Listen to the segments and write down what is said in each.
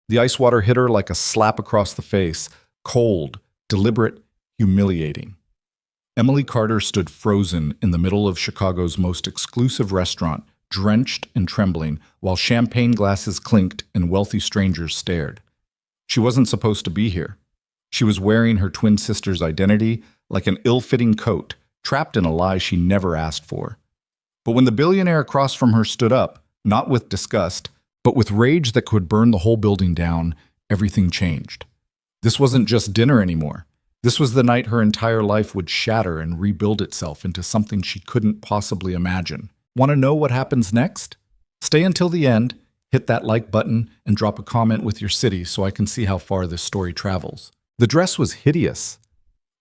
The ice water hit her like a slap across the face, cold, deliberate, humiliating. Emily Carter stood frozen in the middle of Chicago's most exclusive restaurant, drenched and trembling, while champagne glasses clinked and wealthy strangers stared. She wasn't supposed to be here. She was wearing her twin sister's identity like an ill-fitting coat, trapped in a lie she never asked for. But when the billionaire across from her stood up, not with disgust, but with rage that could burn the whole building down, everything changed. This wasn't just dinner anymore. This was the night her entire life would shatter and rebuild itself into something she couldn't possibly imagine. Want to know what happens next? Stay until the end, hit that like button, and drop a comment with your city so I can see how far this story travels. The dress was hideous.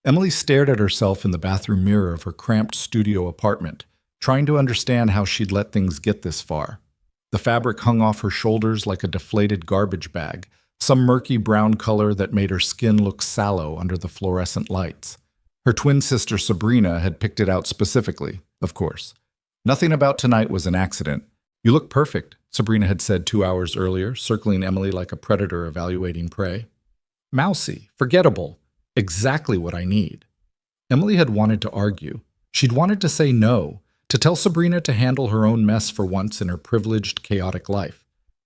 Emily stared at herself in the bathroom mirror of her cramped studio apartment, trying to understand how she'd let things get this far. The fabric hung off her shoulders like a deflated garbage bag, some murky brown color that made her skin look sallow under the fluorescent lights. Her twin sister Sabrina had picked it out specifically, of course. Nothing about tonight was an accident. "You look perfect," Sabrina had said 2 hours earlier, circling Emily like a predator evaluating prey. Mousy, forgettable, exactly what I need. Emily had wanted to argue. She'd wanted to say no, to tell Sabrina to handle her own mess for once in her privileged, chaotic life.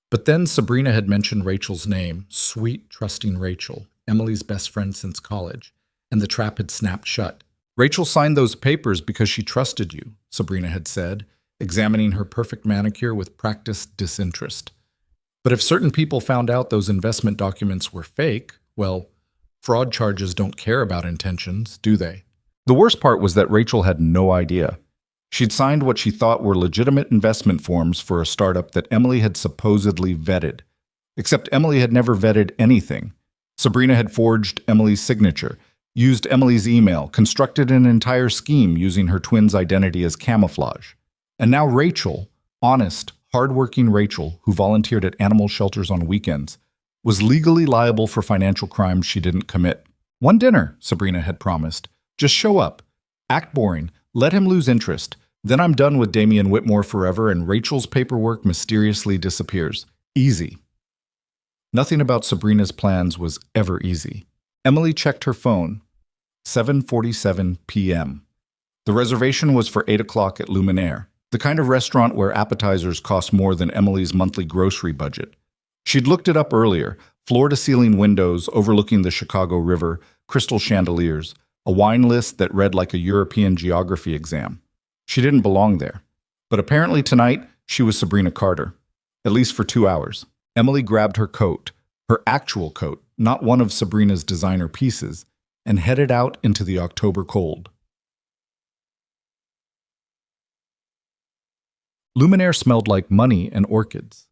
But then Sabrina had mentioned Rachel's name, sweet, trusting Rachel, Emily's best friend since college, and the trap had snapped shut. "Rachel signed those papers because she trusted you," Sabrina had said, examining her perfect manicure with practiced disinterest. But if certain people found out those investment documents were fake, well, fraud charges don't care about intentions, do they? The worst part was that Rachel had no idea. She'd signed what she thought were legitimate investment forms for a startup that Emily had supposedly vetted. Except Emily had never vetted anything. Sabrina had forged Emily's signature, used Emily's email, constructed an entire scheme using her twin's identity as camouflage. And now Rachel, honest, hardworking Rachel, who volunteered at animal shelters on weekends, was legally liable for financial crimes she didn't commit. "One dinner," Sabrina had promised. "Just show up. Act boring. Let him lose interest. Then I'm done with Damian Whitmore forever and Rachel's paperwork mysteriously disappears. Easy." Nothing about Sabrina's plans was ever easy. Emily checked her phone. 7:47 p.m. The reservation was for 8 o'clock at Luminaire, the kind of restaurant where appetizers cost more than Emily's monthly grocery budget. She'd looked it up earlier, floor-to-ceiling windows overlooking the Chicago River, crystal chandeliers, a wine list that read like a European geography exam. She didn't belong there. But apparently tonight, she was Sabrina Carter, at least for 2 hours. Emily grabbed her coat, her actual coat, not one of Sabrina's designer pieces, and headed out into the October cold. Luminaire smelled like money and orchids.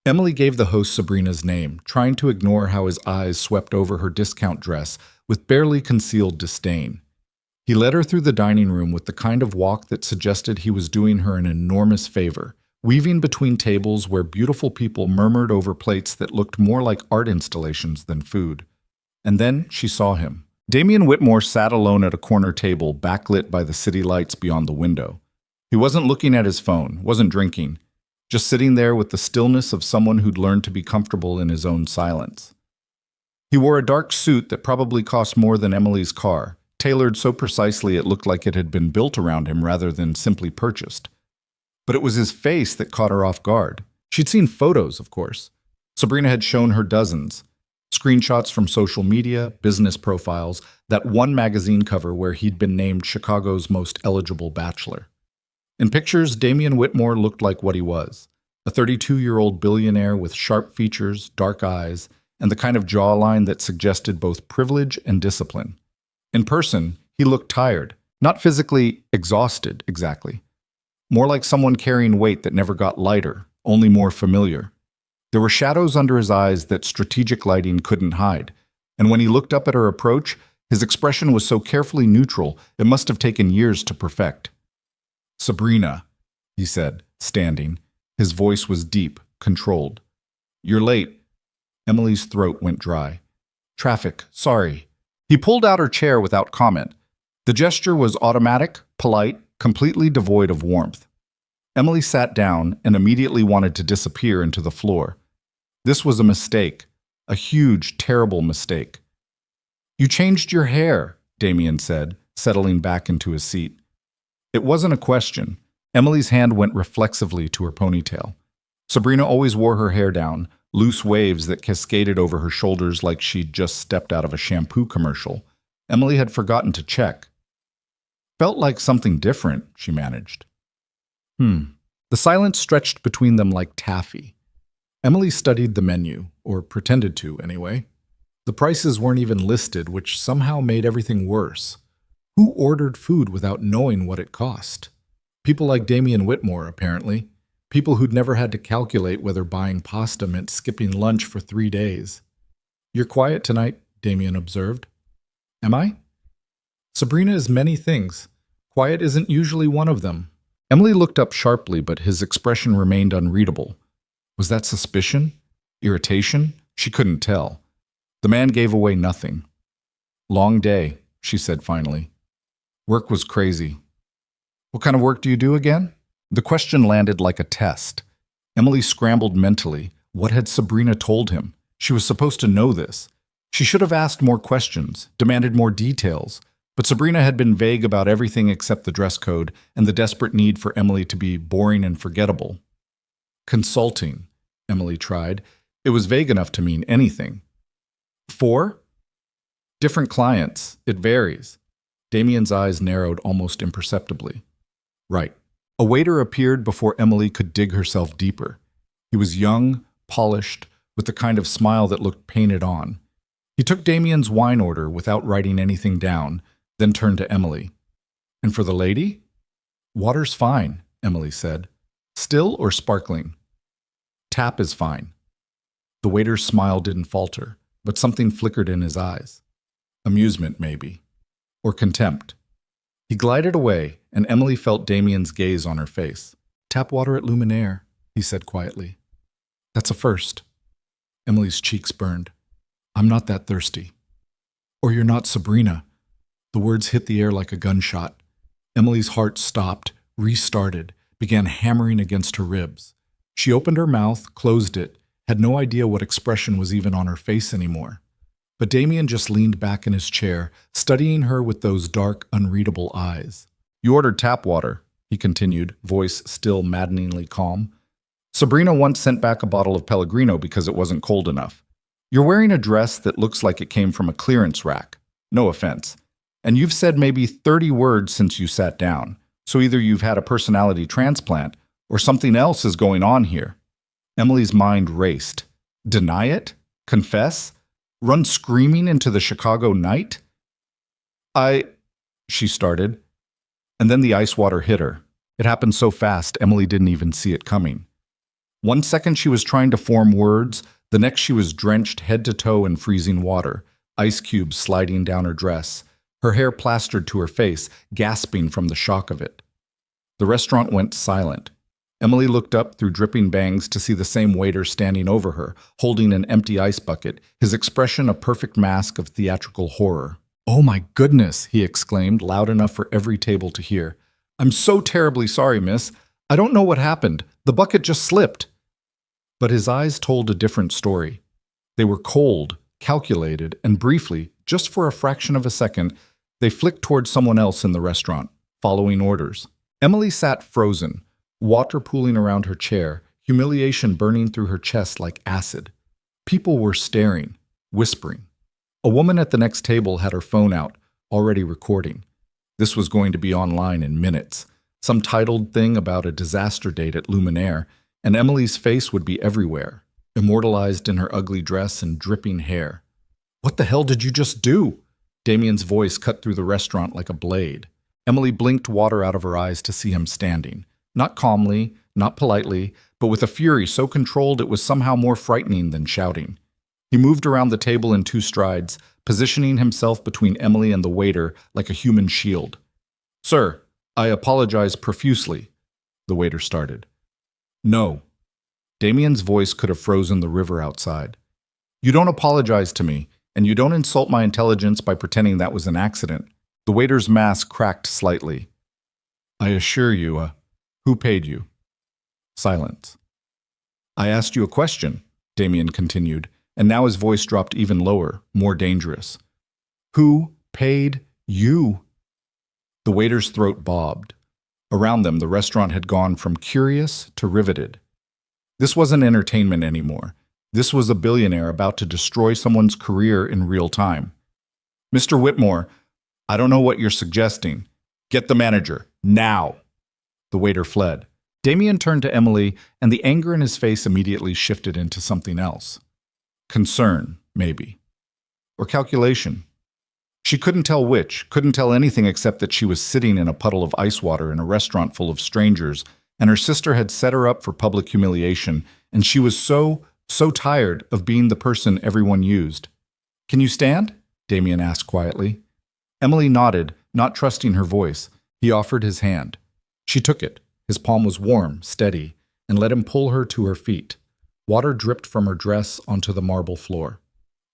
Emily gave the host Sabrina's name, trying to ignore how his eyes swept over her discount dress with barely concealed disdain. He led her through the dining room with the kind of walk that suggested he was doing her an enormous favor, weaving between tables where beautiful people murmured over plates that looked more like art installations than food. And then she saw him. Damian Whitmore sat alone at a corner table, backlit by the city lights beyond the window. He wasn't looking at his phone, wasn't drinking, just sitting there with the stillness of someone who'd learned to be comfortable in his own silence. He wore a dark suit that probably cost more than Emily's car, tailored so precisely it looked like it had been built around him rather than simply purchased. But it was his face that caught her off guard. She'd seen photos, of course. Sabrina had shown her dozens. Screenshots from social media, business profiles, that one magazine cover where he'd been named Chicago's most eligible bachelor. In pictures, Damian Whitmore looked like what he was, a 32-year-old billionaire with sharp features, dark eyes, and the kind of jawline that suggested both privilege and discipline. In person, he looked tired, not physically exhausted exactly. More like someone carrying weight that never got lighter, only more familiar. There were shadows under his eyes that strategic lighting couldn't hide, and when he looked up at her approach, his expression was so carefully neutral it must have taken years to perfect. "Sabrina," he said, standing. His voice was deep, controlled. "You're late." Emily's throat went dry. "Traffic, sorry." He pulled out her chair without comment. The gesture was automatic, polite, completely devoid of warmth. Emily sat down and immediately wanted to disappear into the floor. This was a mistake, A huge, terrible mistake. "You changed your hair," Damien said, settling back into his seat. It wasn't a question. Emily's hand went reflexively to her ponytail. Sabrina always wore her hair down, loose waves that cascaded over her shoulders like she'd just stepped out of a shampoo commercial. Emily had forgotten to check. "Felt like something different," she managed. The silence stretched between them like taffy. Emily studied the menu, or pretended to, anyway. The prices weren't even listed, which somehow made everything worse. Who ordered food without knowing what it cost? People like Damien Whitmore, apparently. People who'd never had to calculate whether buying pasta meant skipping lunch for 3 days. "You're quiet tonight," Damien observed. "Am I?" "Sabrina is many things. Quiet isn't usually one of them." Emily looked up sharply, but his expression remained unreadable. Was that suspicion? Irritation? She couldn't tell. The man gave away nothing. "Long day," she said finally. "Work was crazy." "What kind of work do you do again?" The question landed like a test. Emily scrambled mentally. What had Sabrina told him? She was supposed to know this. She should have asked more questions, demanded more details. But Sabrina had been vague about everything except the dress code and the desperate need for Emily to be boring and forgettable. "Consulting," Emily tried. It was vague enough to mean anything. "For?" "Different clients. It varies." Damien's eyes narrowed almost imperceptibly. "Right." A waiter appeared before Emily could dig herself deeper. He was young, polished, with the kind of smile that looked painted on. He took Damien's wine order without writing anything down, then turned to Emily. "And for the lady?" "Water's fine," Emily said. "Still or sparkling?" "Tap is fine." The waiter's smile didn't falter, but something flickered in his eyes. Amusement, maybe. Or contempt. He glided away, and Emily felt Damien's gaze on her face. "Tap water at Luminaire," he said quietly. "That's a first." Emily's cheeks burned. "I'm not that thirsty." "Or you're not Sabrina." The words hit the air like a gunshot. Emily's heart stopped, restarted, began hammering against her ribs. She opened her mouth, closed it, had no idea what expression was even on her face anymore. But Damien just leaned back in his chair, studying her with those dark, unreadable eyes. "You ordered tap water," he continued, voice still maddeningly calm. "Sabrina once sent back a bottle of Pellegrino because it wasn't cold enough. You're wearing a dress that looks like it came from a clearance rack. No offense. And you've said maybe 30 words since you sat down, so either you've had a personality transplant or something else is going on here." Emily's mind raced. Deny it? Confess? Run screaming into the Chicago night? She started. And then the ice water hit her. It happened so fast, Emily didn't even see it coming. 1 second she was trying to form words, the next she was drenched head to toe in freezing water, ice cubes sliding down her dress, her hair plastered to her face, gasping from the shock of it. The restaurant went silent. Emily looked up through dripping bangs to see the same waiter standing over her, holding an empty ice bucket, his expression a perfect mask of theatrical horror. "Oh my goodness," he exclaimed, loud enough for every table to hear. "I'm so terribly sorry, miss. I don't know what happened. The bucket just slipped." But his eyes told a different story. They were cold, calculated, and briefly, just for a fraction of a second, they flicked toward someone else in the restaurant, following orders. Emily sat frozen, water pooling around her chair, humiliation burning through her chest like acid. People were staring, whispering. A woman at the next table had her phone out, already recording. This was going to be online in minutes. Some titled thing about a disaster date at Luminaire, and Emily's face would be everywhere, immortalized in her ugly dress and dripping hair. "What the hell did you just do?" Damien's voice cut through the restaurant like a blade. Emily blinked water out of her eyes to see him standing. Not calmly, not politely, but with a fury so controlled it was somehow more frightening than shouting. He moved around the table in 2 strides, positioning himself between Emily and the waiter like a human shield. "Sir, I apologize profusely," the waiter started. "No." Damien's voice could have frozen the river outside. "You don't apologize to me, and you don't insult my intelligence by pretending that was an accident." The waiter's mask cracked slightly. "I assure you, who paid you?" Silence. "I asked you a question," Damien continued, and now his voice dropped even lower, more dangerous. Who paid you? The waiter's throat bobbed. Around them, the restaurant had gone from curious to riveted. This wasn't entertainment anymore. This was a billionaire about to destroy someone's career in real time. Mr. Whitmore, I don't know what you're suggesting. Get the manager, now. The waiter fled. Damien turned to Emily, and the anger in his face immediately shifted into something else. Concern, maybe. Or calculation. She couldn't tell which, couldn't tell anything except that she was sitting in a puddle of ice water in a restaurant full of strangers, and her sister had set her up for public humiliation, and she was so tired of being the person everyone used. Can you stand? Damien asked quietly. Emily nodded, not trusting her voice. He offered his hand. She took it. His palm was warm, steady, and let him pull her to her feet. Water dripped from her dress onto the marble floor.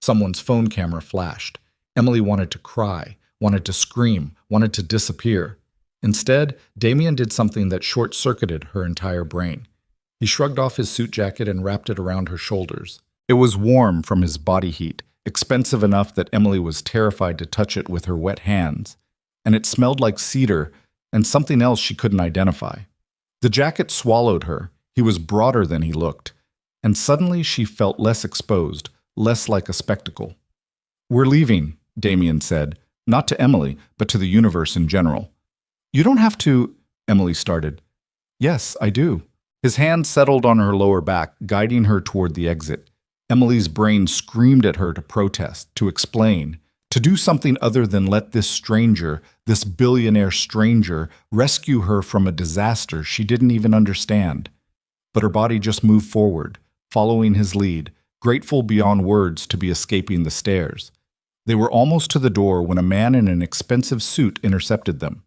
Someone's phone camera flashed. Emily wanted to cry, wanted to scream, wanted to disappear. Instead, Damien did something that short-circuited her entire brain. He shrugged off his suit jacket and wrapped it around her shoulders. It was warm from his body heat, expensive enough that Emily was terrified to touch it with her wet hands. And it smelled like cedar and something else she couldn't identify. The jacket swallowed her. He was broader than he looked. And suddenly she felt less exposed, less like a spectacle. We're leaving, Damien said, not to Emily, but to the universe in general. You don't have to, Emily started. Yes, I do. His hand settled on her lower back, guiding her toward the exit. Emily's brain screamed at her to protest, to explain, to do something other than let this stranger, this billionaire stranger, rescue her from a disaster she didn't even understand. But her body just moved forward, following his lead, grateful beyond words to be escaping the stairs. They were almost to the door when a man in an expensive suit intercepted them.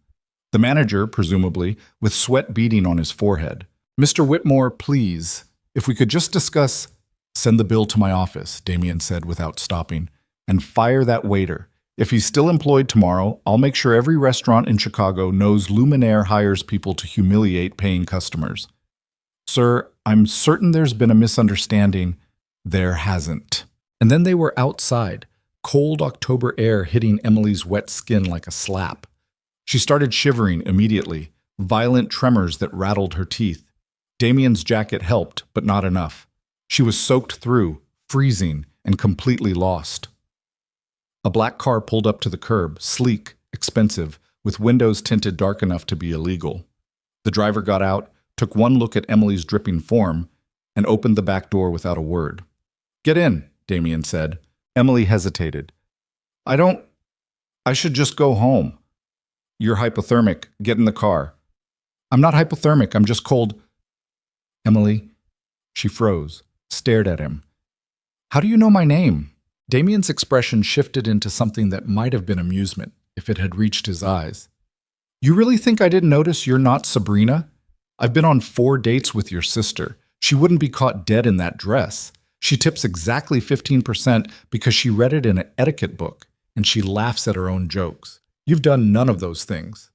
The manager, presumably, with sweat beading on his forehead. Mr. Whitmore, please, if we could just discuss— Send the bill to my office, Damien said without stopping, and fire that waiter. If he's still employed tomorrow, I'll make sure every restaurant in Chicago knows Luminaire hires people to humiliate paying customers. Sir, I'm certain there's been a misunderstanding. There hasn't. And then they were outside, cold October air hitting Emily's wet skin like a slap. She started shivering immediately, violent tremors that rattled her teeth. Damien's jacket helped, but not enough. She was soaked through, freezing, and completely lost. A black car pulled up to the curb, sleek, expensive, with windows tinted dark enough to be illegal. The driver got out, took one look at Emily's dripping form, and opened the back door without a word. Get in, Damien said. Emily hesitated. I should just go home. You're hypothermic. Get in the car. I'm not hypothermic. I'm just cold. Emily. She froze, stared at him. How do you know my name? Damien's expression shifted into something that might have been amusement, if it had reached his eyes. You really think I didn't notice you're not Sabrina? I've been on 4 dates with your sister. She wouldn't be caught dead in that dress. She tips exactly 15% because she read it in an etiquette book, and she laughs at her own jokes. You've done none of those things.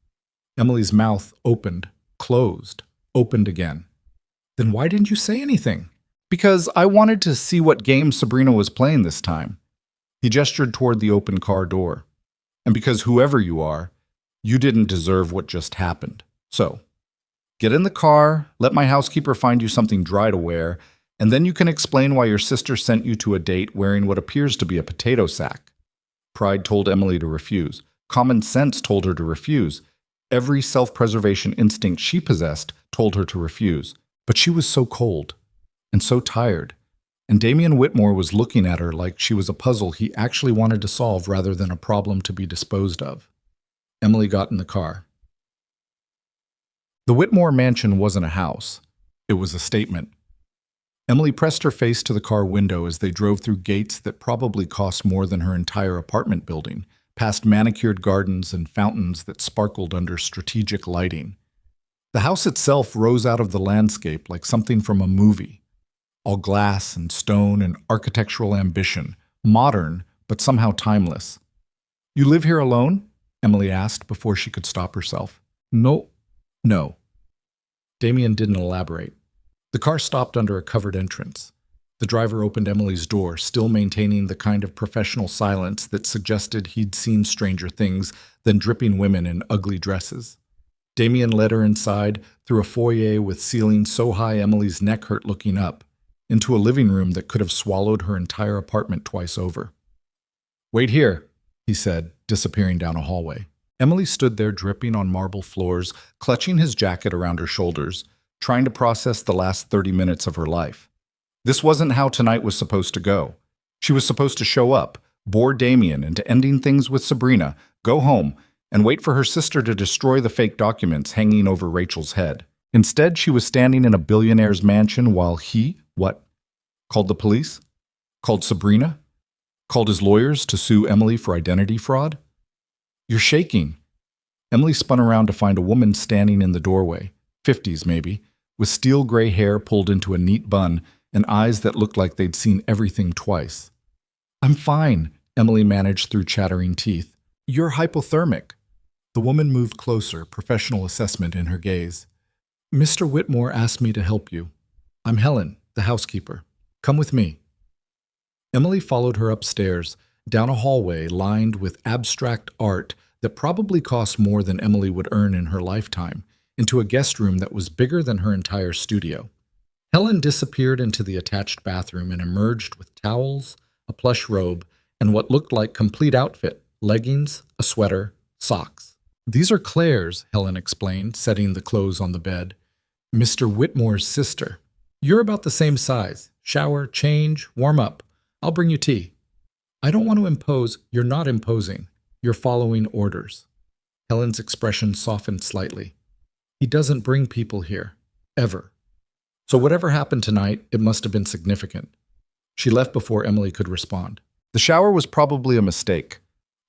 Emily's mouth opened, closed, opened again. Then why didn't you say anything? Because I wanted to see what game Sabrina was playing this time. He gestured toward the open car door. And because whoever you are, you didn't deserve what just happened. So, get in the car, let my housekeeper find you something dry to wear, and then you can explain why your sister sent you to a date wearing what appears to be a potato sack. Pride told Emily to refuse. Common sense told her to refuse. Every self-preservation instinct she possessed told her to refuse. But she was so cold and so tired, and Damien Whitmore was looking at her like she was a puzzle he actually wanted to solve rather than a problem to be disposed of. Emily got in the car. The Whitmore mansion wasn't a house. It was a statement. Emily pressed her face to the car window as they drove through gates that probably cost more than her entire apartment building, past manicured gardens and fountains that sparkled under strategic lighting. The house itself rose out of the landscape like something from a movie, all glass and stone and architectural ambition, modern but somehow timeless. You live here alone? Emily asked before she could stop herself. No. Damien didn't elaborate. The car stopped under a covered entrance. The driver opened Emily's door, still maintaining the kind of professional silence that suggested he'd seen stranger things than dripping women in ugly dresses. Damien led her inside, through a foyer with ceilings so high Emily's neck hurt looking up, into a living room that could have swallowed her entire apartment twice over. "Wait here," he said, disappearing down a hallway. Emily stood there dripping on marble floors, clutching his jacket around her shoulders, trying to process the last 30 minutes of her life. This wasn't how tonight was supposed to go. She was supposed to show up, bore Damien into ending things with Sabrina, go home, and wait for her sister to destroy the fake documents hanging over Rachel's head. Instead, she was standing in a billionaire's mansion while he, what? Called the police? Called Sabrina? Called his lawyers to sue Emily for identity fraud? "You're shaking." Emily spun around to find a woman standing in the doorway, 50s maybe, with steel gray hair pulled into a neat bun and eyes that looked like they'd seen everything twice. "I'm fine," Emily managed through chattering teeth. "You're hypothermic." The woman moved closer, professional assessment in her gaze. "Mr. Whitmore asked me to help you. I'm Helen, the housekeeper. Come with me." Emily followed her upstairs, down a hallway lined with abstract art that probably cost more than Emily would earn in her lifetime, into a guest room that was bigger than her entire studio. Helen disappeared into the attached bathroom and emerged with towels, a plush robe, and what looked like complete outfit, leggings, a sweater, socks. "These are Claire's," Helen explained, setting the clothes on the bed. "Mr. Whitmore's sister. You're about the same size. Shower, change, warm up. I'll bring you tea." "I don't want to impose." "You're not imposing. You're following orders." Helen's expression softened slightly. "He doesn't bring people here. Ever. So whatever happened tonight, it must have been significant." She left before Emily could respond. The shower was probably a mistake.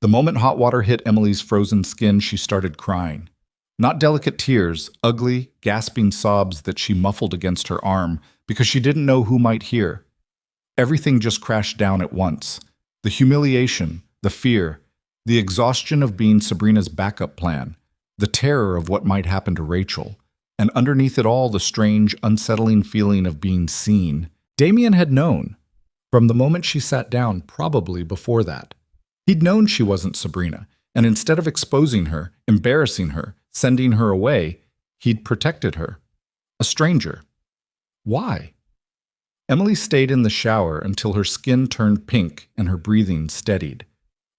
The moment hot water hit Emily's frozen skin, she started crying. Not delicate tears, ugly, gasping sobs that she muffled against her arm because she didn't know who might hear. Everything just crashed down at once. The humiliation, the fear, the exhaustion of being Sabrina's backup plan, the terror of what might happen to Rachel, and underneath it all the strange, unsettling feeling of being seen. Damien had known. From the moment she sat down, probably before that. He'd known she wasn't Sabrina, and instead of exposing her, embarrassing her, sending her away, he'd protected her. A stranger. Why? Emily stayed in the shower until her skin turned pink and her breathing steadied.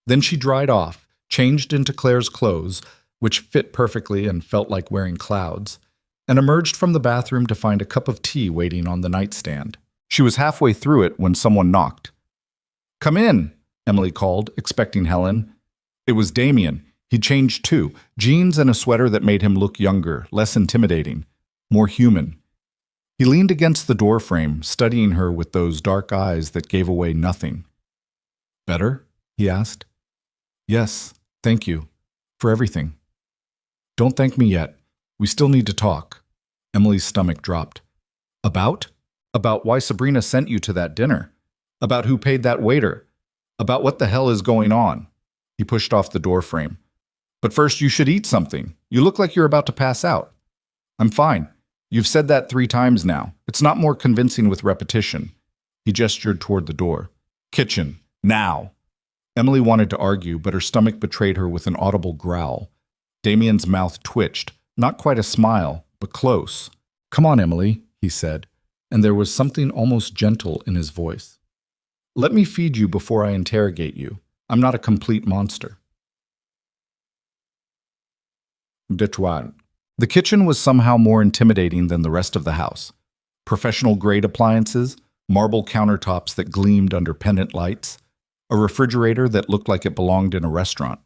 Then she dried off, changed into Claire's clothes, which fit perfectly and felt like wearing clouds, and emerged from the bathroom to find a cup of tea waiting on the nightstand. She was halfway through it when someone knocked. "Come in," Emily called, expecting Helen. It was Damien. He'd changed too, jeans and a sweater that made him look younger, less intimidating, more human. He leaned against the doorframe, studying her with those dark eyes that gave away nothing. "Better?" he asked. "Yes, thank you. For everything." "Don't thank me yet. We still need to talk." Emily's stomach dropped. "About? About why Sabrina sent you to that dinner. About who paid that waiter. About what the hell is going on." He pushed off the doorframe. "But first you should eat something. You look like you're about to pass out." "I'm fine. You've said that 3 times now. It's not more convincing with repetition." He gestured toward the door. "Kitchen. Now." Emily wanted to argue, but her stomach betrayed her with an audible growl. Damien's mouth twitched. Not quite a smile, but close. "Come on, Emily," he said, and there was something almost gentle in his voice. "Let me feed you before I interrogate you. I'm not a complete monster." Détoile. The kitchen was somehow more intimidating than the rest of the house. Professional-grade appliances, marble countertops that gleamed under pendant lights, a refrigerator that looked like it belonged in a restaurant.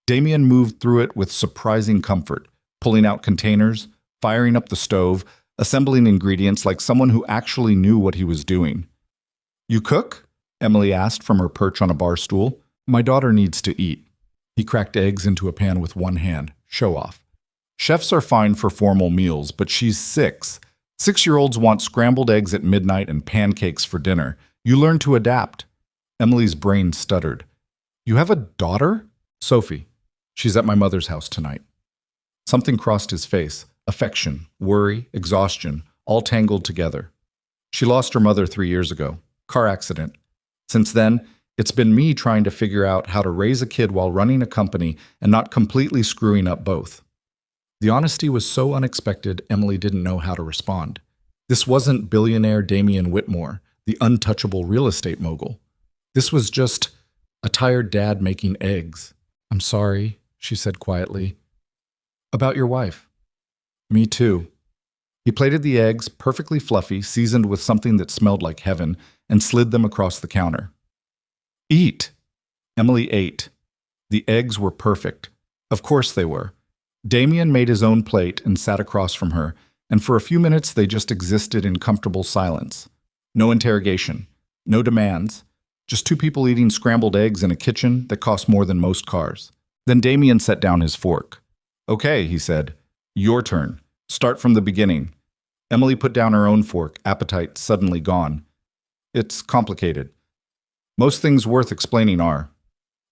Damien moved through it with surprising comfort, pulling out containers, firing up the stove, assembling ingredients like someone who actually knew what he was doing. "You cook?" Emily asked from her perch on a bar stool. "My daughter needs to eat." He cracked eggs into a pan with one hand. Show off. Chefs are fine for formal meals, but she's 6. 6-year-olds want scrambled eggs at midnight and pancakes for dinner. You learn to adapt. Emily's brain stuttered. "You have a daughter?" "Sophie. She's at my mother's house tonight." Something crossed his face. Affection, worry, exhaustion, all tangled together. She lost her mother 3 years ago. Car accident. Since then, it's been me trying to figure out how to raise a kid while running a company and not completely screwing up both. The honesty was so unexpected, Emily didn't know how to respond. This wasn't billionaire Damian Whitmore, the untouchable real estate mogul. This was just a tired dad making eggs. "I'm sorry," she said quietly. "About your wife." "Me too." He plated the eggs, perfectly fluffy, seasoned with something that smelled like heaven, and slid them across the counter. "Eat." Emily ate. The eggs were perfect. Of course they were. Damien made his own plate and sat across from her, and for a few minutes they just existed in comfortable silence. No interrogation, no demands, just two people eating scrambled eggs in a kitchen that cost more than most cars. Then Damien set down his fork. "Okay," he said. "Your turn. Start from the beginning." Emily put down her own fork, appetite suddenly gone. "It's complicated. Most things worth explaining are.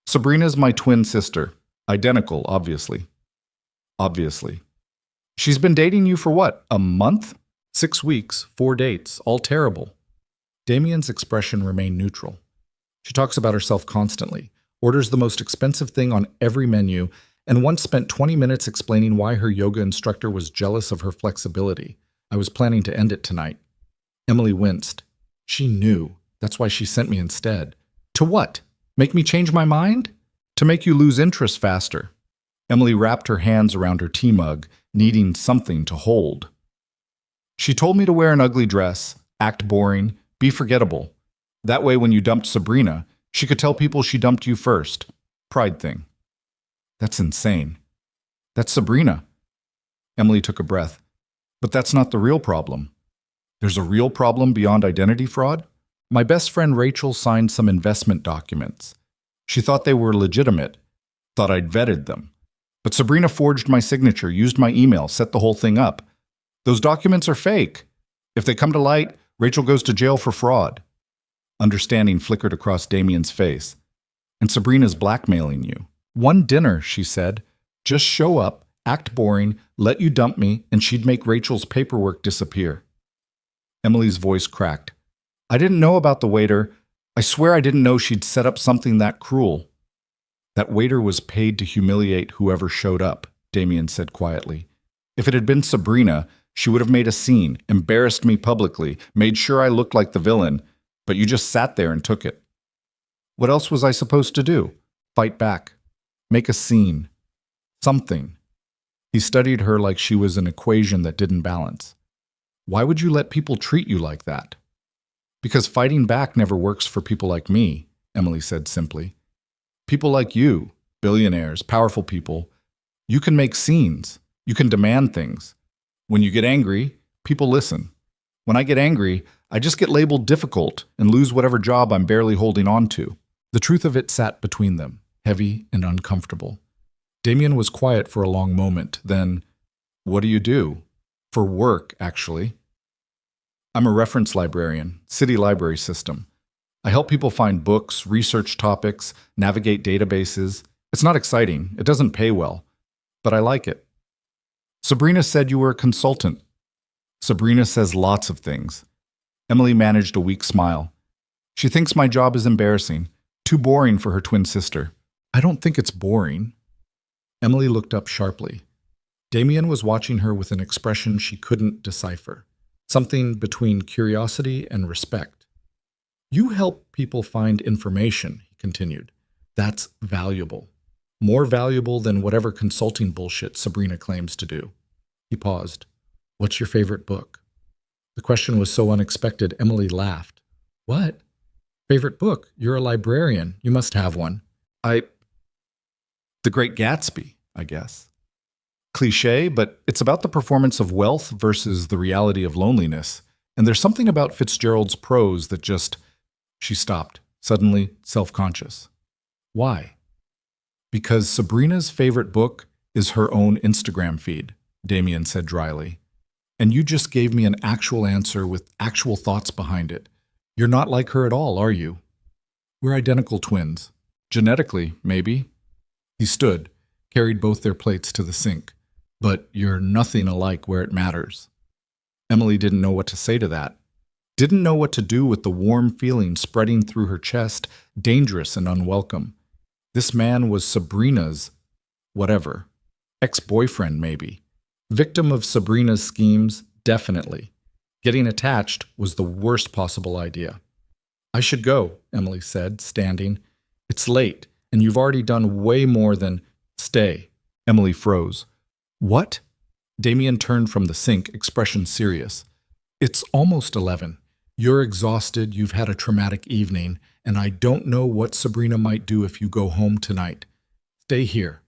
Sabrina's my twin sister. Identical, obviously. Obviously. She's been dating you for what, a month? 6 weeks, 4 dates, all terrible." Damien's expression remained neutral. "She talks about herself constantly, orders the most expensive thing on every menu, and once spent 20 minutes explaining why her yoga instructor was jealous of her flexibility. I was planning to end it tonight." Emily winced. She knew. That's why she sent me instead. "To what? Make me change my mind?" "To make you lose interest faster." Emily wrapped her hands around her tea mug, needing something to hold. "She told me to wear an ugly dress, act boring, be forgettable. That way when you dumped Sabrina, she could tell people she dumped you first. Pride thing." "That's insane." "That's Sabrina." Emily took a breath. "But that's not the real problem." "There's a real problem beyond identity fraud?" "My best friend Rachel signed some investment documents. She thought they were legitimate, thought I'd vetted them. But Sabrina forged my signature, used my email, set the whole thing up. Those documents are fake. If they come to light, Rachel goes to jail for fraud." Understanding flickered across Damien's face. "And Sabrina's blackmailing you." "One dinner," she said. "Just show up, act boring, let you dump me, and she'd make Rachel's paperwork disappear." Emily's voice cracked. "I didn't know about the waiter. I swear I didn't know she'd set up something that cruel." "That waiter was paid to humiliate whoever showed up," Damien said quietly. "If it had been Sabrina, she would have made a scene, embarrassed me publicly, made sure I looked like the villain, but you just sat there and took it." "What else was I supposed to do? Fight back. Make a scene. Something." He studied her like she was an equation that didn't balance. "Why would you let people treat you like that?" "Because fighting back never works for people like me," Emily said simply. "People like you, billionaires, powerful people, you can make scenes. You can demand things. When you get angry, people listen. When I get angry, I just get labeled difficult and lose whatever job I'm barely holding on to." The truth of it sat between them, heavy and uncomfortable. Damien was quiet for a long moment, then, "What do you do?" "For work, actually. I'm a reference librarian, city library system. I help people find books, research topics, navigate databases. It's not exciting. It doesn't pay well. But I like it." "Sabrina said you were a consultant." "Sabrina says lots of things." Emily managed a weak smile. "She thinks my job is embarrassing, too boring for her twin sister." "I don't think it's boring." Emily looked up sharply. Damien was watching her with an expression she couldn't decipher, something between curiosity and respect. "You help people find information," he continued. "That's valuable. More valuable than whatever consulting bullshit Sabrina claims to do." He paused. "What's your favorite book?" The question was so unexpected, Emily laughed. "What? Favorite book? You're a librarian. You must have one." The Great Gatsby, I guess." Cliché, but it's about the performance of wealth versus the reality of loneliness. And there's something about Fitzgerald's prose that just... She stopped, suddenly self-conscious. "Why?" "Because Sabrina's favorite book is her own Instagram feed," Damien said dryly. "And you just gave me an actual answer with actual thoughts behind it. You're not like her at all, are you?" "We're identical twins. Genetically, maybe." He stood, carried both their plates to the sink. "But you're nothing alike where it matters." Emily didn't know what to say to that. Didn't know what to do with the warm feeling spreading through her chest, dangerous and unwelcome. This man was Sabrina's whatever. Ex-boyfriend, maybe. Victim of Sabrina's schemes, definitely. Getting attached was the worst possible idea. I should go, Emily said, standing. It's late, and you've already done way more than stay. Emily froze. What? Damien turned from the sink, expression serious. It's almost 11. You're exhausted, you've had a traumatic evening, and I don't know what Sabrina might do if you go home tonight. Stay here.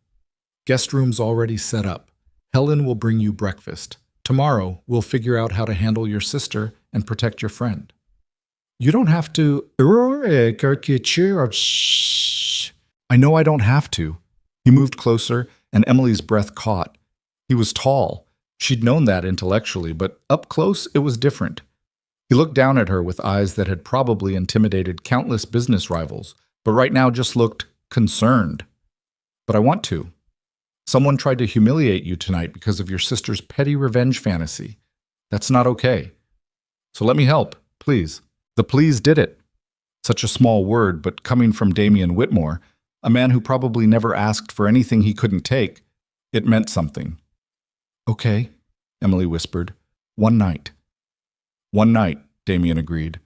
Guest room's already set up. Helen will bring you breakfast. Tomorrow, we'll figure out how to handle your sister and protect your friend. You don't have to... I know I don't have to. He moved closer, and Emily's breath caught. He was tall. She'd known that intellectually, but up close, it was different. He looked down at her with eyes that had probably intimidated countless business rivals, but right now just looked concerned. But I want to. Someone tried to humiliate you tonight because of your sister's petty revenge fantasy. That's not okay. So let me help, please. The please did it. Such a small word, but coming from Damien Whitmore, a man who probably never asked for anything he couldn't take, it meant something. Okay, Emily whispered. One night. One night, Damien agreed.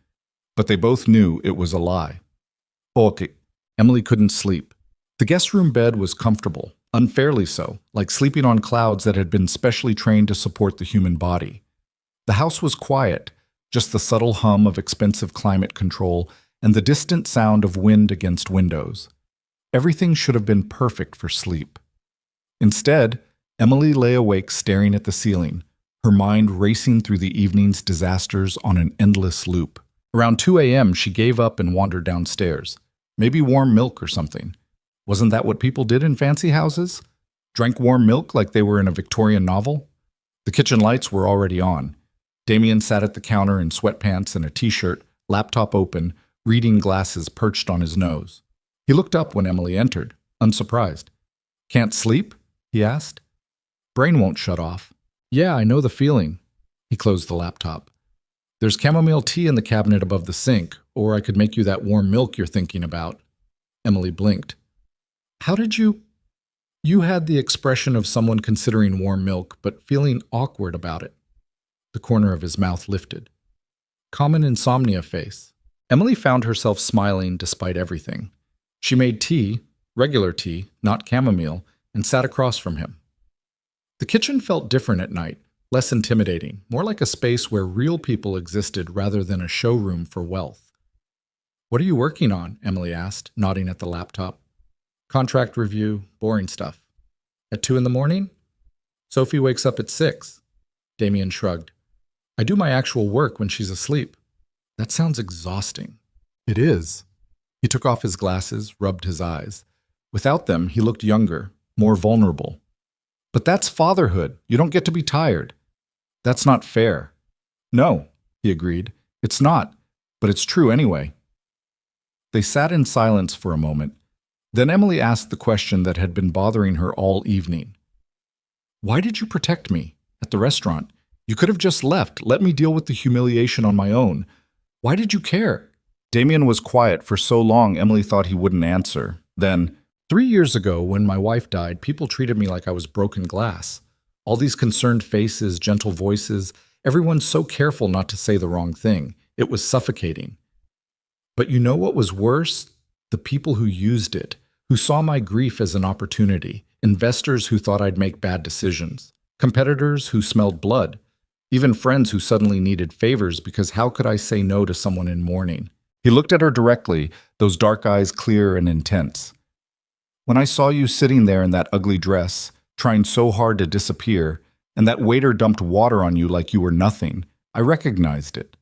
But they both knew it was a lie. Okay. Emily couldn't sleep. The guest room bed was comfortable, unfairly so, like sleeping on clouds that had been specially trained to support the human body. The house was quiet, just the subtle hum of expensive climate control and the distant sound of wind against windows. Everything should have been perfect for sleep. Instead, Emily lay awake staring at the ceiling, her mind racing through the evening's disasters on an endless loop. Around 2 a.m., she gave up and wandered downstairs. Maybe warm milk or something. Wasn't that what people did in fancy houses? Drank warm milk like they were in a Victorian novel? The kitchen lights were already on. Damien sat at the counter in sweatpants and a t-shirt, laptop open, reading glasses perched on his nose. He looked up when Emily entered, unsurprised. Can't sleep? He asked. Brain won't shut off. Yeah, I know the feeling. He closed the laptop. There's chamomile tea in the cabinet above the sink, or I could make you that warm milk you're thinking about. Emily blinked. How did you... You had the expression of someone considering warm milk, but feeling awkward about it. The corner of his mouth lifted. Common insomnia face. Emily found herself smiling despite everything. She made tea, regular tea, not chamomile, and sat across from him. The kitchen felt different at night, less intimidating, more like a space where real people existed rather than a showroom for wealth. What are you working on? Emily asked, nodding at the laptop. Contract review, boring stuff. At 2 in the morning? Sophie wakes up at 6. Damien shrugged. I do my actual work when she's asleep. That sounds exhausting. It is. He took off his glasses, rubbed his eyes. Without them, he looked younger, more vulnerable. But that's fatherhood. You don't get to be tired. That's not fair. No, he agreed. It's not, but it's true anyway. They sat in silence for a moment. Then Emily asked the question that had been bothering her all evening. Why did you protect me at the restaurant? You could have just left, let me deal with the humiliation on my own. Why did you care? Damien was quiet for so long Emily thought he wouldn't answer. Then, 3 years ago, when my wife died, people treated me like I was broken glass. All these concerned faces, gentle voices, everyone so careful not to say the wrong thing. It was suffocating. But you know what was worse? The people who used it, who saw my grief as an opportunity, investors who thought I'd make bad decisions, competitors who smelled blood, even friends who suddenly needed favors because how could I say no to someone in mourning? He looked at her directly, those dark eyes clear and intense. When I saw you sitting there in that ugly dress, trying so hard to disappear, and that waiter dumped water on you like you were nothing, I recognized it.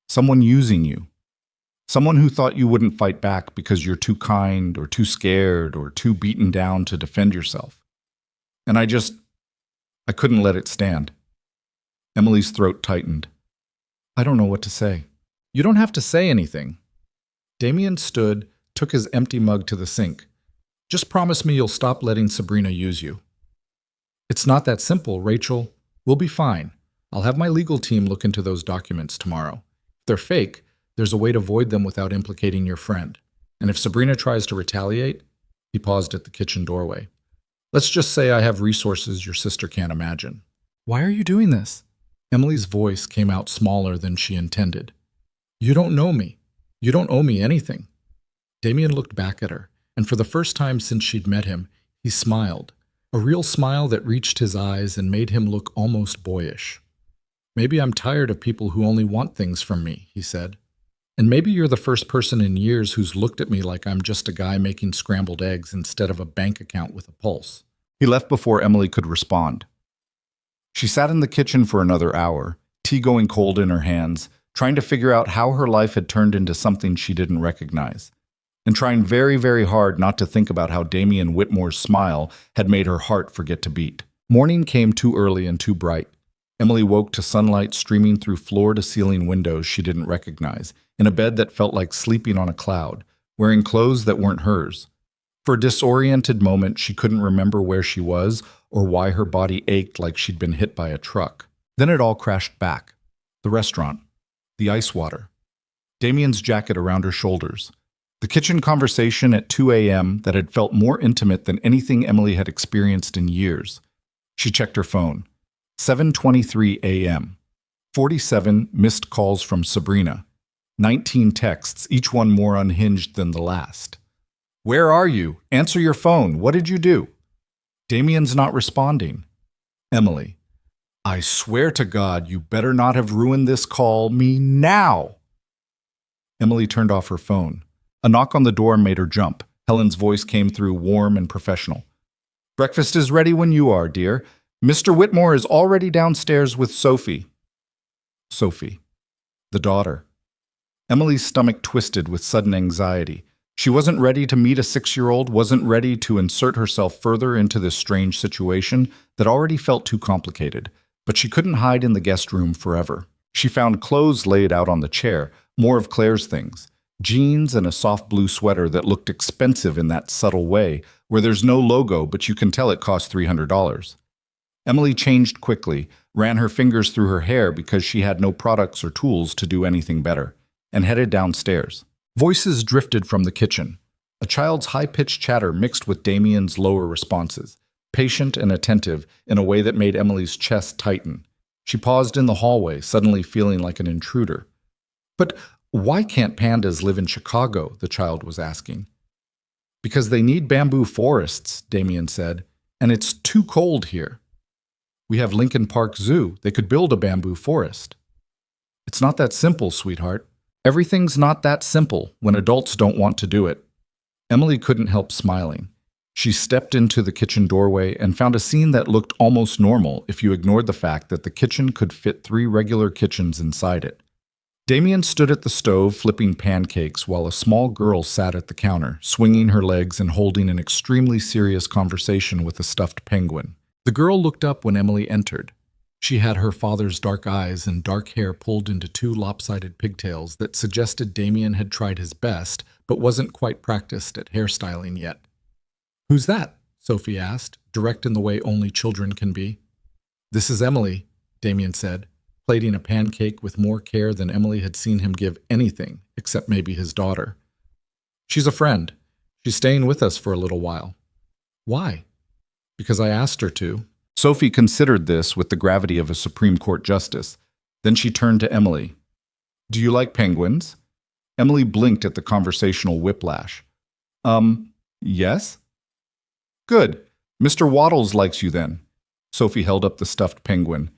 Someone using you. Someone who thought you wouldn't fight back because you're too kind or too scared or too beaten down to defend yourself. And I couldn't let it stand. Emily's throat tightened. I don't know what to say. You don't have to say anything. Damien stood, took his empty mug to the sink. Just promise me you'll stop letting Sabrina use you. It's not that simple, Rachel. We'll be fine. I'll have my legal team look into those documents tomorrow. If they're fake, there's a way to void them without implicating your friend. And if Sabrina tries to retaliate, he paused at the kitchen doorway. Let's just say I have resources your sister can't imagine. Why are you doing this? Emily's voice came out smaller than she intended. You don't know me. You don't owe me anything. Damien looked back at her, and for the first time since she'd met him, he smiled. A real smile that reached his eyes and made him look almost boyish. Maybe I'm tired of people who only want things from me, he said. And maybe you're the first person in years who's looked at me like I'm just a guy making scrambled eggs instead of a bank account with a pulse. He left before Emily could respond. She sat in the kitchen for another hour, tea going cold in her hands, trying to figure out how her life had turned into something she didn't recognize, and trying very, very hard not to think about how Damien Whitmore's smile had made her heart forget to beat. Morning came too early and too bright. Emily woke to sunlight streaming through floor-to-ceiling windows she didn't recognize, in a bed that felt like sleeping on a cloud, wearing clothes that weren't hers. For a disoriented moment, she couldn't remember where she was or why her body ached like she'd been hit by a truck. Then it all crashed back. The restaurant. The ice water. Damien's jacket around her shoulders. The kitchen conversation at 2 a.m. that had felt more intimate than anything Emily had experienced in years. She checked her phone. 7:23 a.m. 47 missed calls from Sabrina. 19 texts, each one more unhinged than the last. Where are you? Answer your phone. What did you do? Damien's not responding. Emily. I swear to God, you better not have ruined this. Call me now. Emily turned off her phone. A knock on the door made her jump. Helen's voice came through warm and professional. Breakfast is ready when you are, dear. Mr. Whitmore is already downstairs with Sophie. Sophie. The daughter. Emily's stomach twisted with sudden anxiety. She wasn't ready to meet a 6-year-old, wasn't ready to insert herself further into this strange situation that already felt too complicated. But she couldn't hide in the guest room forever. She found clothes laid out on the chair, more of Claire's things. Jeans and a soft blue sweater that looked expensive in that subtle way, where there's no logo but you can tell it cost $300. Emily changed quickly, ran her fingers through her hair because she had no products or tools to do anything better, and headed downstairs. Voices drifted from the kitchen. A child's high-pitched chatter mixed with Damien's lower responses, patient and attentive in a way that made Emily's chest tighten. She paused in the hallway, suddenly feeling like an intruder. But why can't pandas live in Chicago? The child was asking. Because they need bamboo forests, Damien said, and it's too cold here. We have Lincoln Park Zoo. They could build a bamboo forest. It's not that simple, sweetheart. Everything's not that simple when adults don't want to do it. Emily couldn't help smiling. She stepped into the kitchen doorway and found a scene that looked almost normal if you ignored the fact that the kitchen could fit 3 regular kitchens inside it. Damien stood at the stove flipping pancakes while a small girl sat at the counter, swinging her legs and holding an extremely serious conversation with a stuffed penguin. The girl looked up when Emily entered. She had her father's dark eyes and dark hair pulled into 2 lopsided pigtails that suggested Damien had tried his best, but wasn't quite practiced at hairstyling yet. Who's that? Sophie asked, direct in the way only children can be. This is Emily, Damien said, plating a pancake with more care than Emily had seen him give anything, except maybe his daughter. She's a friend. She's staying with us for a little while. Why? Because I asked her to. Sophie considered this with the gravity of a Supreme Court justice. Then she turned to Emily. Do you like penguins? Emily blinked at the conversational whiplash. Yes? Good. Mr. Waddles likes you then. Sophie held up the stuffed penguin.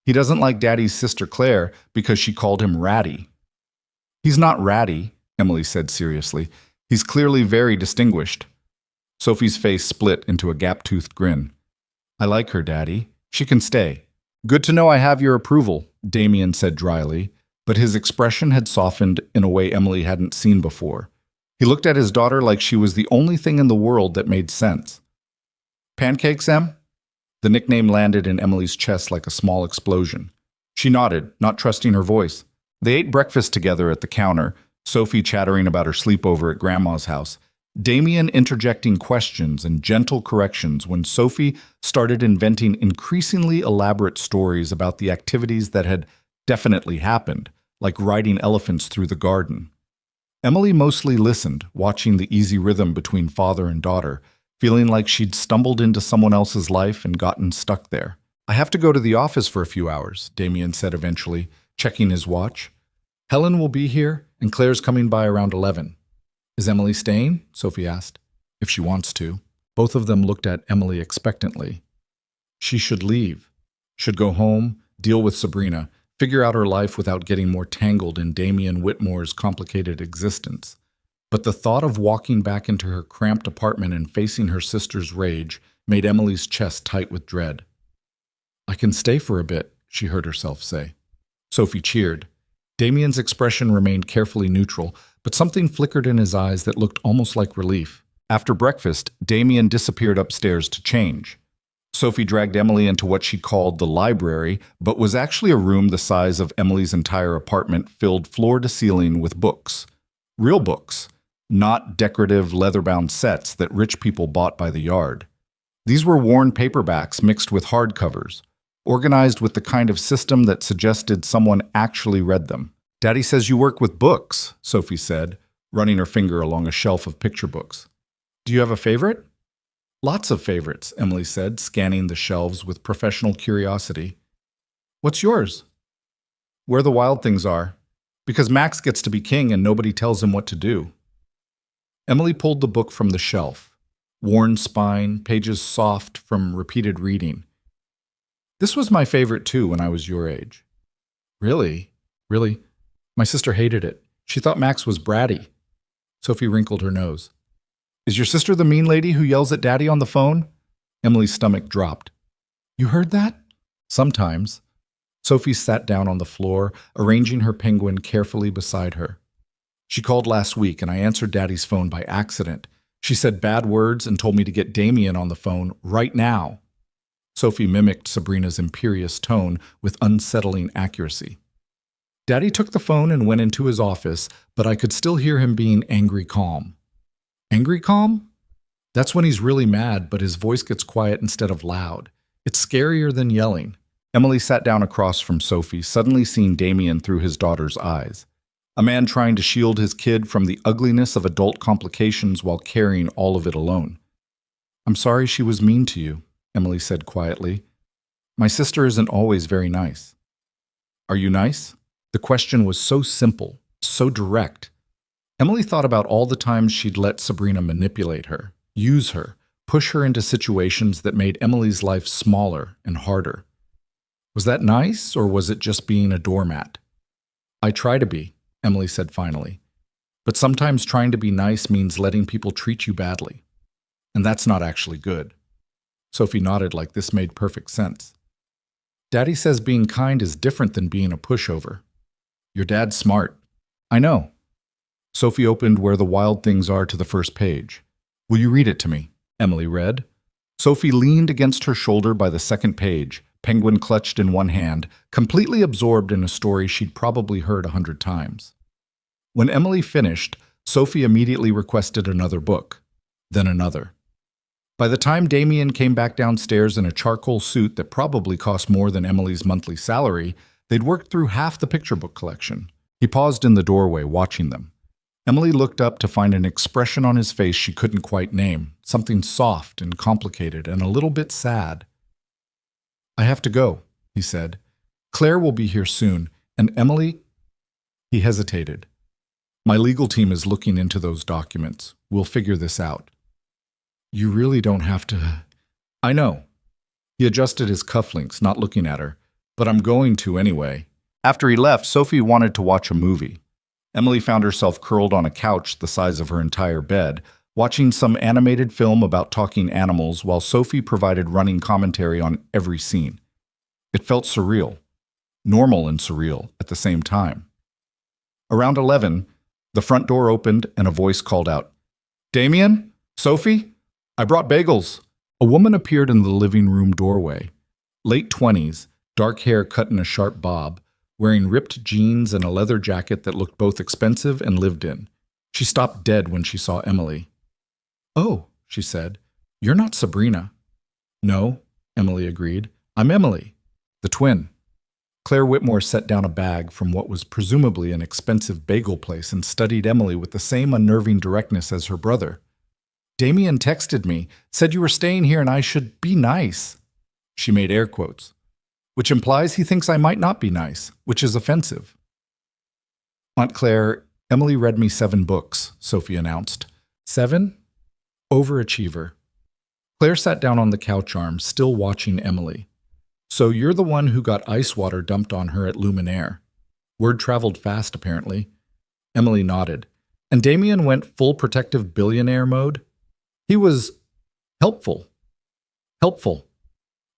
He doesn't like Daddy's sister Claire because she called him ratty. He's not ratty, Emily said seriously. He's clearly very distinguished. Sophie's face split into a gap-toothed grin. I like her, Daddy. She can stay. Good to know I have your approval, Damien said dryly, but his expression had softened in a way Emily hadn't seen before. He looked at his daughter like she was the only thing in the world that made sense. Pancakes, Em? The nickname landed in Emily's chest like a small explosion. She nodded, not trusting her voice. They ate breakfast together at the counter, Sophie chattering about her sleepover at Grandma's house, Damien interjecting questions and gentle corrections when Sophie started inventing increasingly elaborate stories about the activities that had definitely happened, like riding elephants through the garden. Emily mostly listened, watching the easy rhythm between father and daughter, feeling like she'd stumbled into someone else's life and gotten stuck there. "I have to go to the office for a few hours," Damien said eventually, checking his watch. "Helen will be here, and Claire's coming by around 11. "Is Emily staying?" Sophie asked. "If she wants to." Both of them looked at Emily expectantly. She should leave. Should go home, deal with Sabrina, figure out her life without getting more tangled in Damien Whitmore's complicated existence. But the thought of walking back into her cramped apartment and facing her sister's rage made Emily's chest tight with dread. "I can stay for a bit," she heard herself say. Sophie cheered. Damien's expression remained carefully neutral, but something flickered in his eyes that looked almost like relief. After breakfast, Damien disappeared upstairs to change. Sophie dragged Emily into what she called the library, but was actually a room the size of Emily's entire apartment, filled floor to ceiling with books. Real books, not decorative leather-bound sets that rich people bought by the yard. These were worn paperbacks mixed with hardcovers, organized with the kind of system that suggested someone actually read them. "Daddy says you work with books," Sophie said, running her finger along a shelf of picture books. "Do you have a favorite?" "Lots of favorites," Emily said, scanning the shelves with professional curiosity. "What's yours?" "Where the Wild Things Are, because Max gets to be king and nobody tells him what to do." Emily pulled the book from the shelf. Worn spine, pages soft from repeated reading. "This was my favorite too when I was your age." "Really? Really? My sister hated it. She thought Max was bratty." Sophie wrinkled her nose. "Is your sister the mean lady who yells at Daddy on the phone?" Emily's stomach dropped. "You heard that?" "Sometimes." Sophie sat down on the floor, arranging her penguin carefully beside her. "She called last week and I answered Daddy's phone by accident. She said bad words and told me to get Damien on the phone right now." Sophie mimicked Sabrina's imperious tone with unsettling accuracy. "Daddy took the phone and went into his office, but I could still hear him being angry calm." "Angry calm?" "That's when he's really mad, but his voice gets quiet instead of loud. It's scarier than yelling." Emily sat down across from Sophie, suddenly seeing Damien through his daughter's eyes. A man trying to shield his kid from the ugliness of adult complications while carrying all of it alone. "I'm sorry she was mean to you," Emily said quietly. "My sister isn't always very nice." "Are you nice?" The question was so simple, so direct. Emily thought about all the times she'd let Sabrina manipulate her, use her, push her into situations that made Emily's life smaller and harder. Was that nice, or was it just being a doormat? "I try to be," Emily said finally. "But sometimes trying to be nice means letting people treat you badly. And that's not actually good." Sophie nodded like this made perfect sense. "Daddy says being kind is different than being a pushover." "Your dad's smart." "I know." Sophie opened Where the Wild Things Are to the first page. "Will you read it to me?" Emily read. Sophie leaned against her shoulder by the second page, penguin clutched in one hand, completely absorbed in a story she'd probably heard 100 times. When Emily finished, Sophie immediately requested another book, then another. By the time Damien came back downstairs in a charcoal suit that probably cost more than Emily's monthly salary, they'd worked through half the picture book collection. He paused in the doorway, watching them. Emily looked up to find an expression on his face she couldn't quite name, something soft and complicated and a little bit sad. "I have to go," he said. "Claire will be here soon, and Emily—" He hesitated. "My legal team is looking into those documents. We'll figure this out." "You really don't have to—" "I know." He adjusted his cufflinks, not looking at her. "But I'm going to anyway." After he left, Sophie wanted to watch a movie. Emily found herself curled on a couch the size of her entire bed, watching some animated film about talking animals while Sophie provided running commentary on every scene. It felt surreal, normal and surreal at the same time. Around 11, the front door opened and a voice called out, "Damien? Sophie? I brought bagels." A woman appeared in the living room doorway. Late 20s, dark hair cut in a sharp bob, wearing ripped jeans and a leather jacket that looked both expensive and lived in. She stopped dead when she saw Emily. "Oh," she said, "you're not Sabrina." "No," Emily agreed. "I'm Emily, the twin." Claire Whitmore set down a bag from what was presumably an expensive bagel place and studied Emily with the same unnerving directness as her brother. Damien texted me, said you were staying here and I should be nice. She made air quotes, which implies he thinks I might not be nice, which is offensive. Aunt Claire, Emily read me 7 books, Sophie announced. 7? Overachiever. Claire sat down on the couch arm, still watching Emily. So you're the one who got ice water dumped on her at Luminaire. Word traveled fast, apparently. Emily nodded. And Damien went full protective billionaire mode? He was helpful. Helpful.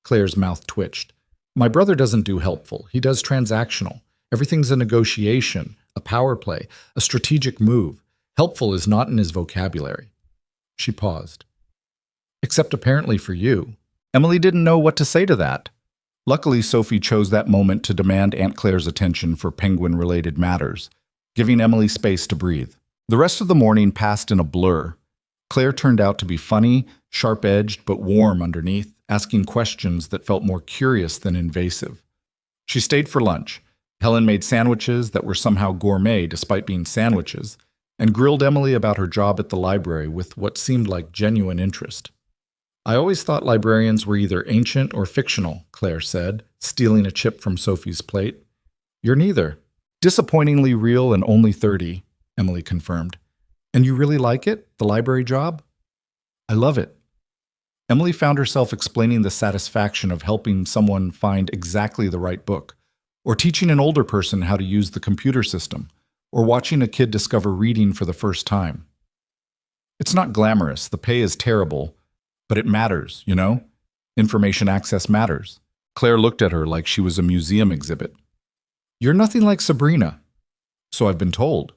Claire's mouth twitched. My brother doesn't do helpful. He does transactional. Everything's a negotiation, a power play, a strategic move. Helpful is not in his vocabulary. She paused. Except apparently for you. Emily didn't know what to say to that. Luckily, Sophie chose that moment to demand Aunt Claire's attention for penguin-related matters, giving Emily space to breathe. The rest of the morning passed in a blur. Claire turned out to be funny, sharp-edged, but warm underneath, asking questions that felt more curious than invasive. She stayed for lunch. Helen made sandwiches that were somehow gourmet despite being sandwiches, and grilled Emily about her job at the library with what seemed like genuine interest. I always thought librarians were either ancient or fictional, Claire said, stealing a chip from Sophie's plate. You're neither. Disappointingly real and only 30, Emily confirmed. And you really like it, the library job? I love it. Emily found herself explaining the satisfaction of helping someone find exactly the right book, or teaching an older person how to use the computer system, or watching a kid discover reading for the first time. It's not glamorous, the pay is terrible, but it matters, you know? Information access matters. Claire looked at her like she was a museum exhibit. You're nothing like Sabrina. So I've been told.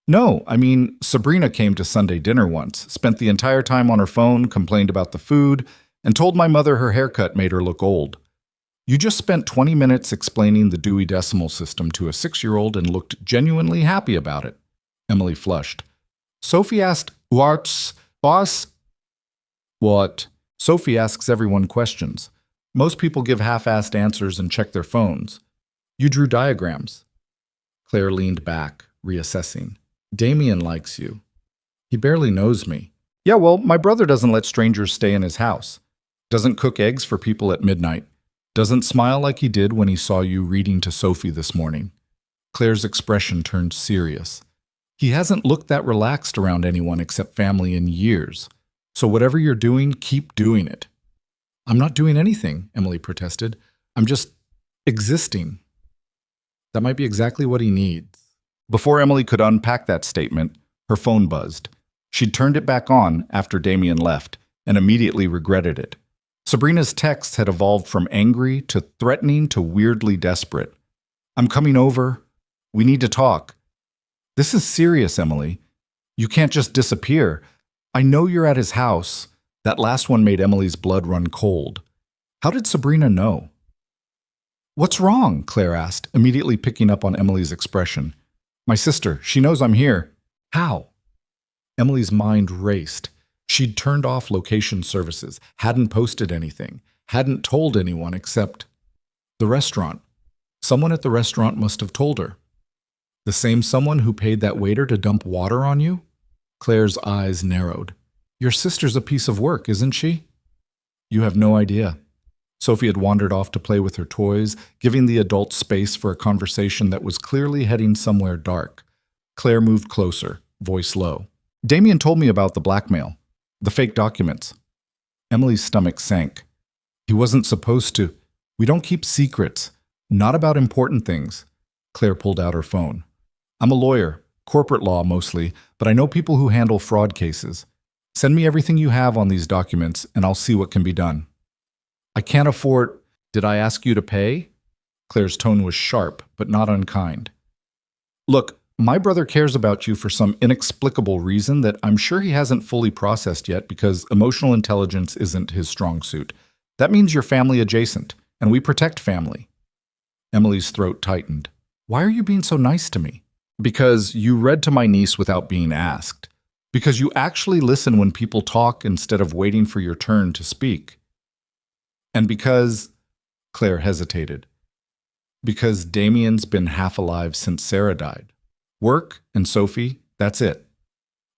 No, I mean, Sabrina came to Sunday dinner once, spent the entire time on her phone, complained about the food, and told my mother her haircut made her look old. You just spent 20 minutes explaining the Dewey Decimal System to a 6-year-old and looked genuinely happy about it. Emily flushed. Sophie asked, What's, boss? What? Sophie asks everyone questions. Most people give half-assed answers and check their phones. You drew diagrams. Claire leaned back, reassessing. Damien likes you. He barely knows me. Yeah, well, my brother doesn't let strangers stay in his house. Doesn't cook eggs for people at midnight. Doesn't smile like he did when he saw you reading to Sophie this morning. Claire's expression turned serious. He hasn't looked that relaxed around anyone except family in years. So whatever you're doing, keep doing it. I'm not doing anything, Emily protested. I'm just existing. That might be exactly what he needs. Before Emily could unpack that statement, her phone buzzed. She'd turned it back on after Damien left and immediately regretted it. Sabrina's texts had evolved from angry to threatening to weirdly desperate. I'm coming over. We need to talk. This is serious, Emily. You can't just disappear. I know you're at his house. That last one made Emily's blood run cold. How did Sabrina know? What's wrong? Claire asked, immediately picking up on Emily's expression. My sister, she knows I'm here. How? Emily's mind raced. She'd turned off location services, hadn't posted anything, hadn't told anyone except the restaurant. Someone at the restaurant must have told her. The same someone who paid that waiter to dump water on you? Claire's eyes narrowed. Your sister's a piece of work, isn't she? You have no idea. Sophie had wandered off to play with her toys, giving the adults space for a conversation that was clearly heading somewhere dark. Claire moved closer, voice low. Damien told me about the blackmail, the fake documents. Emily's stomach sank. He wasn't supposed to. We don't keep secrets, not about important things. Claire pulled out her phone. I'm a lawyer, corporate law mostly, but I know people who handle fraud cases. Send me everything you have on these documents, and I'll see what can be done. I can't afford... Did I ask you to pay? Claire's tone was sharp, but not unkind. Look, my brother cares about you for some inexplicable reason that I'm sure he hasn't fully processed yet because emotional intelligence isn't his strong suit. That means you're family adjacent, and we protect family. Emily's throat tightened. Why are you being so nice to me? Because you read to my niece without being asked. Because you actually listen when people talk instead of waiting for your turn to speak. And because... Claire hesitated. Because Damien's been half alive since Sarah died. Work and Sophie, that's it.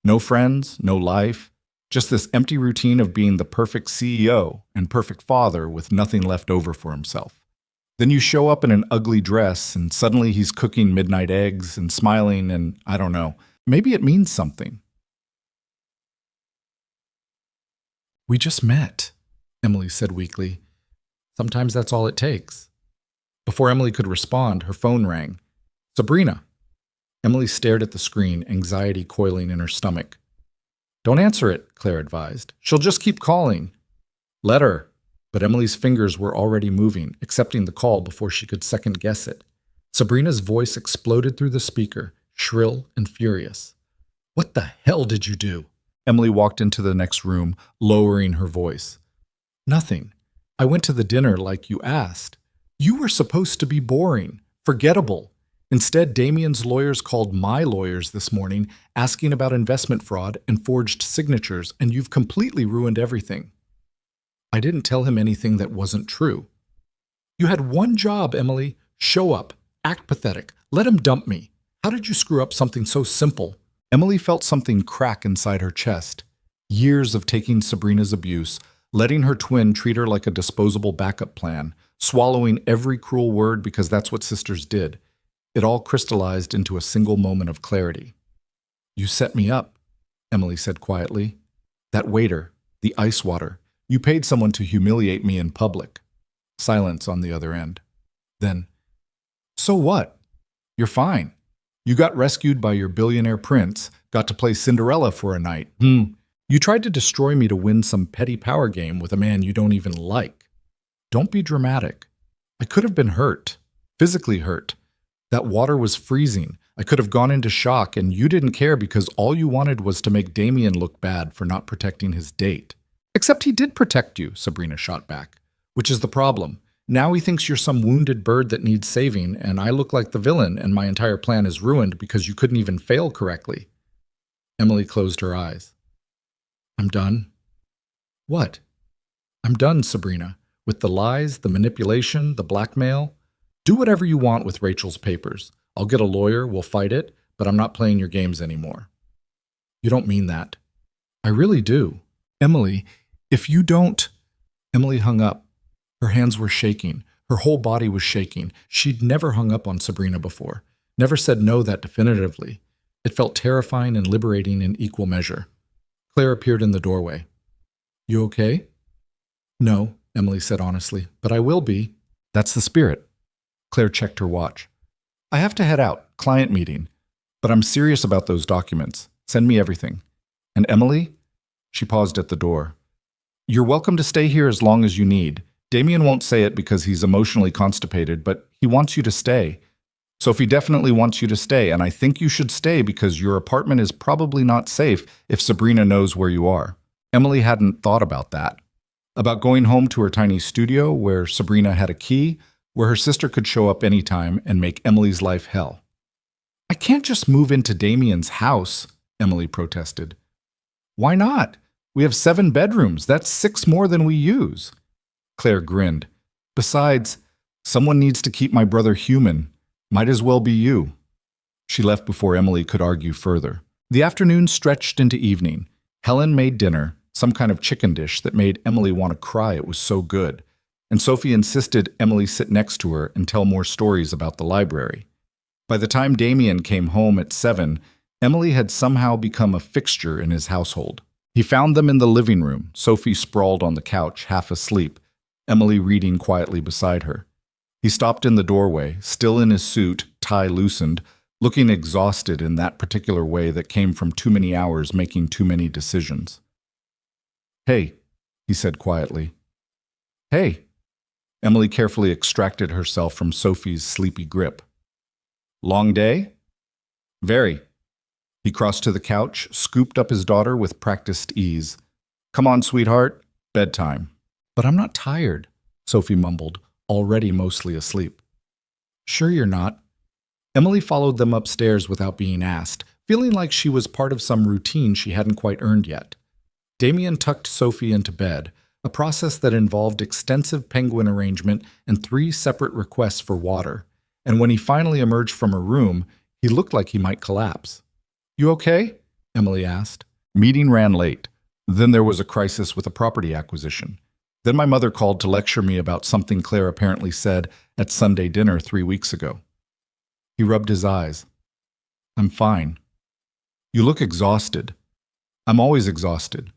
No friends, no life, just this empty routine of being the perfect CEO and perfect father with nothing left over for himself. Then you show up in an ugly dress and suddenly he's cooking midnight eggs and smiling and, I don't know, maybe it means something. We just met, Emily said weakly. Sometimes that's all it takes. Before Emily could respond, her phone rang. Sabrina. Emily stared at the screen, anxiety coiling in her stomach. Don't answer it, Claire advised. She'll just keep calling. Let her. But Emily's fingers were already moving, accepting the call before she could second-guess it. Sabrina's voice exploded through the speaker, shrill and furious. What the hell did you do? Emily walked into the next room, lowering her voice. Nothing. I went to the dinner like you asked. You were supposed to be boring, forgettable. Instead, Damien's lawyers called my lawyers this morning, asking about investment fraud and forged signatures, and you've completely ruined everything. I didn't tell him anything that wasn't true. You had one job, Emily. Show up. Act pathetic. Let him dump me. How did you screw up something so simple? Emily felt something crack inside her chest. Years of taking Sabrina's abuse, letting her twin treat her like a disposable backup plan, swallowing every cruel word because that's what sisters did. It all crystallized into a single moment of clarity. You set me up, Emily said quietly. That waiter, the ice water. You paid someone to humiliate me in public. Silence on the other end. Then, so what? You're fine. You got rescued by your billionaire prince, got to play Cinderella for a night. You tried to destroy me to win some petty power game with a man you don't even like. Don't be dramatic. I could have been hurt, physically hurt. That water was freezing. I could have gone into shock, and you didn't care because all you wanted was to make Damien look bad for not protecting his date. Except he did protect you, Sabrina shot back. Which is the problem. Now he thinks you're some wounded bird that needs saving, and I look like the villain, and my entire plan is ruined because you couldn't even fail correctly. Emily closed her eyes. I'm done. What? I'm done, Sabrina. With the lies, the manipulation, the blackmail. Do whatever you want with Rachel's papers. I'll get a lawyer, we'll fight it, but I'm not playing your games anymore. You don't mean that. I really do. Emily, if you don't... Emily hung up. Her hands were shaking. Her whole body was shaking. She'd never hung up on Sabrina before. Never said no that definitively. It felt terrifying and liberating in equal measure. Claire appeared in the doorway. You okay? No, Emily said honestly, but I will be. That's the spirit. Claire checked her watch. I have to head out, client meeting. But I'm serious about those documents. Send me everything. And Emily? She paused at the door. You're welcome to stay here as long as you need. Damien won't say it because he's emotionally constipated, but he wants you to stay. Sophie definitely wants you to stay, and I think you should stay because your apartment is probably not safe if Sabrina knows where you are. Emily hadn't thought about that. About going home to her tiny studio where Sabrina had a key, where her sister could show up anytime and make Emily's life hell. I can't just move into Damien's house, Emily protested. Why not? We have 7 bedrooms. That's 6 more than we use. Claire grinned. Besides, someone needs to keep my brother human. Might as well be you. She left before Emily could argue further. The afternoon stretched into evening. Helen made dinner, some kind of chicken dish that made Emily want to cry, it was so good. And Sophie insisted Emily sit next to her and tell more stories about the library. By the time Damien came home at 7, Emily had somehow become a fixture in his household. He found them in the living room, Sophie sprawled on the couch, half asleep, Emily reading quietly beside her. He stopped in the doorway, still in his suit, tie loosened, looking exhausted in that particular way that came from too many hours making too many decisions. Hey, he said quietly. Hey. Emily carefully extracted herself from Sophie's sleepy grip. Long day? Very. He crossed to the couch, scooped up his daughter with practiced ease. Come on, sweetheart. Bedtime. But I'm not tired, Sophie mumbled, already mostly asleep. Sure you're not. Emily followed them upstairs without being asked, feeling like she was part of some routine she hadn't quite earned yet. Damien tucked Sophie into bed, a process that involved extensive penguin arrangement and 3 separate requests for water. and when he finally emerged from her room, he looked like he might collapse. "You okay?" Emily asked. Meeting ran late. Then there was a crisis with a property acquisition. Then my mother called to lecture me about something Claire apparently said at Sunday dinner 3 weeks ago. He rubbed his eyes. "I'm fine." "You look exhausted." "I'm always exhausted."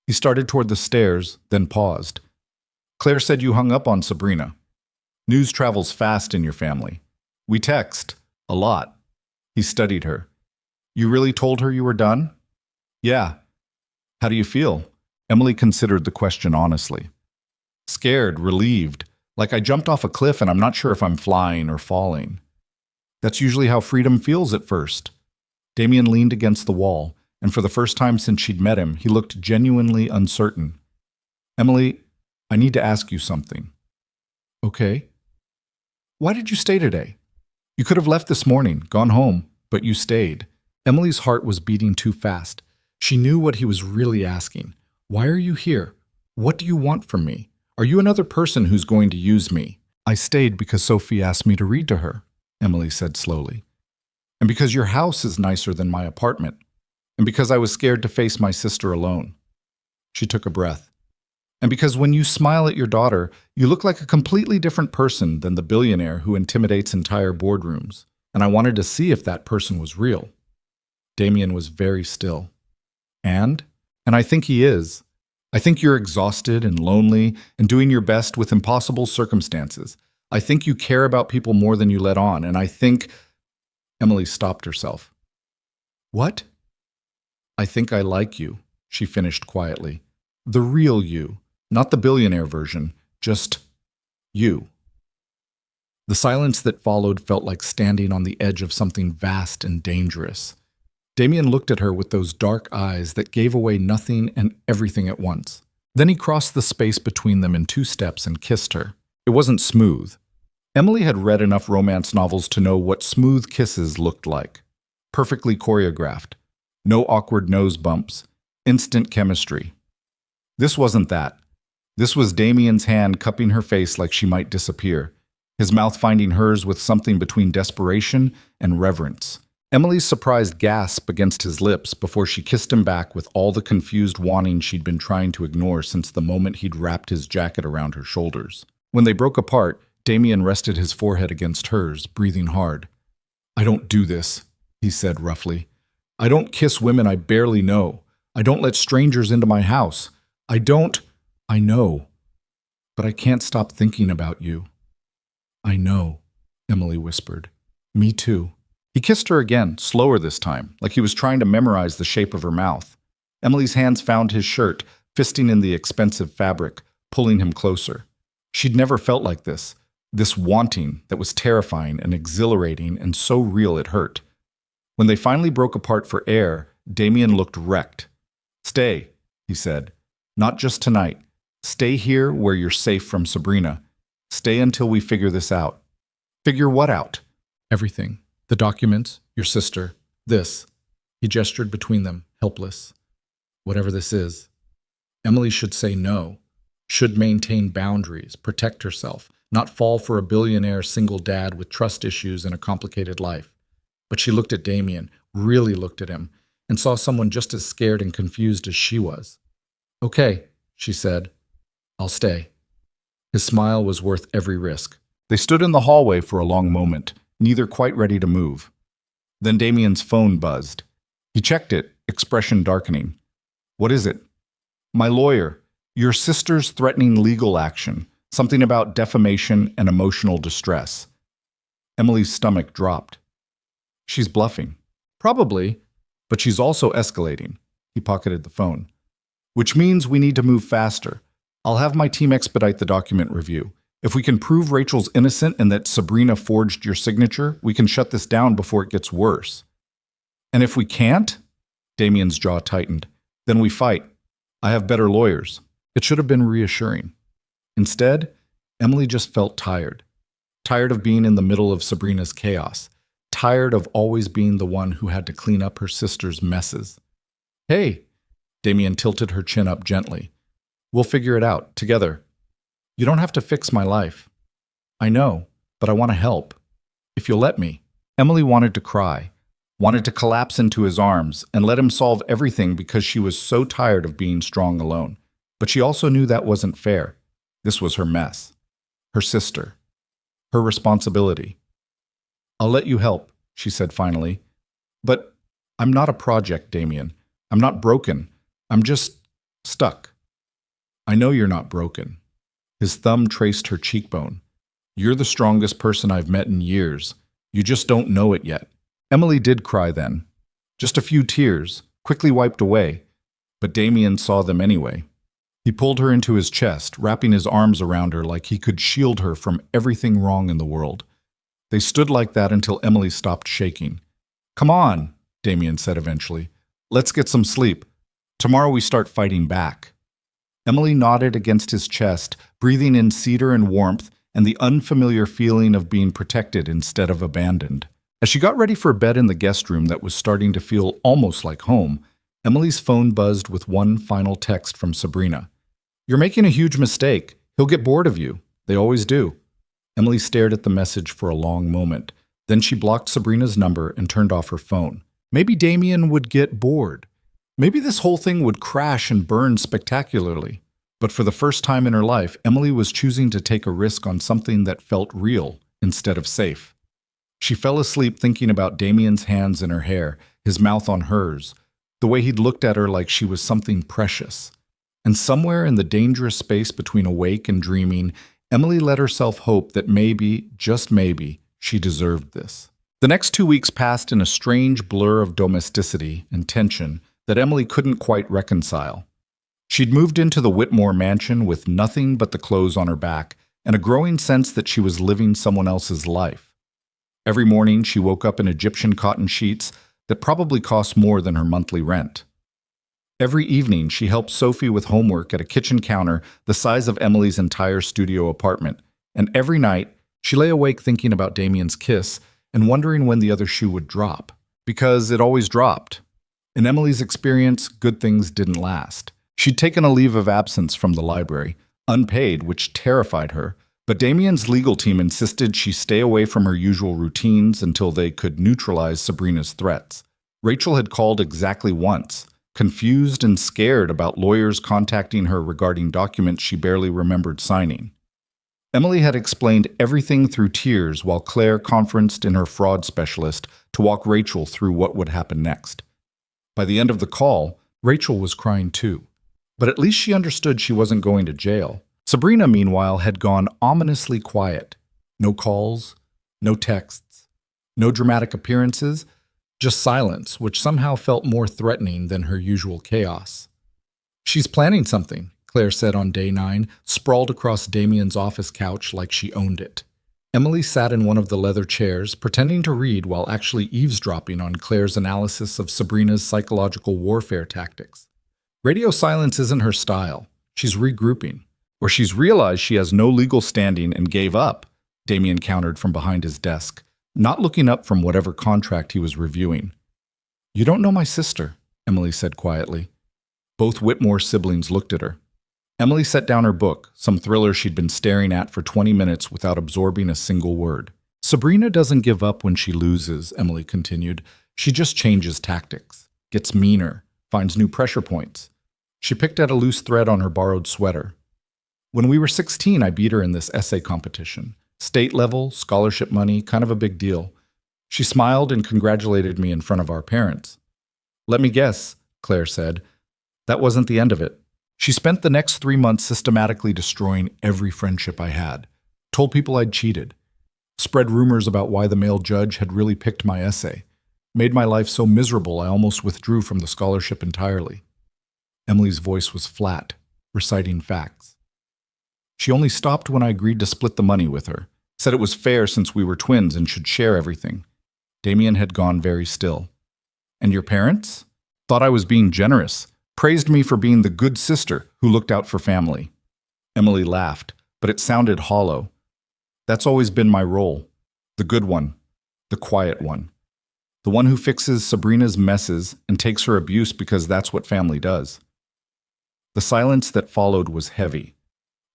He started toward the stairs, then paused. "Claire said you hung up on Sabrina. News travels fast in your family. We text. A lot." He studied her. "You really told her you were done?" "Yeah." "How do you feel?" Emily considered the question honestly. "Scared, relieved, like I jumped off a cliff and I'm not sure if I'm flying or falling." "That's usually how freedom feels at first." Damien leaned against the wall, and for the first time since she'd met him, he looked genuinely uncertain. "Emily, I need to ask you something." "Okay." "Why did you stay today? You could have left this morning, gone home, but you stayed." Emily's heart was beating too fast. She knew what he was really asking. "Why are you here? What do you want from me? Are you another person who's going to use me?" "I stayed because Sophie asked me to read to her," Emily said slowly. "And because your house is nicer than my apartment. And because I was scared to face my sister alone." She took a breath. "And because when you smile at your daughter, you look like a completely different person than the billionaire who intimidates entire boardrooms. And I wanted to see if that person was real." Damien was very still. And I think he is. I think you're exhausted and lonely and doing your best with impossible circumstances. I think you care about people more than you let on, and I think—" Emily stopped herself. "What?" "I think I like you," she finished quietly. "The real you, not the billionaire version, just you." The silence that followed felt like standing on the edge of something vast and dangerous. Damien looked at her with those dark eyes that gave away nothing and everything at once. Then he crossed the space between them in 2 steps and kissed her. It wasn't smooth. Emily had read enough romance novels to know what smooth kisses looked like. Perfectly choreographed. No awkward nose bumps. Instant chemistry. This wasn't that. This was Damien's hand cupping her face like she might disappear, his mouth finding hers with something between desperation and reverence. Emily's surprised gasp against his lips before she kissed him back with all the confused wanting she'd been trying to ignore since the moment he'd wrapped his jacket around her shoulders. When they broke apart, Damien rested his forehead against hers, breathing hard. "I don't do this," he said roughly. "I don't kiss women I barely know. I don't let strangers into my house. I know. But I can't stop thinking about you." "I know," Emily whispered. "Me too." He kissed her again, slower this time, like he was trying to memorize the shape of her mouth. Emily's hands found his shirt, fisting in the expensive fabric, pulling him closer. She'd never felt like this wanting that was terrifying and exhilarating and so real it hurt. When they finally broke apart for air, Damien looked wrecked. "Stay," he said. "Not just tonight. Stay here where you're safe from Sabrina. Stay until we figure this out." "Figure what out?" "Everything. The documents, your sister, this." He gestured between them, helpless. "Whatever this is." Emily should say no, should maintain boundaries, protect herself, not fall for a billionaire single dad with trust issues and a complicated life. But she looked at Damien, really looked at him, and saw someone just as scared and confused as she was. "Okay," she said. "I'll stay." His smile was worth every risk. They stood in the hallway for a long moment, neither quite ready to move. Then Damien's phone buzzed. He checked it, expression darkening. "What is it?" "My lawyer. Your sister's threatening legal action. Something about defamation and emotional distress." Emily's stomach dropped. "She's bluffing." "Probably, but she's also escalating." He pocketed the phone. "Which means we need to move faster. I'll have my team expedite the document review. If we can prove Rachel's innocent and that Sabrina forged your signature, we can shut this down before it gets worse." "And if we can't?" Damien's jaw tightened. "Then we fight. I have better lawyers." It should have been reassuring. Instead, Emily just felt tired. Tired of being in the middle of Sabrina's chaos. Tired of always being the one who had to clean up her sister's messes. "Hey," Damien tilted her chin up gently. "We'll figure it out, together. You don't have to fix my life." "I know, but I want to help." If you'll let me. Emily wanted to cry, wanted to collapse into his arms and let him solve everything because she was so tired of being strong alone. But she also knew that wasn't fair. This was her mess, her sister, her responsibility. I'll let you help, she said finally. But I'm not a project, Damien. I'm not broken. I'm just stuck. I know you're not broken. His thumb traced her cheekbone. You're the strongest person I've met in years. You just don't know it yet. Emily did cry then. Just a few tears, quickly wiped away. But Damien saw them anyway. He pulled her into his chest, wrapping his arms around her like he could shield her from everything wrong in the world. They stood like that until Emily stopped shaking. Come on, Damien said eventually. Let's get some sleep. Tomorrow we start fighting back. Emily nodded against his chest, breathing in cedar and warmth and the unfamiliar feeling of being protected instead of abandoned. As she got ready for bed in the guest room that was starting to feel almost like home, Emily's phone buzzed with one final text from Sabrina. You're making a huge mistake. He'll get bored of you. They always do. Emily stared at the message for a long moment. Then she blocked Sabrina's number and turned off her phone. Maybe Damien would get bored. Maybe this whole thing would crash and burn spectacularly. But for the first time in her life, Emily was choosing to take a risk on something that felt real instead of safe. She fell asleep thinking about Damien's hands in her hair, his mouth on hers, the way he'd looked at her like she was something precious. And somewhere in the dangerous space between awake and dreaming, Emily let herself hope that maybe, just maybe, she deserved this. The next 2 weeks passed in a strange blur of domesticity and tension that Emily couldn't quite reconcile. She'd moved into the Whitmore mansion with nothing but the clothes on her back and a growing sense that she was living someone else's life. Every morning she woke up in Egyptian cotton sheets that probably cost more than her monthly rent. Every evening she helped Sophie with homework at a kitchen counter the size of Emily's entire studio apartment, and every night she lay awake thinking about Damien's kiss and wondering when the other shoe would drop, because it always dropped. In Emily's experience, good things didn't last. She'd taken a leave of absence from the library, unpaid, which terrified her, but Damien's legal team insisted she stay away from her usual routines until they could neutralize Sabrina's threats. Rachel had called exactly once, confused and scared about lawyers contacting her regarding documents she barely remembered signing. Emily had explained everything through tears while Claire conferenced in her fraud specialist to walk Rachel through what would happen next. By the end of the call, Rachel was crying too. But at least she understood she wasn't going to jail. Sabrina, meanwhile, had gone ominously quiet. No calls, no texts, no dramatic appearances, just silence, which somehow felt more threatening than her usual chaos. She's planning something, Claire said on day 9, sprawled across Damien's office couch like she owned it. Emily sat in one of the leather chairs, pretending to read while actually eavesdropping on Claire's analysis of Sabrina's psychological warfare tactics. Radio silence isn't her style. She's regrouping. Or she's realized she has no legal standing and gave up, Damien countered from behind his desk, not looking up from whatever contract he was reviewing. You don't know my sister, Emily said quietly. Both Whitmore siblings looked at her. Emily set down her book, some thriller she'd been staring at for 20 minutes without absorbing a single word. Sabrina doesn't give up when she loses, Emily continued. She just changes tactics, gets meaner, finds new pressure points. She picked at a loose thread on her borrowed sweater. When we were 16, I beat her in this essay competition. State level, scholarship money, kind of a big deal. She smiled and congratulated me in front of our parents. Let me guess, Claire said. That wasn't the end of it. She spent the next 3 months systematically destroying every friendship I had, told people I'd cheated, spread rumors about why the male judge had really picked my essay, made my life so miserable I almost withdrew from the scholarship entirely. Emily's voice was flat, reciting facts. She only stopped when I agreed to split the money with her, said it was fair since we were twins and should share everything. Damien had gone very still. And your parents? Thought I was being generous, praised me for being the good sister who looked out for family. Emily laughed, but it sounded hollow. That's always been my role. The good one, the quiet one. The one who fixes Sabrina's messes and takes her abuse because that's what family does. The silence that followed was heavy.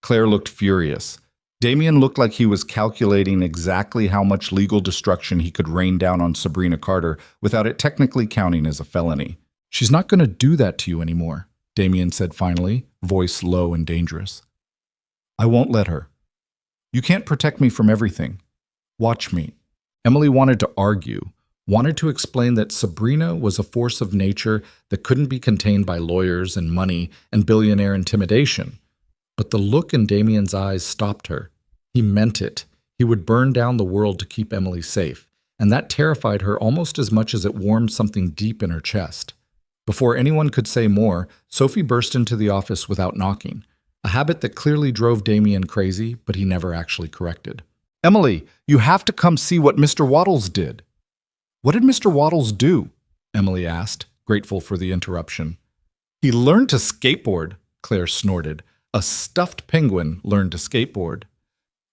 Claire looked furious. Damien looked like he was calculating exactly how much legal destruction he could rain down on Sabrina Carter without it technically counting as a felony. "She's not going to do that to you anymore," Damien said finally, voice low and dangerous. "I won't let her. You can't protect me from everything. Watch me." Emily wanted to argue, wanted to explain that Sabrina was a force of nature that couldn't be contained by lawyers and money and billionaire intimidation. But the look in Damien's eyes stopped her. He meant it. He would burn down the world to keep Emily safe, and that terrified her almost as much as it warmed something deep in her chest. Before anyone could say more, Sophie burst into the office without knocking, a habit that clearly drove Damien crazy, but he never actually corrected. "Emily, you have to come see what Mr. Waddles did." "What did Mr. Waddles do?" Emily asked, grateful for the interruption. "He learned to skateboard," Claire snorted. "A stuffed penguin learned to skateboard."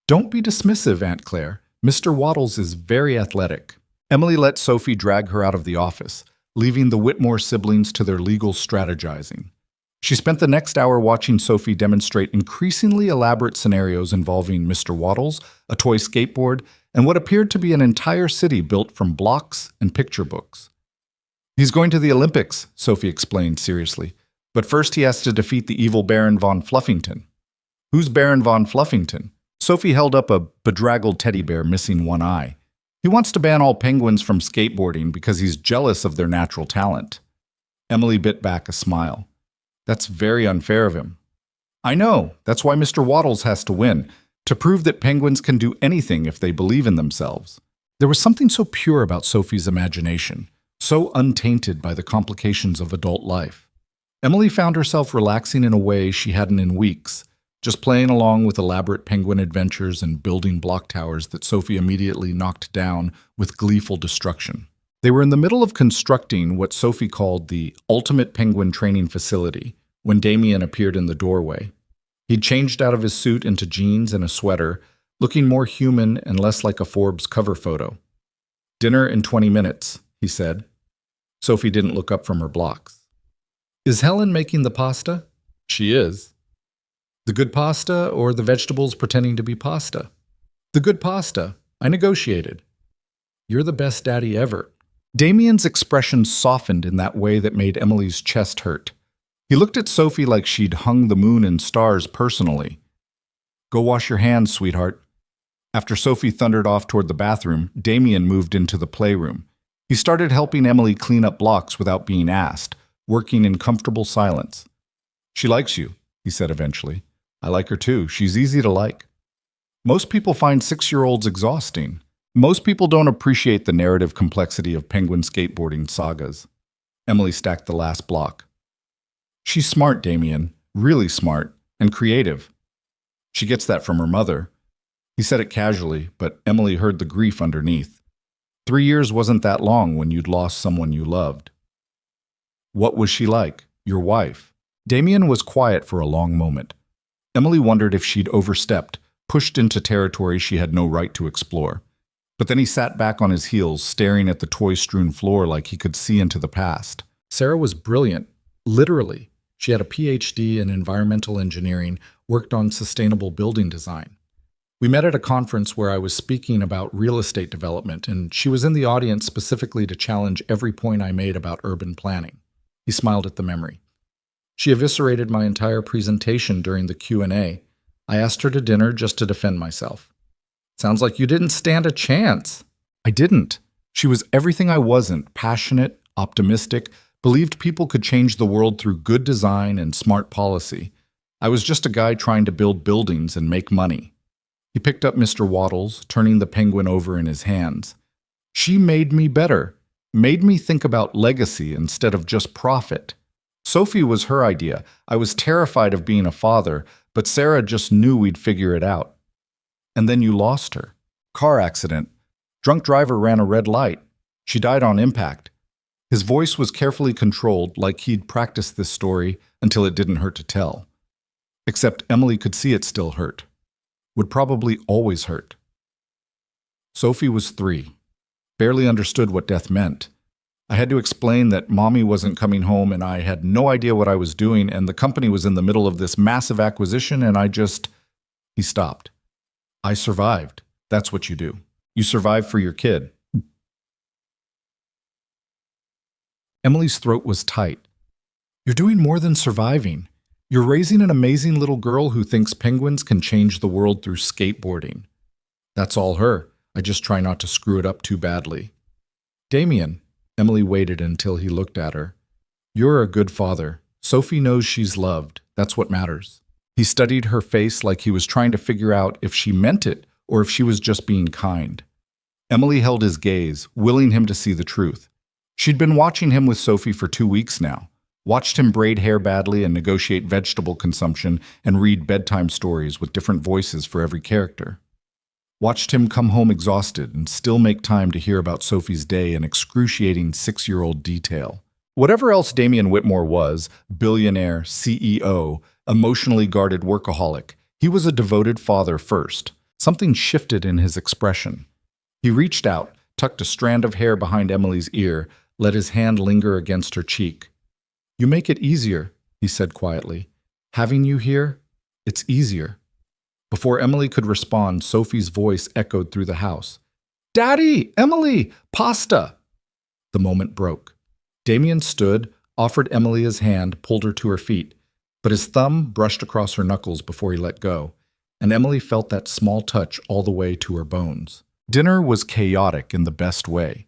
"Don't be dismissive, Aunt Claire. Mr. Waddles is very athletic." Emily let Sophie drag her out of the office, leaving the Whitmore siblings to their legal strategizing. She spent the next hour watching Sophie demonstrate increasingly elaborate scenarios involving Mr. Waddles, a toy skateboard, and what appeared to be an entire city built from blocks and picture books. "He's going to the Olympics," Sophie explained seriously. "But first he has to defeat the evil Baron von Fluffington." "Who's Baron von Fluffington?" Sophie held up a bedraggled teddy bear missing one eye. "He wants to ban all penguins from skateboarding because he's jealous of their natural talent." Emily bit back a smile. "That's very unfair of him." "I know. That's why Mr. Waddles has to win, to prove that penguins can do anything if they believe in themselves." There was something so pure about Sophie's imagination, so untainted by the complications of adult life. Emily found herself relaxing in a way she hadn't in weeks, just playing along with elaborate penguin adventures and building block towers that Sophie immediately knocked down with gleeful destruction. They were in the middle of constructing what Sophie called the ultimate penguin training facility when Damien appeared in the doorway. He'd changed out of his suit into jeans and a sweater, looking more human and less like a Forbes cover photo. "Dinner in 20 minutes, he said. Sophie didn't look up from her blocks. "Is Helen making the pasta?" "She is." "The good pasta or the vegetables pretending to be pasta?" "The good pasta. I negotiated." "You're the best daddy ever." Damien's expression softened in that way that made Emily's chest hurt. He looked at Sophie like she'd hung the moon and stars personally. "Go wash your hands, sweetheart." After Sophie thundered off toward the bathroom, Damien moved into the playroom. He started helping Emily clean up blocks without being asked, working in comfortable silence. "She likes you," he said eventually. "I like her too. She's easy to like." Most people find 6-year-olds exhausting. Most people don't appreciate the narrative complexity of penguin skateboarding sagas. Emily stacked the last block. "She's smart, Damien. Really smart. And creative. She gets that from her mother." He said it casually, but Emily heard the grief underneath. 3 years wasn't that long when you'd lost someone you loved. "What was she like? Your wife?" Damien was quiet for a long moment. Emily wondered if she'd overstepped, pushed into territory she had no right to explore. But then he sat back on his heels, staring at the toy-strewn floor like he could see into the past. Sarah was brilliant, literally. She had a PhD in environmental engineering, worked on sustainable building design. We met at a conference where I was speaking about real estate development, and she was in the audience specifically to challenge every point I made about urban planning. He smiled at the memory. She eviscerated my entire presentation during the Q&A. I asked her to dinner just to defend myself. "Sounds like you didn't stand a chance." I didn't. She was everything I wasn't, passionate, optimistic, believed people could change the world through good design and smart policy. I was just a guy trying to build buildings and make money. He picked up Mr. Waddles, turning the penguin over in his hands. She made me better, made me think about legacy instead of just profit. Sophie was her idea. I was terrified of being a father, but Sarah just knew we'd figure it out. And then you lost her. Car accident. Drunk driver ran a red light. She died on impact. His voice was carefully controlled, like he'd practiced this story until it didn't hurt to tell. Except Emily could see it still hurt. Would probably always hurt. Sophie was 3. Barely understood what death meant. I had to explain that Mommy wasn't coming home and I had no idea what I was doing and the company was in the middle of this massive acquisition and I just... He stopped. I survived. That's what you do. You survive for your kid. Emily's throat was tight. You're doing more than surviving. You're raising an amazing little girl who thinks penguins can change the world through skateboarding. That's all her. I just try not to screw it up too badly. Damien, Emily waited until he looked at her. You're a good father. Sophie knows she's loved. That's what matters. He studied her face like he was trying to figure out if she meant it or if she was just being kind. Emily held his gaze, willing him to see the truth. She'd been watching him with Sophie for 2 weeks now, watched him braid hair badly and negotiate vegetable consumption and read bedtime stories with different voices for every character. Watched him come home exhausted and still make time to hear about Sophie's day in excruciating 6-year-old detail. Whatever else Damien Whitmore was, billionaire, CEO, emotionally guarded workaholic, he was a devoted father first. Something shifted in his expression. He reached out, tucked a strand of hair behind Emily's ear, let his hand linger against her cheek. You make it easier, he said quietly. Having you here, it's easier. Before Emily could respond, Sophie's voice echoed through the house. Daddy! Emily! Pasta! The moment broke. Damien stood, offered Emily his hand, pulled her to her feet, but his thumb brushed across her knuckles before he let go, and Emily felt that small touch all the way to her bones. Dinner was chaotic in the best way.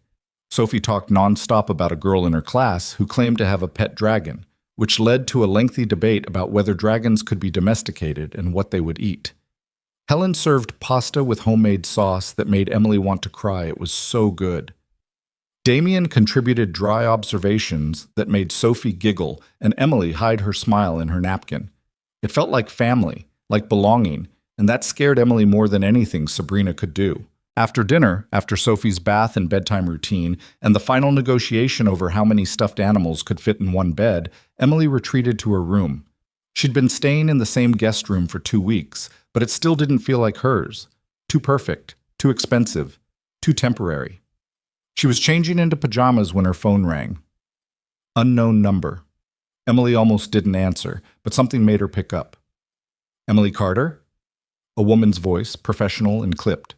Sophie talked nonstop about a girl in her class who claimed to have a pet dragon, which led to a lengthy debate about whether dragons could be domesticated and what they would eat. Helen served pasta with homemade sauce that made Emily want to cry. It was so good. Damien contributed dry observations that made Sophie giggle and Emily hide her smile in her napkin. It felt like family, like belonging, and that scared Emily more than anything Sabrina could do. After dinner, after Sophie's bath and bedtime routine, and the final negotiation over how many stuffed animals could fit in one bed, Emily retreated to her room. She'd been staying in the same guest room for 2 weeks, but it still didn't feel like hers. Too perfect, too expensive, too temporary. She was changing into pajamas when her phone rang. Unknown number. Emily almost didn't answer, but something made her pick up. Emily Carter? A woman's voice, professional and clipped.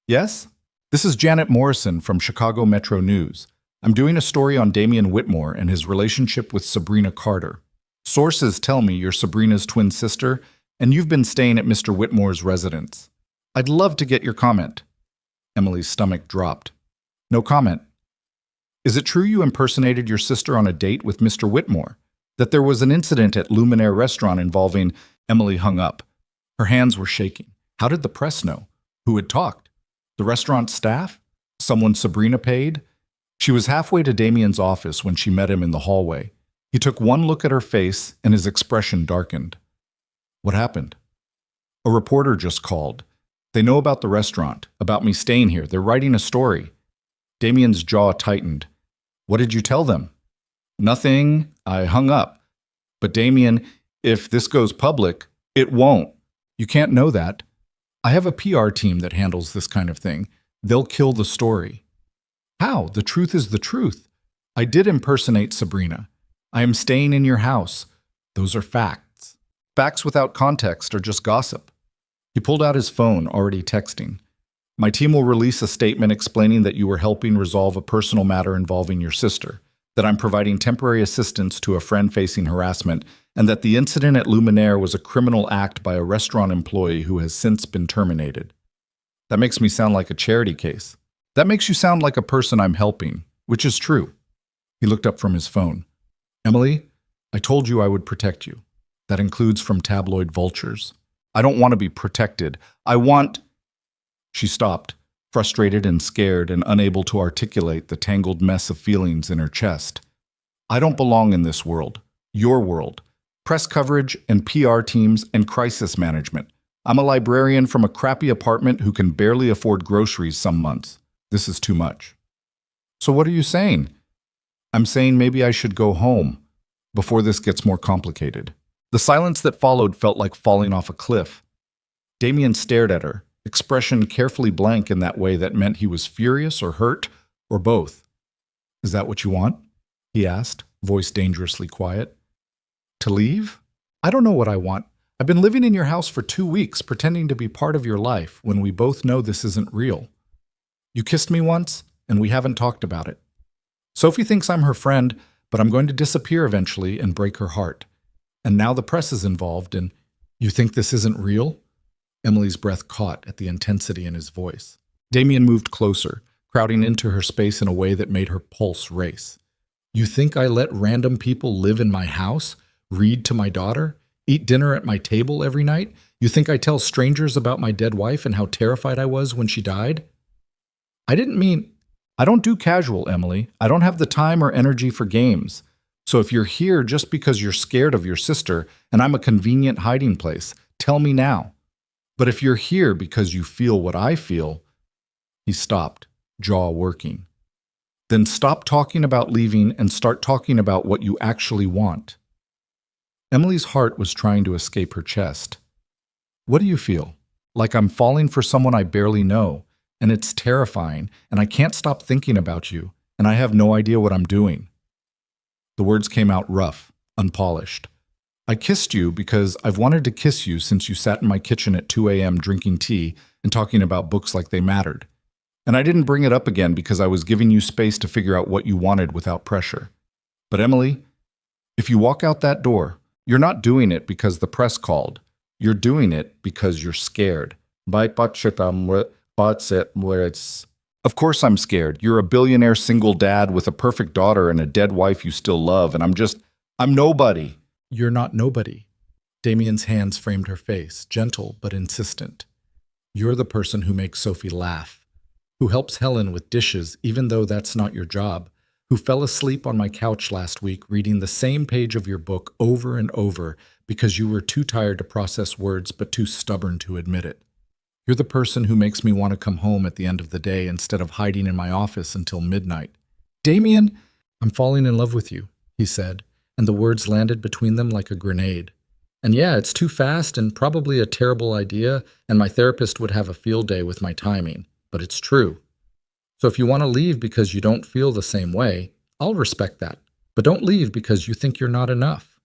Yes? This is Janet Morrison from Chicago Metro News. I'm doing a story on Damien Whitmore and his relationship with Sabrina Carter. Sources tell me you're Sabrina's twin sister, and you've been staying at Mr. Whitmore's residence. I'd love to get your comment. Emily's stomach dropped. No comment. Is it true you impersonated your sister on a date with Mr. Whitmore? That there was an incident at Luminaire restaurant involving... Emily hung up. Her hands were shaking. How did the press know? Who had talked? The restaurant staff? Someone Sabrina paid? She was halfway to Damien's office when she met him in the hallway. He took one look at her face and his expression darkened. What happened? A reporter just called. They know about the restaurant, about me staying here. They're writing a story. Damien's jaw tightened. What did you tell them? Nothing. I hung up. But Damien, if this goes public, it won't. You can't know that. I have a PR team that handles this kind of thing. They'll kill the story. How? The truth is the truth. I did impersonate Sabrina. I am staying in your house. Those are facts. Facts without context are just gossip. He pulled out his phone, already texting. My team will release a statement explaining that you were helping resolve a personal matter involving your sister, that I'm providing temporary assistance to a friend facing harassment, and that the incident at Luminaire was a criminal act by a restaurant employee who has since been terminated. That makes me sound like a charity case. That makes you sound like a person I'm helping, which is true. He looked up from his phone. Emily, I told you I would protect you. That includes from tabloid vultures. I don't want to be protected. I want... She stopped, frustrated and scared and unable to articulate the tangled mess of feelings in her chest. I don't belong in this world. Your world. Press coverage and PR teams and crisis management. I'm a librarian from a crappy apartment who can barely afford groceries some months. This is too much. So what are you saying? I'm saying maybe I should go home before this gets more complicated. The silence that followed felt like falling off a cliff. Damien stared at her, expression carefully blank in that way that meant he was furious or hurt or both. Is that what you want? He asked, voice dangerously quiet. To leave? I don't know what I want. I've been living in your house for 2 weeks, pretending to be part of your life when we both know this isn't real. You kissed me once, and we haven't talked about it. Sophie thinks I'm her friend, but I'm going to disappear eventually and break her heart. And now the press is involved, and you think this isn't real? Emily's breath caught at the intensity in his voice. Damien moved closer, crowding into her space in a way that made her pulse race. You think I let random people live in my house, read to my daughter, eat dinner at my table every night? You think I tell strangers about my dead wife and how terrified I was when she died? I don't do casual, Emily. I don't have the time or energy for games. So if you're here just because you're scared of your sister and I'm a convenient hiding place, tell me now. But if you're here because you feel what I feel, he stopped, jaw working. Then stop talking about leaving and start talking about what you actually want. Emily's heart was trying to escape her chest. What do you feel? Like I'm falling for someone I barely know, and it's terrifying, and I can't stop thinking about you, and I have no idea what I'm doing. The words came out rough, unpolished. I kissed you because I've wanted to kiss you since you sat in my kitchen at 2 a.m. drinking tea and talking about books like they mattered. And I didn't bring it up again because I was giving you space to figure out what you wanted without pressure. But Emily, if you walk out that door, you're not doing it because the press called. You're doing it because you're scared. Of course I'm scared. You're a billionaire single dad with a perfect daughter and a dead wife you still love, and I'm nobody. You're not nobody. Damien's hands framed her face, gentle but insistent. You're the person who makes Sophie laugh, who helps Helen with dishes even though that's not your job, who fell asleep on my couch last week reading the same page of your book over and over because you were too tired to process words but too stubborn to admit it. You're the person who makes me want to come home at the end of the day instead of hiding in my office until midnight. Damien, I'm falling in love with you, he said, and the words landed between them like a grenade. And yeah, it's too fast and probably a terrible idea, and my therapist would have a field day with my timing, but it's true. So if you want to leave because you don't feel the same way, I'll respect that. But don't leave because you think you're not enough.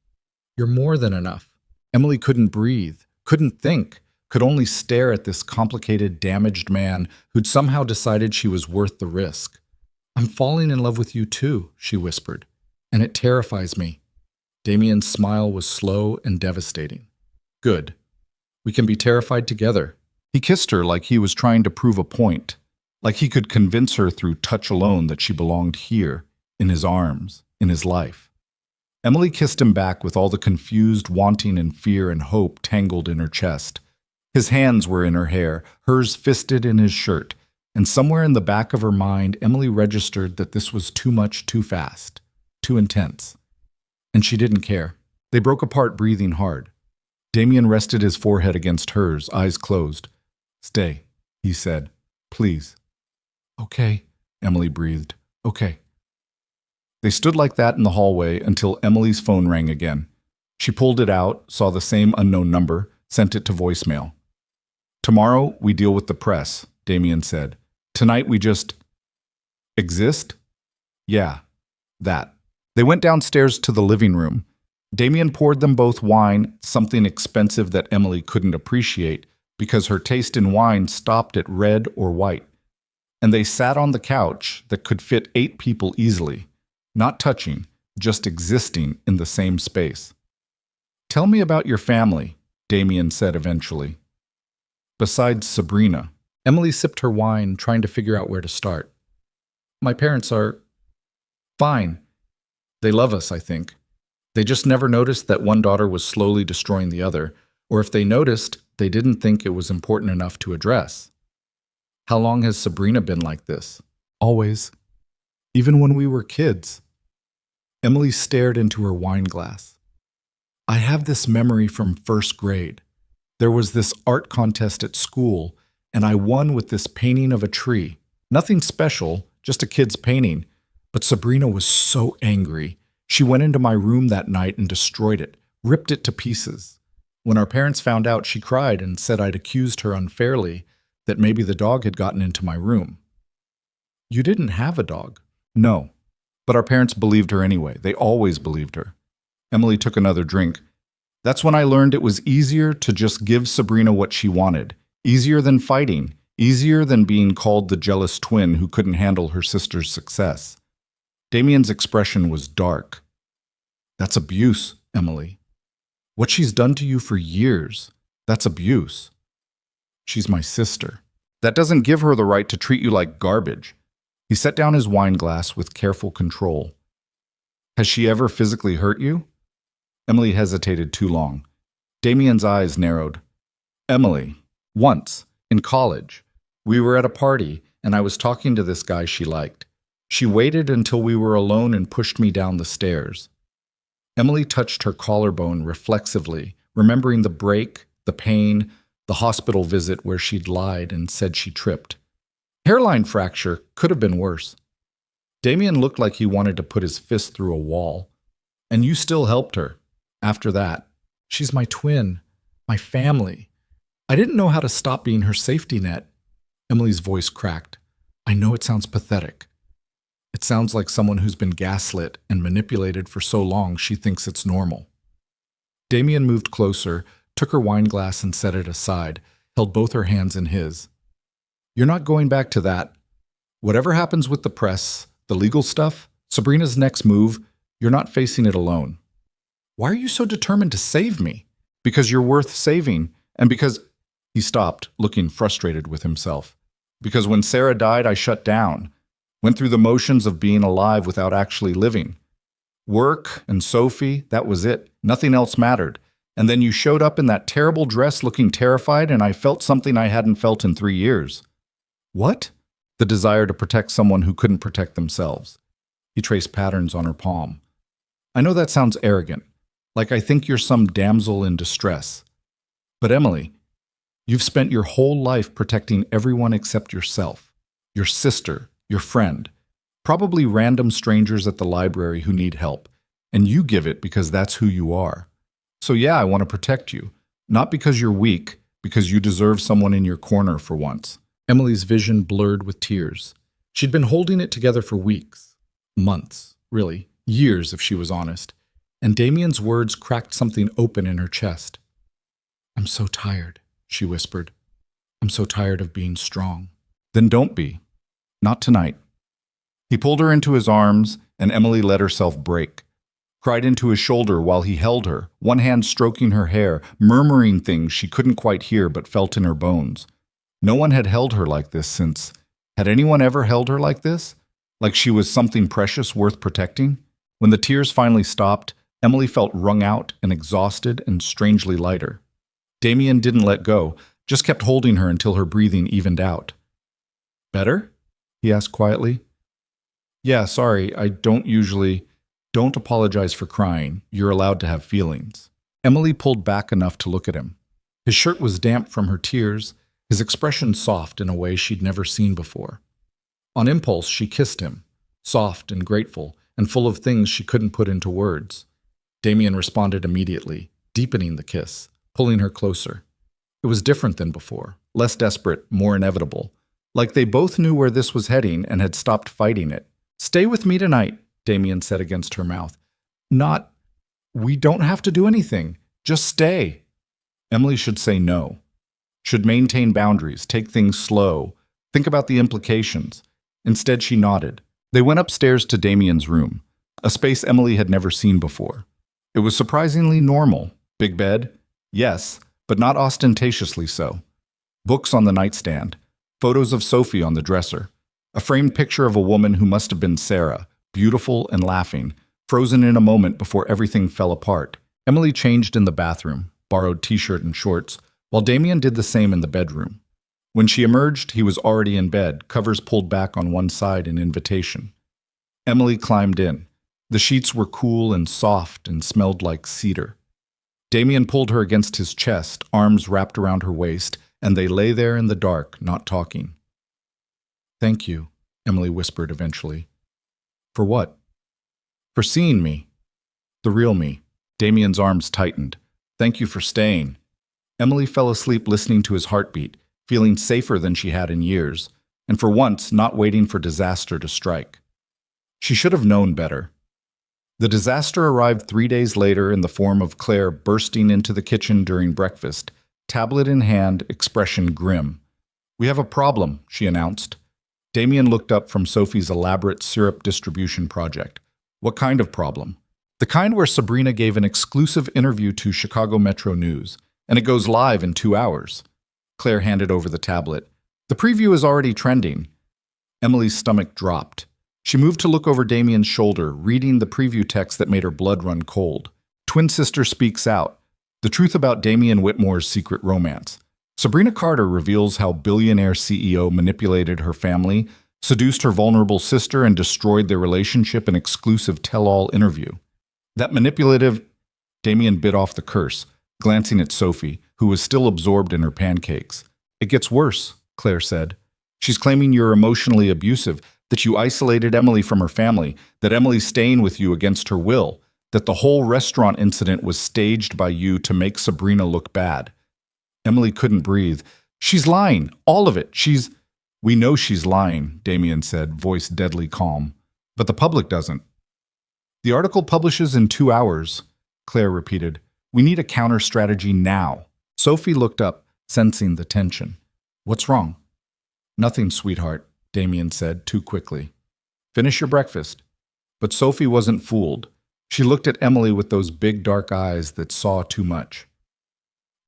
You're more than enough. Emily couldn't breathe, couldn't think, could only stare at this complicated, damaged man who'd somehow decided she was worth the risk. I'm falling in love with you too, she whispered, and it terrifies me. Damien's smile was slow and devastating. Good. We can be terrified together. He kissed her like he was trying to prove a point, like he could convince her through touch alone that she belonged here, in his arms, in his life. Emily kissed him back with all the confused wanting and fear and hope tangled in her chest. His hands were in her hair, hers fisted in his shirt, and somewhere in the back of her mind, Emily registered that this was too much too fast, too intense. And she didn't care. They broke apart, breathing hard. Damien rested his forehead against hers, eyes closed. Stay, he said. Please. Okay, Emily breathed. Okay. They stood like that in the hallway until Emily's phone rang again. She pulled it out, saw the same unknown number, sent it to voicemail. Tomorrow, we deal with the press, Damien said. Tonight, we just exist? Yeah, that. They went downstairs to the living room. Damien poured them both wine, something expensive that Emily couldn't appreciate because her taste in wine stopped at red or white. And they sat on the couch that could fit 8 people easily, not touching, just existing in the same space. Tell me about your family, Damien said eventually. Besides Sabrina, Emily sipped her wine, trying to figure out where to start. My parents are fine. They love us, I think. They just never noticed that one daughter was slowly destroying the other, or if they noticed, they didn't think it was important enough to address. How long has Sabrina been like this? Always. Even when we were kids. Emily stared into her wine glass. I have this memory from first grade. There was this art contest at school, and I won with this painting of a tree. Nothing special, just a kid's painting. But Sabrina was so angry. She went into my room that night and destroyed it, ripped it to pieces. When our parents found out, she cried and said I'd accused her unfairly, that maybe the dog had gotten into my room. You didn't have a dog. No. But our parents believed her anyway. They always believed her. Emily took another drink. That's when I learned it was easier to just give Sabrina what she wanted. Easier than fighting. Easier than being called the jealous twin who couldn't handle her sister's success. Damien's expression was dark. That's abuse, Emily. What she's done to you for years, that's abuse. She's my sister. That doesn't give her the right to treat you like garbage. He set down his wine glass with careful control. Has she ever physically hurt you? Emily hesitated too long. Damien's eyes narrowed. Emily, once, in college. We were at a party, and I was talking to this guy she liked. She waited until we were alone and pushed me down the stairs. Emily touched her collarbone reflexively, remembering the break, the pain, the hospital visit where she'd lied and said she tripped. Hairline fracture could have been worse. Damien looked like he wanted to put his fist through a wall. And you still helped her. After that, she's my twin, my family. I didn't know how to stop being her safety net. Emily's voice cracked. I know it sounds pathetic. It sounds like someone who's been gaslit and manipulated for so long she thinks it's normal. Damien moved closer, took her wine glass and set it aside, held both her hands in his. You're not going back to that. Whatever happens with the press, the legal stuff, Sabrina's next move, you're not facing it alone. Why are you so determined to save me? Because you're worth saving, and because... He stopped, looking frustrated with himself. Because when Sarah died, I shut down. Went through the motions of being alive without actually living. Work and Sophie, that was it. Nothing else mattered. And then you showed up in that terrible dress looking terrified, and I felt something I hadn't felt in 3 years. What? The desire to protect someone who couldn't protect themselves. He traced patterns on her palm. I know that sounds arrogant, like I think you're some damsel in distress. But Emily, you've spent your whole life protecting everyone except yourself, your sister, your friend, probably random strangers at the library who need help, and you give it because that's who you are. So yeah, I want to protect you, not because you're weak, because you deserve someone in your corner for once. Emily's vision blurred with tears. She'd been holding it together for weeks, months, really, years if she was honest, and Damien's words cracked something open in her chest. I'm so tired, she whispered. I'm so tired of being strong. Then don't be. Not tonight. He pulled her into his arms, and Emily let herself break. Cried into his shoulder while he held her, one hand stroking her hair, murmuring things she couldn't quite hear but felt in her bones. No one had held her like this since... Had anyone ever held her like this? Like she was something precious worth protecting? When the tears finally stopped, Emily felt wrung out and exhausted and strangely lighter. Damien didn't let go, just kept holding her until her breathing evened out. Better? He asked quietly. Yeah, sorry, I don't usually... Don't apologize for crying. You're allowed to have feelings. Emily pulled back enough to look at him. His shirt was damp from her tears, his expression soft in a way she'd never seen before. On impulse, she kissed him, soft and grateful, and full of things she couldn't put into words. Damien responded immediately, deepening the kiss, pulling her closer. It was different than before, less desperate, more inevitable, like they both knew where this was heading and had stopped fighting it. Stay with me tonight, Damien said against her mouth. Not, we don't have to do anything. Just stay. Emily should say no. Should maintain boundaries, take things slow, think about the implications. Instead, she nodded. They went upstairs to Damien's room, a space Emily had never seen before. It was surprisingly normal. Big bed? Yes, but not ostentatiously so. Books on the nightstand, photos of Sophie on the dresser, a framed picture of a woman who must have been Sarah, beautiful and laughing, frozen in a moment before everything fell apart. Emily changed in the bathroom, borrowed t-shirt and shorts, while Damien did the same in the bedroom. When she emerged, he was already in bed, covers pulled back on one side in invitation. Emily climbed in. The sheets were cool and soft and smelled like cedar. Damien pulled her against his chest, arms wrapped around her waist, and they lay there in the dark, not talking. Thank you, Emily whispered eventually. For what? For seeing me. The real me. Damien's arms tightened. Thank you for staying. Emily fell asleep listening to his heartbeat, feeling safer than she had in years, and for once not waiting for disaster to strike. She should have known better. The disaster arrived 3 days later in the form of Claire bursting into the kitchen during breakfast, tablet in hand, expression grim. "We have a problem," she announced. Damien looked up from Sophie's elaborate syrup distribution project. "What kind of problem?" "The kind where Sabrina gave an exclusive interview to Chicago Metro News, and it goes live in 2 hours." Claire handed over the tablet. "The preview is already trending." Emily's stomach dropped. She moved to look over Damien's shoulder, reading the preview text that made her blood run cold. Twin sister speaks out. The truth about Damien Whitmore's secret romance. Sabrina Carter reveals how billionaire CEO manipulated her family, seduced her vulnerable sister, and destroyed their relationship in exclusive tell-all interview. That manipulative... Damien bit off the curse, glancing at Sophie, who was still absorbed in her pancakes. "It gets worse," Claire said. "She's claiming you're emotionally abusive, that you isolated Emily from her family, that Emily's staying with you against her will, that the whole restaurant incident was staged by you to make Sabrina look bad." Emily couldn't breathe. "She's lying, all of it. We know she's lying," Damien said, voice deadly calm. "But the public doesn't." "The article publishes in 2 hours," Claire repeated. "We need a counter strategy now." Sophie looked up, sensing the tension. "What's wrong?" "Nothing, sweetheart," Damien said too quickly. "Finish your breakfast." But Sophie wasn't fooled. She looked at Emily with those big dark eyes that saw too much.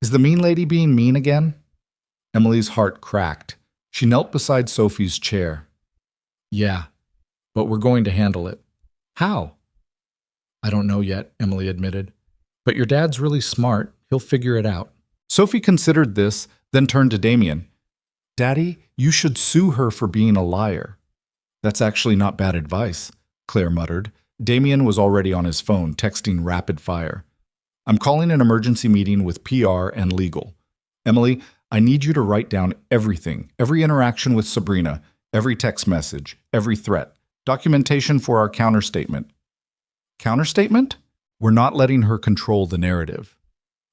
"Is the mean lady being mean again?" Emily's heart cracked. She knelt beside Sophie's chair. "Yeah, but we're going to handle it." "How?" "I don't know yet," Emily admitted. "But your dad's really smart. He'll figure it out." Sophie considered this, then turned to Damien. "Daddy, you should sue her for being a liar." "That's actually not bad advice," Claire muttered. Damien was already on his phone, texting rapid fire. "I'm calling an emergency meeting with PR and legal. Emily, I need you to write down everything, every interaction with Sabrina, every text message, every threat. Documentation for our counterstatement." "Counterstatement?" "We're not letting her control the narrative."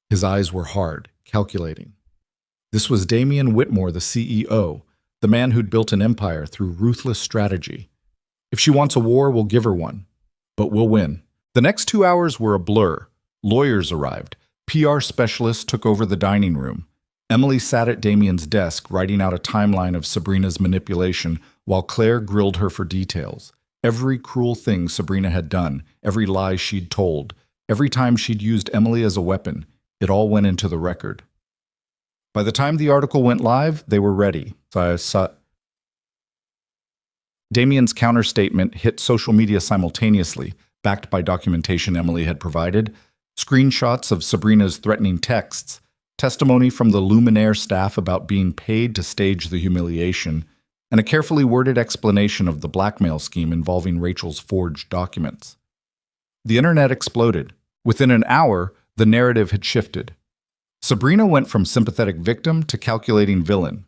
His eyes were hard, calculating. This was Damien Whitmore, the CEO, the man who'd built an empire through ruthless strategy. "If she wants a war, we'll give her one. But we'll win." The next 2 hours were a blur. Lawyers arrived. PR specialists took over the dining room. Emily sat at Damien's desk, writing out a timeline of Sabrina's manipulation, while Claire grilled her for details. Every cruel thing Sabrina had done, every lie she'd told, every time she'd used Emily as a weapon, it all went into the record. By the time the article went live, they were ready. Damien's counterstatement hit social media simultaneously, backed by documentation Emily had provided, screenshots of Sabrina's threatening texts, testimony from the Luminaire staff about being paid to stage the humiliation, and a carefully worded explanation of the blackmail scheme involving Rachel's forged documents. The internet exploded. Within an hour, the narrative had shifted. Sabrina went from sympathetic victim to calculating villain.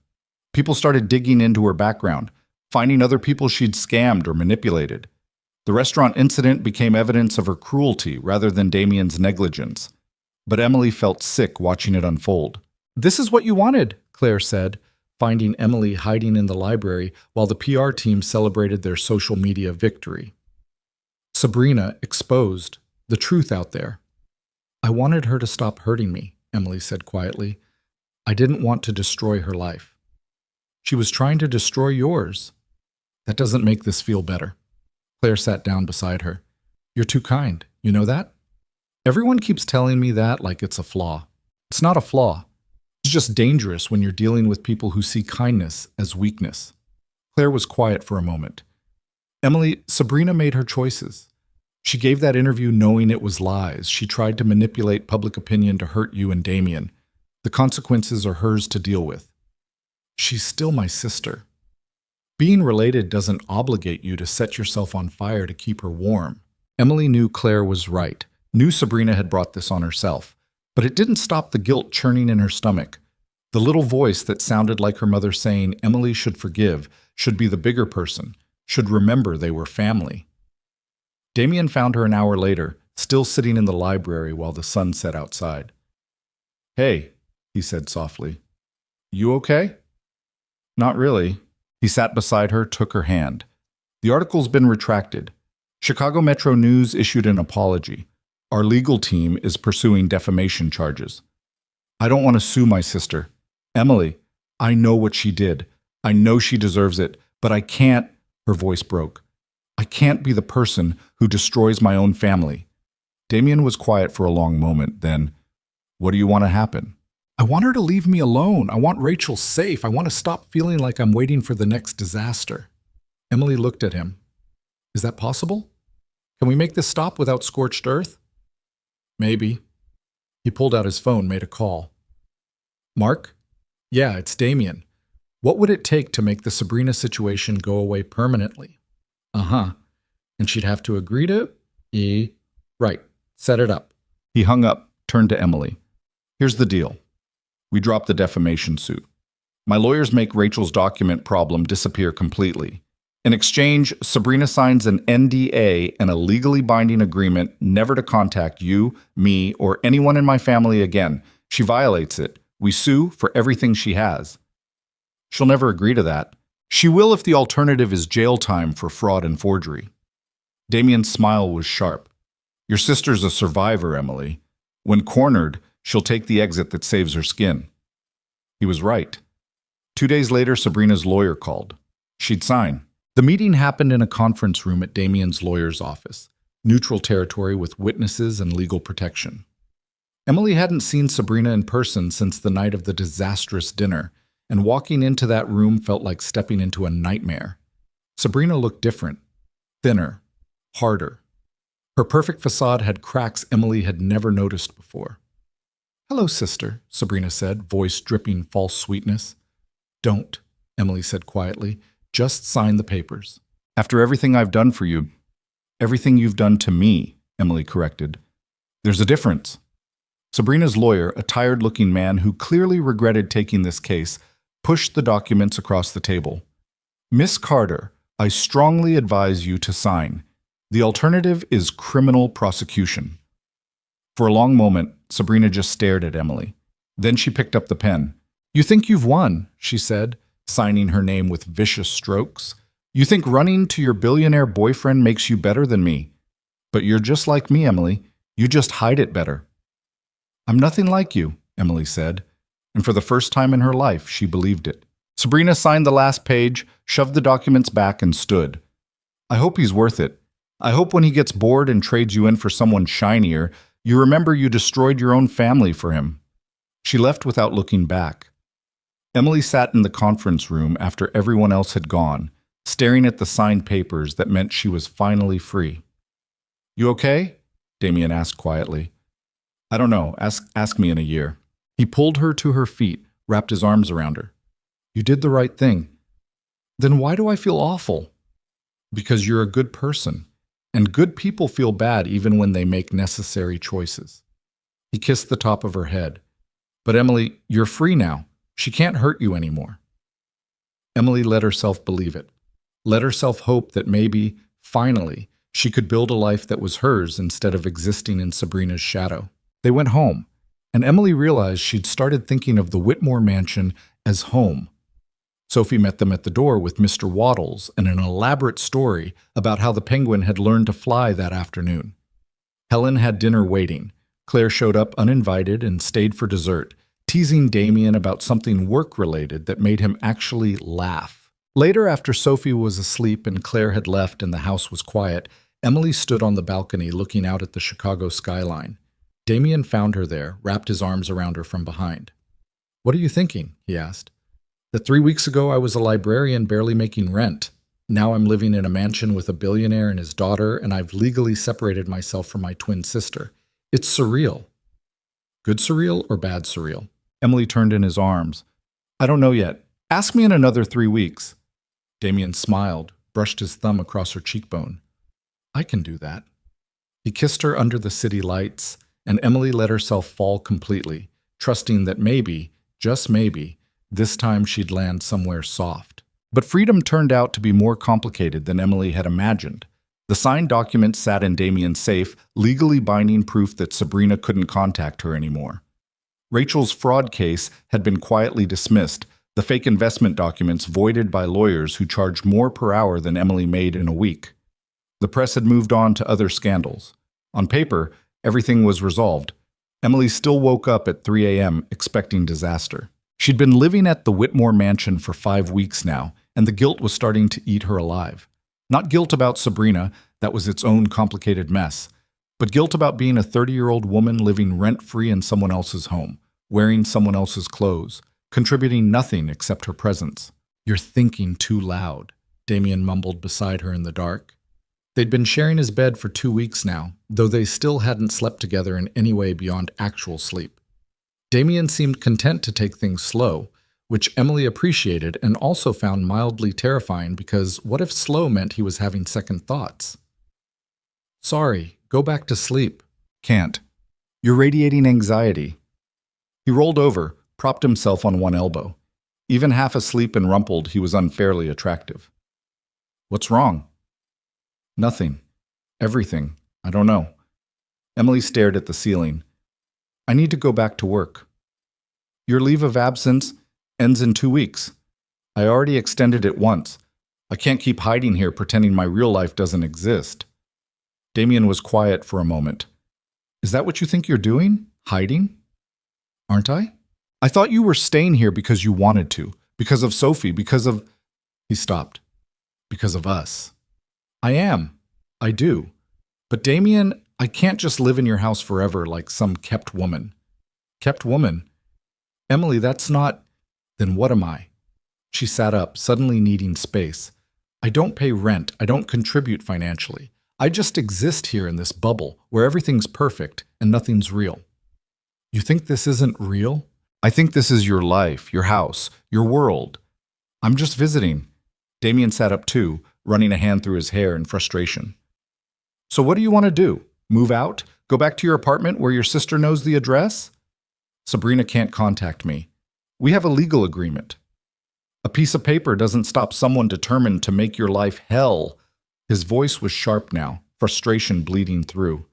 People started digging into her background, finding other people she'd scammed or manipulated. The restaurant incident became evidence of her cruelty rather than Damien's negligence. But Emily felt sick watching it unfold. "This is what you wanted," Claire said, finding Emily hiding in the library while the PR team celebrated their social media victory. Sabrina exposed the truth out there. "I wanted her to stop hurting me," Emily said quietly. "I didn't want to destroy her life." "She was trying to destroy yours." "That doesn't make this feel better." Claire sat down beside her. "You're too kind. You know that?" "Everyone keeps telling me that like it's a flaw." "It's not a flaw. It's just dangerous when you're dealing with people who see kindness as weakness." Claire was quiet for a moment. "Emily, Sabrina made her choices. She gave that interview knowing it was lies. She tried to manipulate public opinion to hurt you and Damien. The consequences are hers to deal with." "She's still my sister." "Being related doesn't obligate you to set yourself on fire to keep her warm." Emily knew Claire was right, knew Sabrina had brought this on herself, but it didn't stop the guilt churning in her stomach. The little voice that sounded like her mother saying Emily should forgive, should be the bigger person, should remember they were family. Damien found her an hour later, still sitting in the library while the sun set outside. "Hey," he said softly. "You okay?" "Not really." He sat beside her, took her hand. "The article's been retracted." Chicago Metro News issued an apology. Our legal team is pursuing defamation charges. I don't want to sue my sister. Emily, I know what she did. I know she deserves it, but I can't, her voice broke. I can't be the person who destroys my own family. Damien was quiet for a long moment, then, what do you want to happen? I want her to leave me alone. I want Rachel safe. I want to stop feeling like I'm waiting for the next disaster. Emily looked at him. Is that possible? Can we make this stop without scorched earth? Maybe. He pulled out his phone, made a call. Mark? Yeah, it's Damien. What would it take to make the Sabrina situation go away permanently? Uh-huh. And she'd have to agree to? Right. Set it up. He hung up, turned to Emily. Here's the deal. We drop the defamation suit. My lawyers make Rachel's document problem disappear completely. In exchange, Sabrina signs an NDA and a legally binding agreement never to contact you, me, or anyone in my family again. She violates it. We sue for everything she has. She'll never agree to that. She will if the alternative is jail time for fraud and forgery. Damien's smile was sharp. Your sister's a survivor, Emily. When cornered, she'll take the exit that saves her skin. He was right. 2 days later, Sabrina's lawyer called. She'd sign. The meeting happened in a conference room at Damien's lawyer's office, neutral territory with witnesses and legal protection. Emily hadn't seen Sabrina in person since the night of the disastrous dinner, and walking into that room felt like stepping into a nightmare. Sabrina looked different, thinner, harder. Her perfect facade had cracks Emily had never noticed before. Hello, sister, Sabrina said, voice dripping false sweetness. Don't, Emily said quietly. Just sign the papers. After everything I've done for you, everything you've done to me, Emily corrected. There's a difference. Sabrina's lawyer, a tired-looking man who clearly regretted taking this case, pushed the documents across the table. Miss Carter, I strongly advise you to sign. The alternative is criminal prosecution. For a long moment, Sabrina just stared at Emily. Then she picked up the pen. You think you've won, she said, signing her name with vicious strokes. You think running to your billionaire boyfriend makes you better than me. But you're just like me, Emily. You just hide it better. I'm nothing like you, Emily said, and for the first time in her life, she believed it. Sabrina signed the last page, shoved the documents back, and stood. I hope he's worth it. I hope when he gets bored and trades you in for someone shinier, you remember you destroyed your own family for him. She left without looking back. Emily sat in the conference room after everyone else had gone, staring at the signed papers that meant she was finally free. You okay? Damien asked quietly. I don't know. Ask me in a year. He pulled her to her feet, wrapped his arms around her. You did the right thing. Then why do I feel awful? Because you're a good person, and good people feel bad even when they make necessary choices. He kissed the top of her head. But Emily, you're free now. She can't hurt you anymore. Emily let herself believe it. Let herself hope that maybe, finally, she could build a life that was hers instead of existing in Sabrina's shadow. They went home, and Emily realized she'd started thinking of the Whitmore mansion as home. Sophie met them at the door with Mr. Waddles and an elaborate story about how the penguin had learned to fly that afternoon. Helen had dinner waiting. Claire showed up uninvited and stayed for dessert, teasing Damien about something work-related that made him actually laugh. Later, after Sophie was asleep and Claire had left and the house was quiet, Emily stood on the balcony looking out at the Chicago skyline. Damien found her there, wrapped his arms around her from behind. What are you thinking? He asked. That 3 weeks ago I was a librarian barely making rent. Now I'm living in a mansion with a billionaire and his daughter, and I've legally separated myself from my twin sister. It's surreal. Good surreal or bad surreal? Emily turned in his arms. I don't know yet. Ask me in another 3 weeks. Damien smiled, brushed his thumb across her cheekbone. I can do that. He kissed her under the city lights, and Emily let herself fall completely, trusting that maybe, just maybe, this time she'd land somewhere soft. But freedom turned out to be more complicated than Emily had imagined. The signed document sat in Damien's safe, legally binding proof that Sabrina couldn't contact her anymore. Rachel's fraud case had been quietly dismissed, the fake investment documents voided by lawyers who charged more per hour than Emily made in a week. The press had moved on to other scandals. On paper, everything was resolved. Emily still woke up at 3 a.m. expecting disaster. She'd been living at the Whitmore mansion for 5 weeks now, and the guilt was starting to eat her alive. Not guilt about Sabrina, that was its own complicated mess, but guilt about being a 30-year-old woman living rent-free in someone else's home, wearing someone else's clothes, contributing nothing except her presence. "You're thinking too loud," Damien mumbled beside her in the dark. They'd been sharing his bed for 2 weeks now, though they still hadn't slept together in any way beyond actual sleep. Damien seemed content to take things slow, which Emily appreciated and also found mildly terrifying because what if slow meant he was having second thoughts? "Sorry, go back to sleep." "Can't. You're radiating anxiety." He rolled over, propped himself on one elbow. Even half asleep and rumpled, he was unfairly attractive. "What's wrong?" "Nothing. Everything. I don't know." Emily stared at the ceiling. "I need to go back to work." "Your leave of absence ends in 2 weeks. I already extended it once. I can't keep hiding here pretending my real life doesn't exist." Damien was quiet for a moment. "Is that what you think you're doing? Hiding?" "Aren't I? I thought you were staying here because you wanted to, because of Sophie, because of—" He stopped. "Because of us." "I am. I do. But Damien, I can't just live in your house forever like some kept woman." "Kept woman? Emily, that's not—" "Then what am I?" She sat up, suddenly needing space. "I don't pay rent. I don't contribute financially. I just exist here in this bubble where everything's perfect and nothing's real." "You think this isn't real?" "I think this is your life, your house, your world. I'm just visiting." Damien sat up too, running a hand through his hair in frustration. "So what do you want to do? Move out? Go back to your apartment where your sister knows the address?" "Sabrina can't contact me. We have a legal agreement." "A piece of paper doesn't stop someone determined to make your life hell." His voice was sharp now, frustration bleeding through.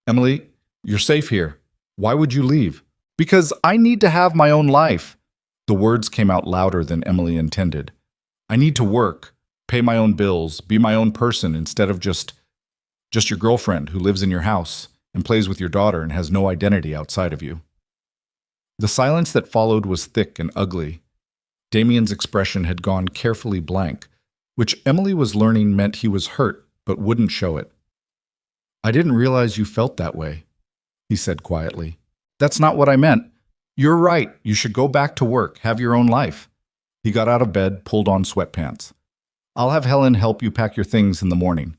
"Emily, you're safe here. Why would you leave?" "Because I need to have my own life." The words came out louder than Emily intended. "I need to work, pay my own bills, be my own person instead of just your girlfriend who lives in your house and plays with your daughter and has no identity outside of you." The silence that followed was thick and ugly. Damien's expression had gone carefully blank, which Emily was learning meant he was hurt but wouldn't show it. "I didn't realize you felt that way," he said quietly. "That's not what I meant. You're right. You should go back to work, have your own life." He got out of bed, pulled on sweatpants. "I'll have Helen help you pack your things in the morning."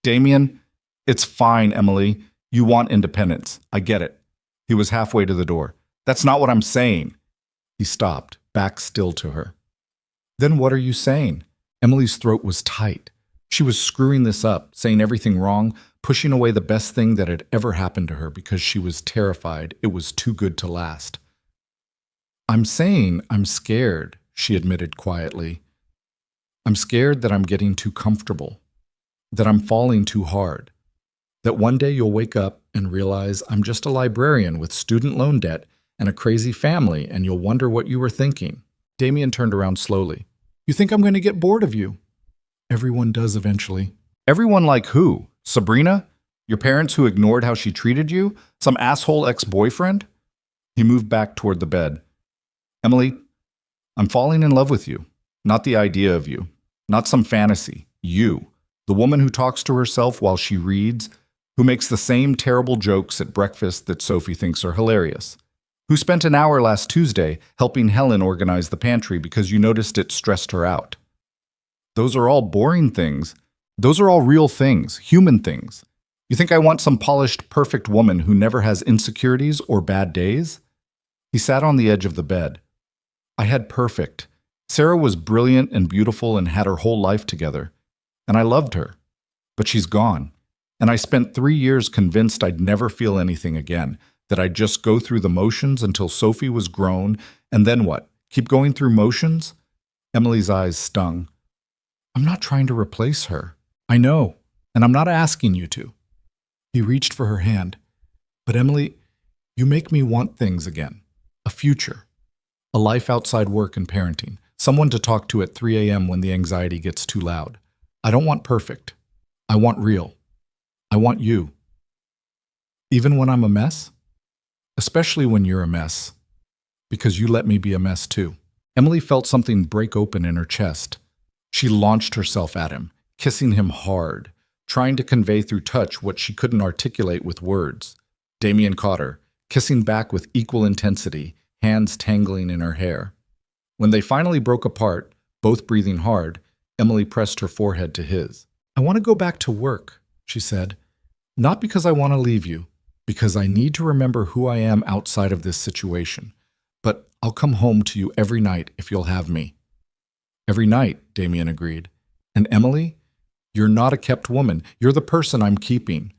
"Damien, it's fine, Emily. You want independence. I get it." He was halfway to the door. "That's not what I'm saying." He stopped, back still to her. "Then what are you saying?" Emily's throat was tight. She was screwing this up, saying everything wrong, pushing away the best thing that had ever happened to her because she was terrified it was too good to last. "I'm saying I'm scared," she admitted quietly. "I'm scared that I'm getting too comfortable, that I'm falling too hard, that one day you'll wake up and realize I'm just a librarian with student loan debt and a crazy family, and you'll wonder what you were thinking." Damien turned around slowly. "You think I'm going to get bored of you?" "Everyone does eventually." "Everyone like who? Sabrina? Your parents who ignored how she treated you? Some asshole ex-boyfriend?" He moved back toward the bed. "Emily, I'm falling in love with you. Not the idea of you. Not some fantasy. You. The woman who talks to herself while she reads, who makes the same terrible jokes at breakfast that Sophie thinks are hilarious. Who spent an hour last Tuesday helping Helen organize the pantry because you noticed it stressed her out. Those are all boring things. Those are all real things, human things. You think I want some polished, perfect woman who never has insecurities or bad days?" He sat on the edge of the bed. "I had perfect. Sarah was brilliant and beautiful and had her whole life together. And I loved her. But she's gone. And I spent 3 years convinced I'd never feel anything again, that I'd just go through the motions until Sophie was grown, and then what? Keep going through motions?" Emily's eyes stung. "I'm not trying to replace her. I know, and I'm not asking you to." He reached for her hand. "But Emily, you make me want things again. A future. A life outside work and parenting. Someone to talk to at 3 a.m. when the anxiety gets too loud. I don't want perfect. I want real. I want you. Even when I'm a mess? Especially when you're a mess. Because you let me be a mess too. Emily felt something break open in her chest. She launched herself at him, kissing him hard, trying to convey through touch what she couldn't articulate with words. Damien caught her, kissing back with equal intensity, hands tangling in her hair. When they finally broke apart, both breathing hard, Emily pressed her forehead to his. I want to go back to work, she said. Not because I want to leave you, because I need to remember who I am outside of this situation. But I'll come home to you every night if you'll have me. Every night, Damien agreed. And Emily, you're not a kept woman. You're the person I'm keeping.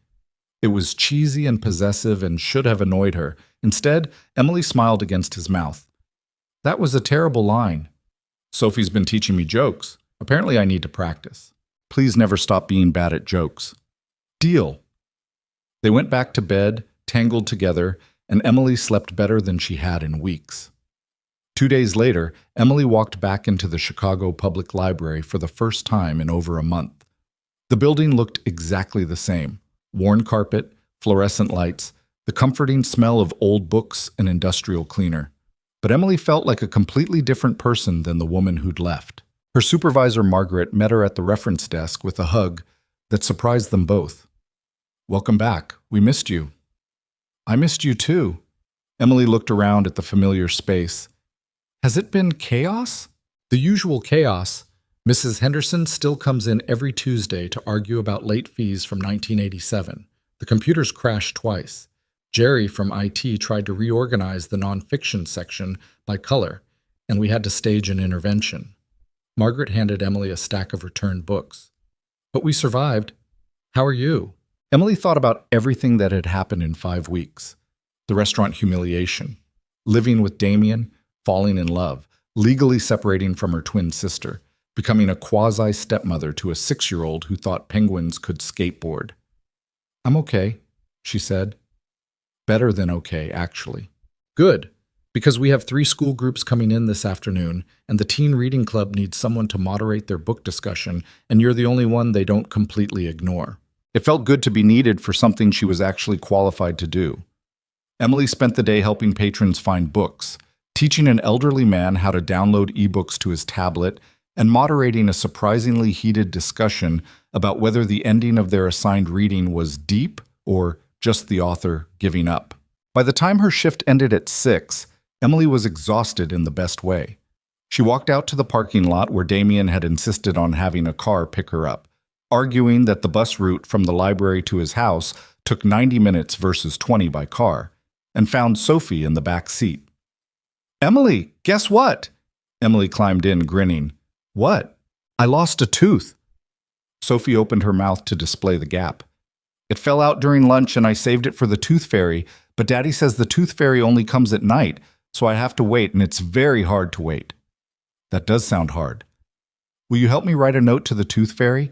It was cheesy and possessive and should have annoyed her. Instead, Emily smiled against his mouth. That was a terrible line. Sophie's been teaching me jokes. Apparently I need to practice. Please never stop being bad at jokes. Deal. They went back to bed, tangled together, and Emily slept better than she had in weeks. 2 days later, Emily walked back into the Chicago Public Library for the first time in over a month. The building looked exactly the same. Worn carpet, fluorescent lights, the comforting smell of old books and industrial cleaner. But Emily felt like a completely different person than the woman who'd left. Her supervisor, Margaret, met her at the reference desk with a hug that surprised them both. Welcome back. We missed you. I missed you too. Emily looked around at the familiar space. Has it been chaos? The usual chaos. Mrs. Henderson still comes in every Tuesday to argue about late fees from 1987. The computers crashed twice. Jerry from IT tried to reorganize the nonfiction section by color, and we had to stage an intervention. Margaret handed Emily a stack of returned books. But we survived. How are you? Emily thought about everything that had happened in 5 weeks. The restaurant humiliation, living with Damien, falling in love, legally separating from her twin sister, becoming a quasi-stepmother to a 6-year-old who thought penguins could skateboard. I'm okay, she said. Better than okay, actually. Good, because we have 3 school groups coming in this afternoon, and the teen reading club needs someone to moderate their book discussion, and you're the only one they don't completely ignore. It felt good to be needed for something she was actually qualified to do. Emily spent the day helping patrons find books, teaching an elderly man how to download ebooks to his tablet, and moderating a surprisingly heated discussion about whether the ending of their assigned reading was deep or just the author giving up. By the time her shift ended at 6, Emily was exhausted in the best way. She walked out to the parking lot where Damien had insisted on having a car pick her up, arguing that the bus route from the library to his house took 90 minutes versus 20 by car, and found Sophie in the back seat. Emily, guess what? Emily climbed in, grinning. What? I lost a tooth. Sophie opened her mouth to display the gap. It fell out during lunch and I saved it for the tooth fairy, but Daddy says the tooth fairy only comes at night, so I have to wait, and it's very hard to wait. That does sound hard. Will you help me write a note to the tooth fairy?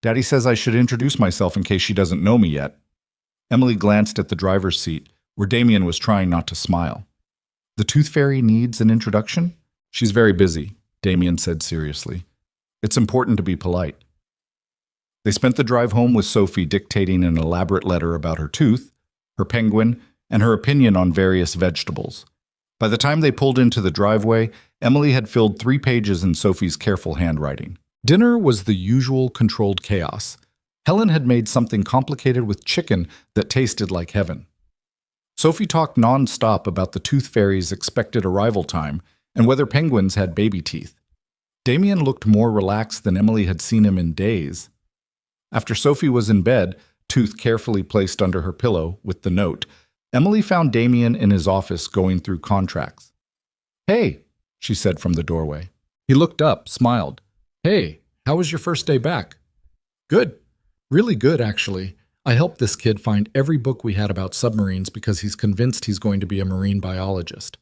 Daddy says I should introduce myself in case she doesn't know me yet. Emily glanced at the driver's seat, where Damien was trying not to smile. The tooth fairy needs an introduction? She's very busy, Damien said seriously. It's important to be polite. They spent the drive home with Sophie dictating an elaborate letter about her tooth, her penguin, and her opinion on various vegetables. By the time they pulled into the driveway, Emily had filled 3 pages in Sophie's careful handwriting. Dinner was the usual controlled chaos. Helen had made something complicated with chicken that tasted like heaven. Sophie talked non-stop about the tooth fairy's expected arrival time and whether penguins had baby teeth. Damien looked more relaxed than Emily had seen him in days. After Sophie was in bed, tooth carefully placed under her pillow with the note, Emily found Damien in his office going through contracts. Hey, she said from the doorway. He looked up, smiled. Hey, how was your first day back? Good. Really good, actually. I helped this kid find every book we had about submarines because he's convinced he's going to be a marine biologist.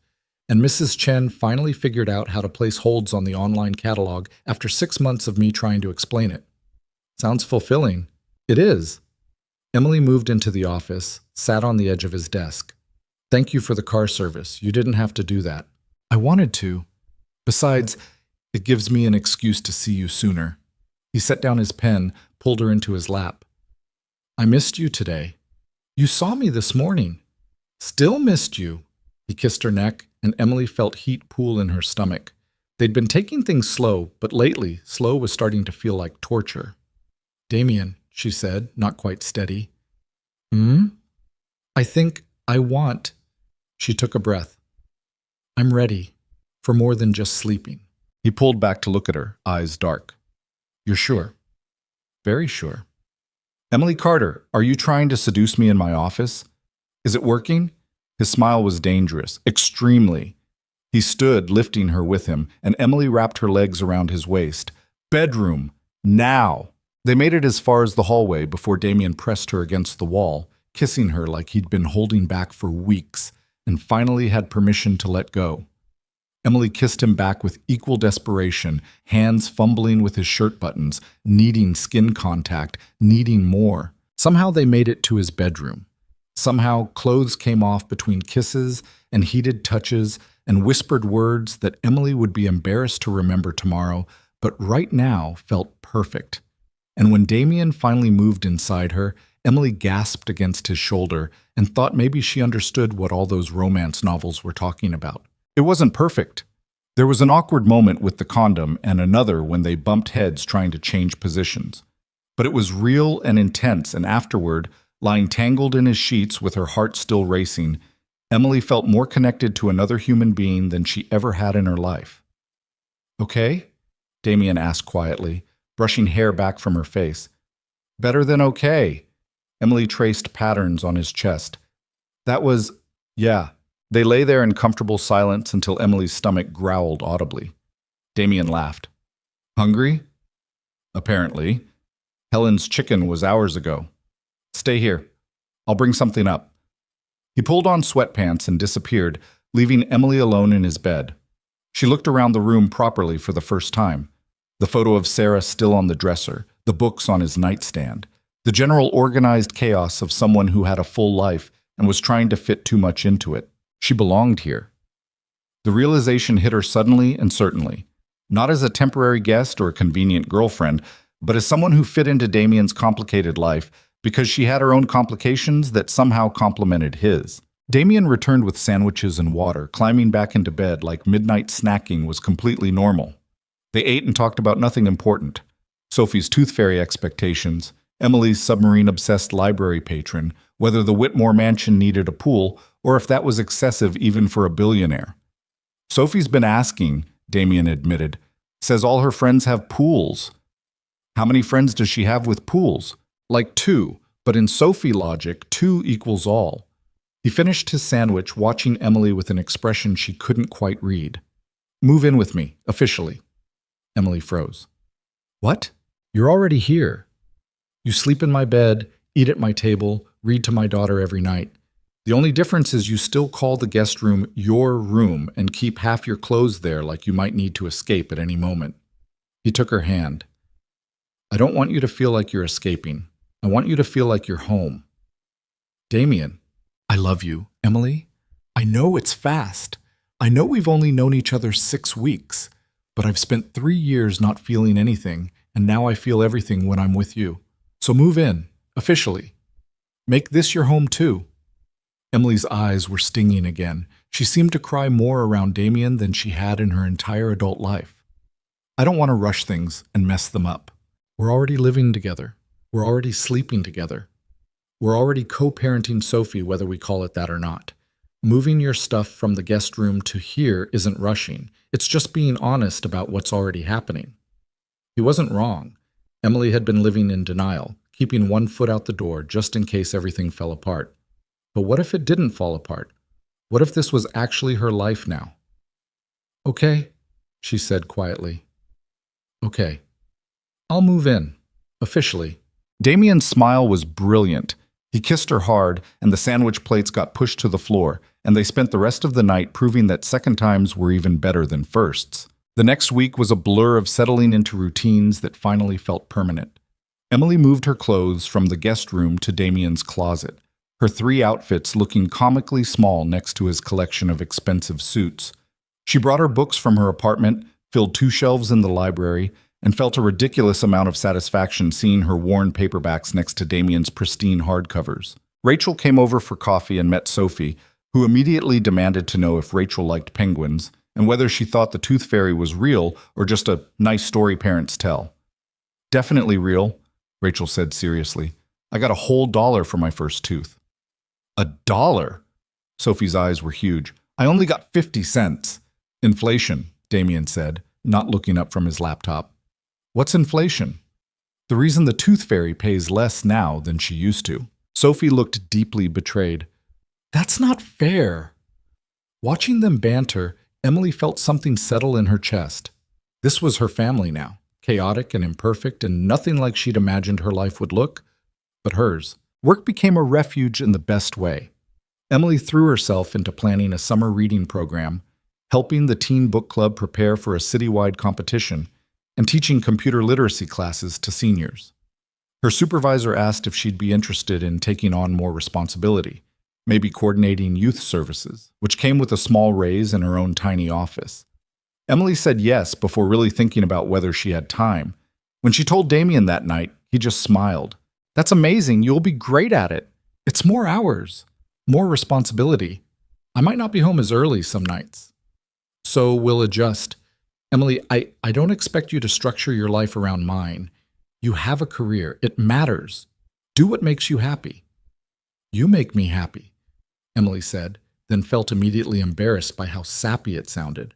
And Mrs. Chen finally figured out how to place holds on the online catalog after 6 months of me trying to explain it. Sounds fulfilling. It is. Emily moved into the office, sat on the edge of his desk. Thank you for the car service. You didn't have to do that. I wanted to. Besides, it gives me an excuse to see you sooner. He set down his pen, pulled her into his lap. I missed you today. You saw me this morning. Still missed you. He kissed her neck, and Emily felt heat pool in her stomach. They'd been taking things slow, but lately, slow was starting to feel like torture. Damien, she said, not quite steady. I think I want. She took a breath. I'm ready for more than just sleeping. He pulled back to look at her, eyes dark. You're sure? Very sure. Emily Carter, are you trying to seduce me in my office? Is it working? His smile was dangerous, extremely. He stood, lifting her with him, and Emily wrapped her legs around his waist. Bedroom, now! They made it as far as the hallway before Damien pressed her against the wall, kissing her like he'd been holding back for weeks, and finally had permission to let go. Emily kissed him back with equal desperation, hands fumbling with his shirt buttons, needing skin contact, needing more. Somehow they made it to his bedroom. Somehow clothes came off between kisses and heated touches and whispered words that Emily would be embarrassed to remember tomorrow, but right now felt perfect. And when Damien finally moved inside her, Emily gasped against his shoulder and thought maybe she understood what all those romance novels were talking about. It wasn't perfect. There was an awkward moment with the condom and another when they bumped heads trying to change positions. But it was real and intense, and afterward, lying tangled in his sheets with her heart still racing, Emily felt more connected to another human being than she ever had in her life. Okay? Damien asked quietly, brushing hair back from her face. Better than okay. Emily traced patterns on his chest. That was, yeah. They lay there in comfortable silence until Emily's stomach growled audibly. Damien laughed. Hungry? Apparently. Helen's chicken was hours ago. Stay here. I'll bring something up. He pulled on sweatpants and disappeared, leaving Emily alone in his bed. She looked around the room properly for the first time. The photo of Sarah still on the dresser, the books on his nightstand, the general organized chaos of someone who had a full life and was trying to fit too much into it. She belonged here. The realization hit her suddenly and certainly, not as a temporary guest or a convenient girlfriend, but as someone who fit into Damien's complicated life because she had her own complications that somehow complemented his. Damien returned with sandwiches and water, climbing back into bed like midnight snacking was completely normal. They ate and talked about nothing important. Sophie's tooth fairy expectations, Emily's submarine-obsessed library patron, whether the Whitmore mansion needed a pool, or if that was excessive even for a billionaire. Sophie's been asking, Damien admitted. Says all her friends have pools. How many friends does she have with pools? Like 2, but in Sophie logic, 2 equals all. He finished his sandwich, watching Emily with an expression she couldn't quite read. Move in with me, officially. Emily froze. What? You're already here. You sleep in my bed, eat at my table, read to my daughter every night. The only difference is you still call the guest room your room and keep half your clothes there like you might need to escape at any moment. He took her hand. I don't want you to feel like you're escaping. I want you to feel like you're home. Damien, I love you, Emily. I know it's fast. I know we've only known each other 6 weeks, but I've spent 3 years not feeling anything, and now I feel everything when I'm with you. So move in, officially. Make this your home too. Emily's eyes were stinging again. She seemed to cry more around Damien than she had in her entire adult life. I don't want to rush things and mess them up. We're already living together. We're already sleeping together. We're already co-parenting Sophie, whether we call it that or not. Moving your stuff from the guest room to here isn't rushing. It's just being honest about what's already happening. He wasn't wrong. Emily had been living in denial, keeping one foot out the door just in case everything fell apart. But what if it didn't fall apart? What if this was actually her life now? Okay, she said quietly. Okay. I'll move in, officially. Damien's smile was brilliant. He kissed her hard, and the sandwich plates got pushed to the floor, and they spent the rest of the night proving that second times were even better than firsts. The next week was a blur of settling into routines that finally felt permanent. Emily moved her clothes from the guest room to Damien's closet, her 3 outfits looking comically small next to his collection of expensive suits. She brought her books from her apartment, filled 2 shelves in the library, and felt a ridiculous amount of satisfaction seeing her worn paperbacks next to Damien's pristine hardcovers. Rachel came over for coffee and met Sophie, who immediately demanded to know if Rachel liked penguins and whether she thought the tooth fairy was real or just a nice story parents tell. "Definitely real," Rachel said seriously. "I got a whole $1 for my first tooth." $1? Sophie's eyes were huge. "I only got 50 cents. "Inflation," Damien said, not looking up from his laptop. "What's inflation?" "The reason the tooth fairy pays less now than she used to." Sophie looked deeply betrayed. "That's not fair." Watching them banter, Emily felt something settle in her chest. This was her family now, chaotic and imperfect and nothing like she'd imagined her life would look, but hers. Work became a refuge in the best way. Emily threw herself into planning a summer reading program, helping the teen book club prepare for a citywide competition, and teaching computer literacy classes to seniors. Her supervisor asked if she'd be interested in taking on more responsibility, maybe coordinating youth services, which came with a small raise in her own tiny office. Emily said yes before really thinking about whether she had time. When she told Damien that night, he just smiled. "That's amazing, you'll be great at it. It's more hours, more responsibility. I might not be home as early some nights. So we'll adjust. Emily, I don't expect you to structure your life around mine. You have a career. It matters. Do what makes you happy." "You make me happy," Emily said, then felt immediately embarrassed by how sappy it sounded.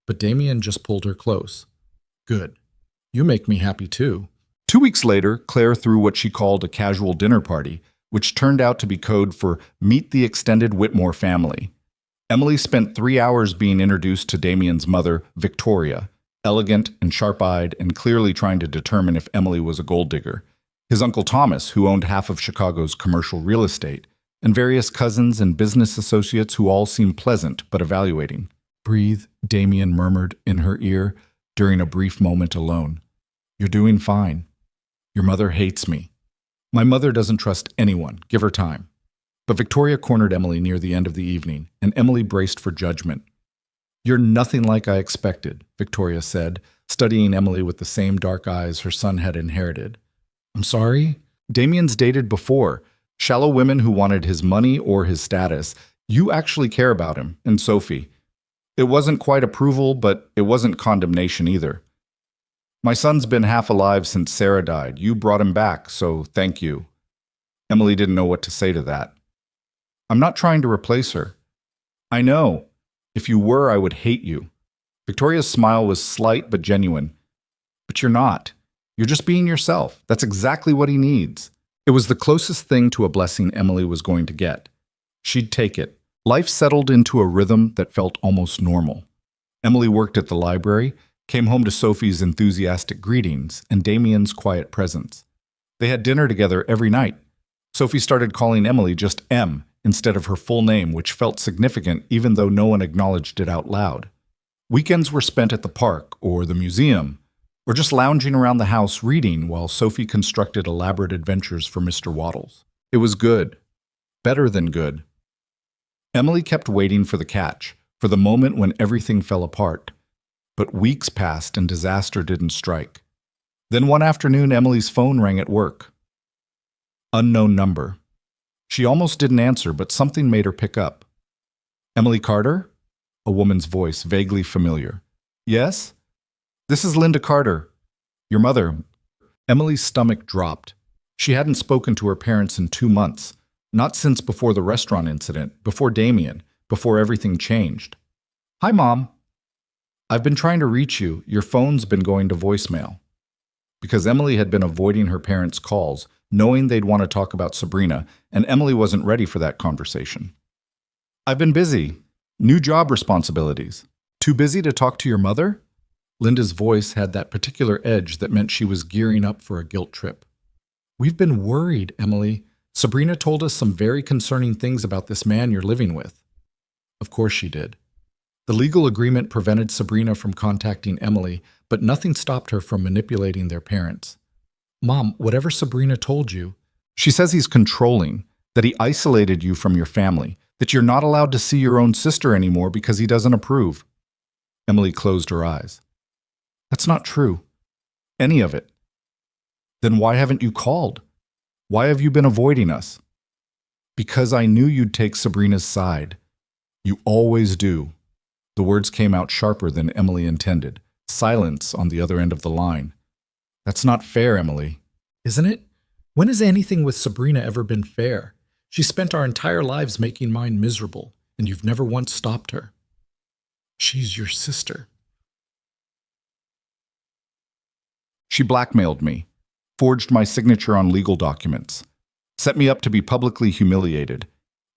But Damien just pulled her close. "Good. You make me happy too." 2 weeks later, Claire threw what she called a casual dinner party, which turned out to be code for Meet the Extended Whitmore Family. Emily spent 3 hours being introduced to Damien's mother, Victoria, elegant and sharp-eyed and clearly trying to determine if Emily was a gold digger, his Uncle Thomas, who owned half of Chicago's commercial real estate, and various cousins and business associates who all seemed pleasant but evaluating. "Breathe," Damien murmured in her ear during a brief moment alone. "You're doing fine. Your mother hates me." "My mother doesn't trust anyone. Give her time." But Victoria cornered Emily near the end of the evening, and Emily braced for judgment. "You're nothing like I expected," Victoria said, studying Emily with the same dark eyes her son had inherited. "I'm sorry?" "Damien's dated before. Shallow women who wanted his money or his status. You actually care about him, and Sophie. It wasn't quite approval, but it wasn't condemnation either. My son's been half alive since Sarah died. You brought him back, so thank you." Emily didn't know what to say to that. "I'm not trying to replace her." "I know. If you were, I would hate you." Victoria's smile was slight but genuine. "But you're not. You're just being yourself. That's exactly what he needs." It was the closest thing to a blessing Emily was going to get. She'd take it. Life settled into a rhythm that felt almost normal. Emily worked at the library, came home to Sophie's enthusiastic greetings and Damien's quiet presence. They had dinner together every night. Sophie started calling Emily just M instead of her full name, which felt significant even though no one acknowledged it out loud. Weekends were spent at the park or the museum, or just lounging around the house reading while Sophie constructed elaborate adventures for Mr. Waddles. It was good. Better than good. Emily kept waiting for the catch, for the moment when everything fell apart. But weeks passed and disaster didn't strike. Then one afternoon, Emily's phone rang at work. Unknown number. She almost didn't answer, but something made her pick up. "Emily Carter?" A woman's voice, vaguely familiar. "Yes? This is Linda Carter. Your mother." Emily's stomach dropped. She hadn't spoken to her parents in 2 months, not since before the restaurant incident, before Damien, before everything changed. "Hi, Mom. I've been trying to reach you. Your phone's been going to voicemail." Because Emily had been avoiding her parents' calls, knowing they'd want to talk about Sabrina, and Emily wasn't ready for that conversation. "I've been busy. New job responsibilities. Too busy to talk to your mother?" Linda's voice had that particular edge that meant she was gearing up for a guilt trip. "We've been worried, Emily. Sabrina told us some very concerning things about this man you're living with." Of course she did. The legal agreement prevented Sabrina from contacting Emily, but nothing stopped her from manipulating their parents. "Mom, whatever Sabrina told you..." "She says he's controlling, that he isolated you from your family, that you're not allowed to see your own sister anymore because he doesn't approve." Emily closed her eyes. "That's not true." Any of it. Then why haven't you called? Why have you been avoiding us? Because I knew you'd take Sabrina's side. You always do. The words came out sharper than Emily intended. Silence on the other end of the line. That's not fair, Emily. Isn't it? When has anything with Sabrina ever been fair? She spent our entire lives making mine miserable, and you've never once stopped her. She's your sister. She blackmailed me, forged my signature on legal documents, set me up to be publicly humiliated,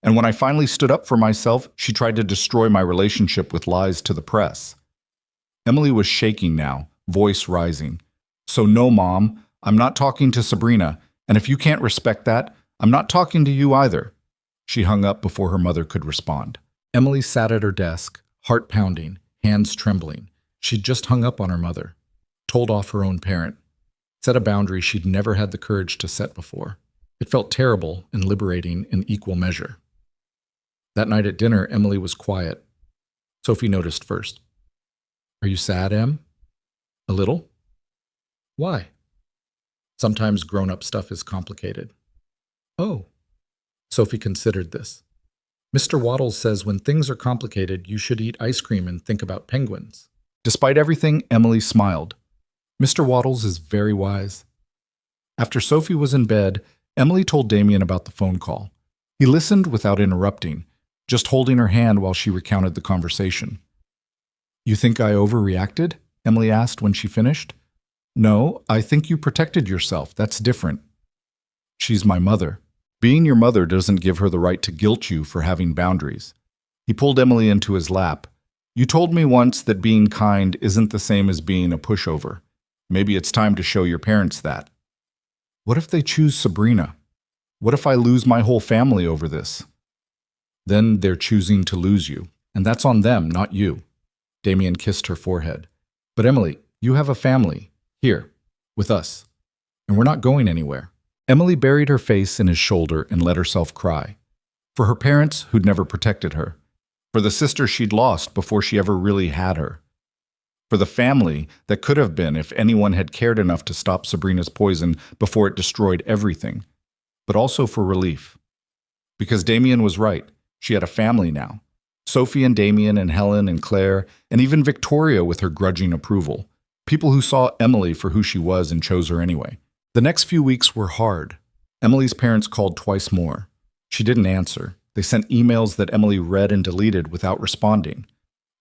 and when I finally stood up for myself, she tried to destroy my relationship with lies to the press. Emily was shaking now, voice rising. So no, Mom, I'm not talking to Sabrina, and if you can't respect that, I'm not talking to you either. She hung up before her mother could respond. Emily sat at her desk, heart pounding, hands trembling. She'd just hung up on her mother, told off her own parent, set a boundary she'd never had the courage to set before. It felt terrible and liberating in equal measure. That night at dinner, Emily was quiet. Sophie noticed first. Are you sad, Em? A little? Why? Sometimes grown-up stuff is complicated. Oh. Sophie considered this. Mr. Waddles says when things are complicated, you should eat ice cream and think about penguins. Despite everything, Emily smiled. Mr. Waddles is very wise. After Sophie was in bed, Emily told Damien about the phone call. He listened without interrupting, just holding her hand while she recounted the conversation. You think I overreacted? Emily asked when she finished. No, I think you protected yourself. That's different. She's my mother. Being your mother doesn't give her the right to guilt you for having boundaries. He pulled Emily into his lap. You told me once that being kind isn't the same as being a pushover. Maybe it's time to show your parents that. What if they choose Sabrina? What if I lose my whole family over this? Then they're choosing to lose you, and that's on them, not you. Damien kissed her forehead. But Emily, you have a family, here, with us, and we're not going anywhere. Emily buried her face in his shoulder and let herself cry. For her parents who'd never protected her. For the sister she'd lost before she ever really had her. For the family that could have been if anyone had cared enough to stop Sabrina's poison before it destroyed everything. But also for relief. Because Damien was right. She had a family now. Sophie and Damien and Helen and Claire, and even Victoria with her grudging approval. People who saw Emily for who she was and chose her anyway. The next few weeks were hard. Emily's parents called twice more. She didn't answer. They sent emails that Emily read and deleted without responding.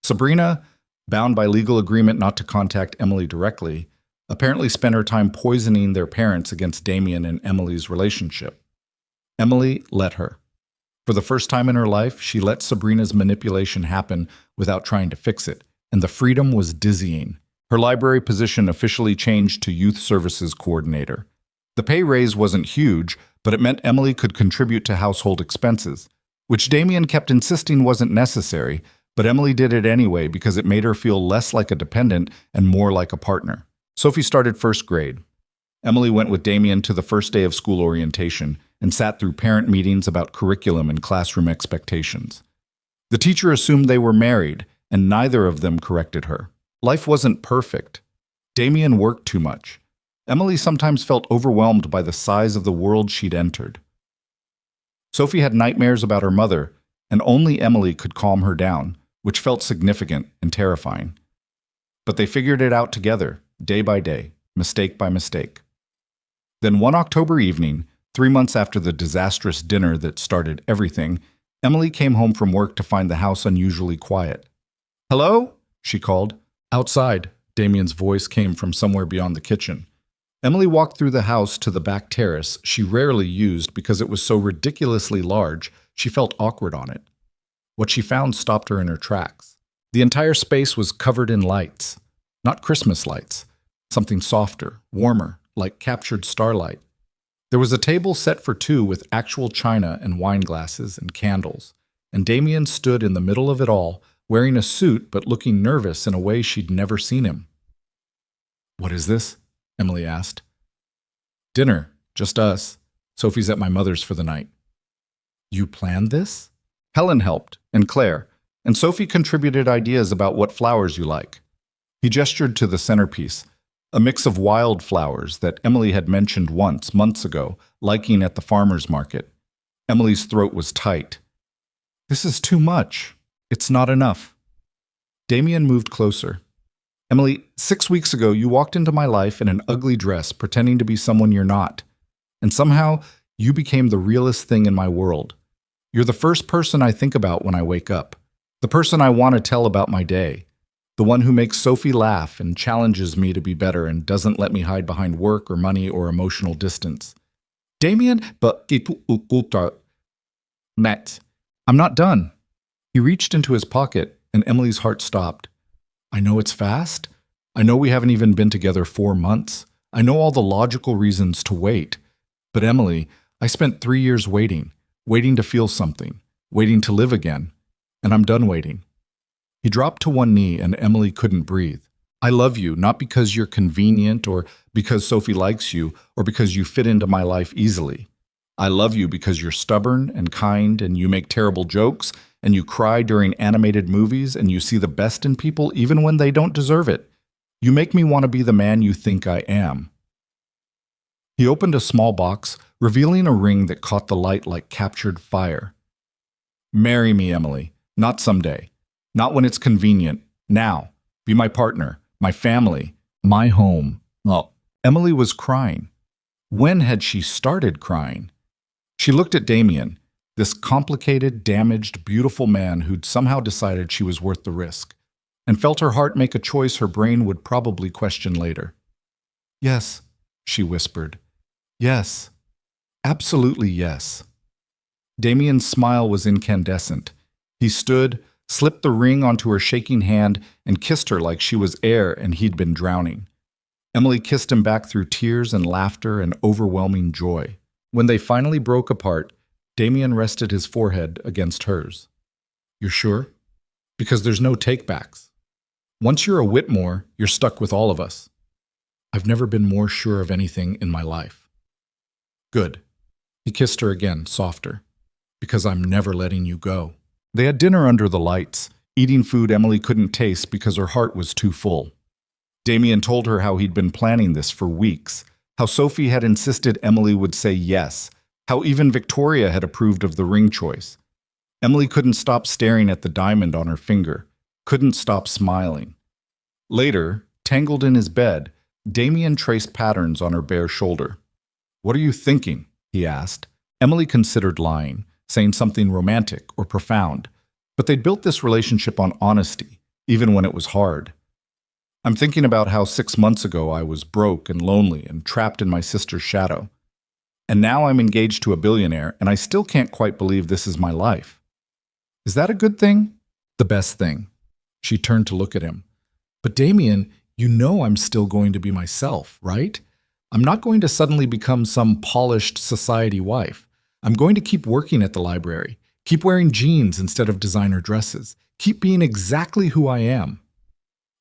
Sabrina, bound by legal agreement not to contact Emily directly, apparently spent her time poisoning their parents against Damien and Emily's relationship. Emily let her. For the first time in her life, she let Sabrina's manipulation happen without trying to fix it, and the freedom was dizzying. Her library position officially changed to Youth Services Coordinator. The pay raise wasn't huge, but it meant Emily could contribute to household expenses, which Damien kept insisting wasn't necessary, but Emily did it anyway because it made her feel less like a dependent and more like a partner. Sophie started first grade. Emily went with Damien to the first day of school orientation and sat through parent meetings about curriculum and classroom expectations. The teacher assumed they were married, and neither of them corrected her. Life wasn't perfect. Damien worked too much. Emily sometimes felt overwhelmed by the size of the world she'd entered. Sophie had nightmares about her mother, and only Emily could calm her down, which felt significant and terrifying. But they figured it out together, day by day, mistake by mistake. Then one October evening, 3 months after the disastrous dinner that started everything, Emily came home from work to find the house unusually quiet. "Hello?" she called. "Outside," Damien's voice came from somewhere beyond the kitchen. Emily walked through the house to the back terrace she rarely used because it was so ridiculously large she felt awkward on it. What she found stopped her in her tracks. The entire space was covered in lights. Not Christmas lights. Something softer, warmer, like captured starlight. There was a table set for two with actual china and wine glasses and candles, and Damien stood in the middle of it all, wearing a suit but looking nervous in a way she'd never seen him. "What is this?" Emily asked. "Dinner, just us. Sophie's at my mother's for the night." "You planned this?" Helen helped, and Claire, and Sophie contributed ideas about what flowers you like. He gestured to the centerpiece, a mix of wildflowers that Emily had mentioned once, months ago, liking at the farmer's market. Emily's throat was tight. This is too much. It's not enough. Damien moved closer. Emily, 6 weeks ago, you walked into my life in an ugly dress, pretending to be someone you're not. And somehow, you became the realest thing in my world. You're the first person I think about when I wake up. The person I want to tell about my day. The one who makes Sophie laugh and challenges me to be better and doesn't let me hide behind work or money or emotional distance. Damien, but Matt, I'm not done. He reached into his pocket, and Emily's heart stopped. I know it's fast. I know we haven't even been together 4 months. I know all the logical reasons to wait. But Emily, I spent 3 years waiting to feel something, waiting to live again. And I'm done waiting. He dropped to one knee, and Emily couldn't breathe. I love you, not because you're convenient or because Sophie likes you or because you fit into my life easily. I love you because you're stubborn and kind and you make terrible jokes and you cry during animated movies and you see the best in people even when they don't deserve it. You make me want to be the man you think I am. He opened a small box, revealing a ring that caught the light like captured fire. Marry me, Emily. Not someday. Not when it's convenient. Now. Be my partner. My family. My home. Oh. Emily was crying. When had she started crying? She looked at Damien, this complicated, damaged, beautiful man who'd somehow decided she was worth the risk, and felt her heart make a choice her brain would probably question later. Yes, she whispered. Yes. Absolutely yes. Damien's smile was incandescent. He stood, slipped the ring onto her shaking hand, and kissed her like she was air and he'd been drowning. Emily kissed him back through tears and laughter and overwhelming joy. When they finally broke apart, Damien rested his forehead against hers. You're sure? Because there's no takebacks. Once you're a Whitmore, you're stuck with all of us. I've never been more sure of anything in my life. Good. He kissed her again, softer. Because I'm never letting you go. They had dinner under the lights, eating food Emily couldn't taste because her heart was too full. Damien told her how he'd been planning this for weeks, how Sophie had insisted Emily would say yes, how even Victoria had approved of the ring choice. Emily couldn't stop staring at the diamond on her finger, couldn't stop smiling. Later, tangled in his bed, Damien traced patterns on her bare shoulder. What are you thinking? He asked. Emily considered lying, saying something romantic or profound, but they'd built this relationship on honesty, even when it was hard. I'm thinking about how 6 months ago I was broke and lonely and trapped in my sister's shadow. And now I'm engaged to a billionaire, and I still can't quite believe this is my life. Is that a good thing? The best thing. She turned to look at him. But Damien, you know I'm still going to be myself, right? I'm not going to suddenly become some polished society wife. I'm going to keep working at the library, keep wearing jeans instead of designer dresses, keep being exactly who I am.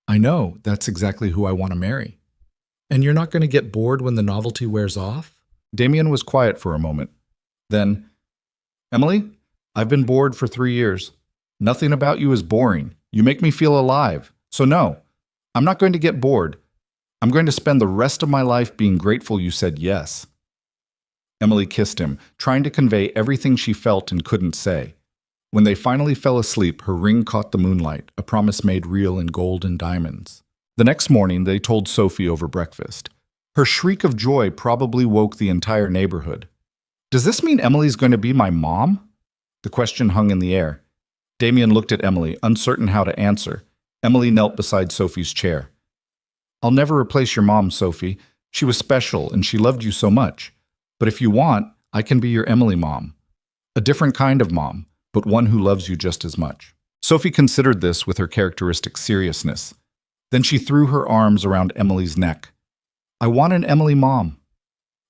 I know that's exactly who I want to marry. And you're not going to get bored when the novelty wears off? Damien was quiet for a moment. Then, Emily, I've been bored for 3 years. Nothing about you is boring. You make me feel alive. So no, I'm not going to get bored. I'm going to spend the rest of my life being grateful you said yes. Emily kissed him, trying to convey everything she felt and couldn't say. When they finally fell asleep, her ring caught the moonlight, a promise made real in gold and diamonds. The next morning, they told Sophie over breakfast. Her shriek of joy probably woke the entire neighborhood. Does this mean Emily's going to be my mom? The question hung in the air. Damien looked at Emily, uncertain how to answer. Emily knelt beside Sophie's chair. I'll never replace your mom, Sophie. She was special and she loved you so much. But if you want, I can be your Emily mom. A different kind of mom, but one who loves you just as much. Sophie considered this with her characteristic seriousness. Then she threw her arms around Emily's neck. I want an Emily mom.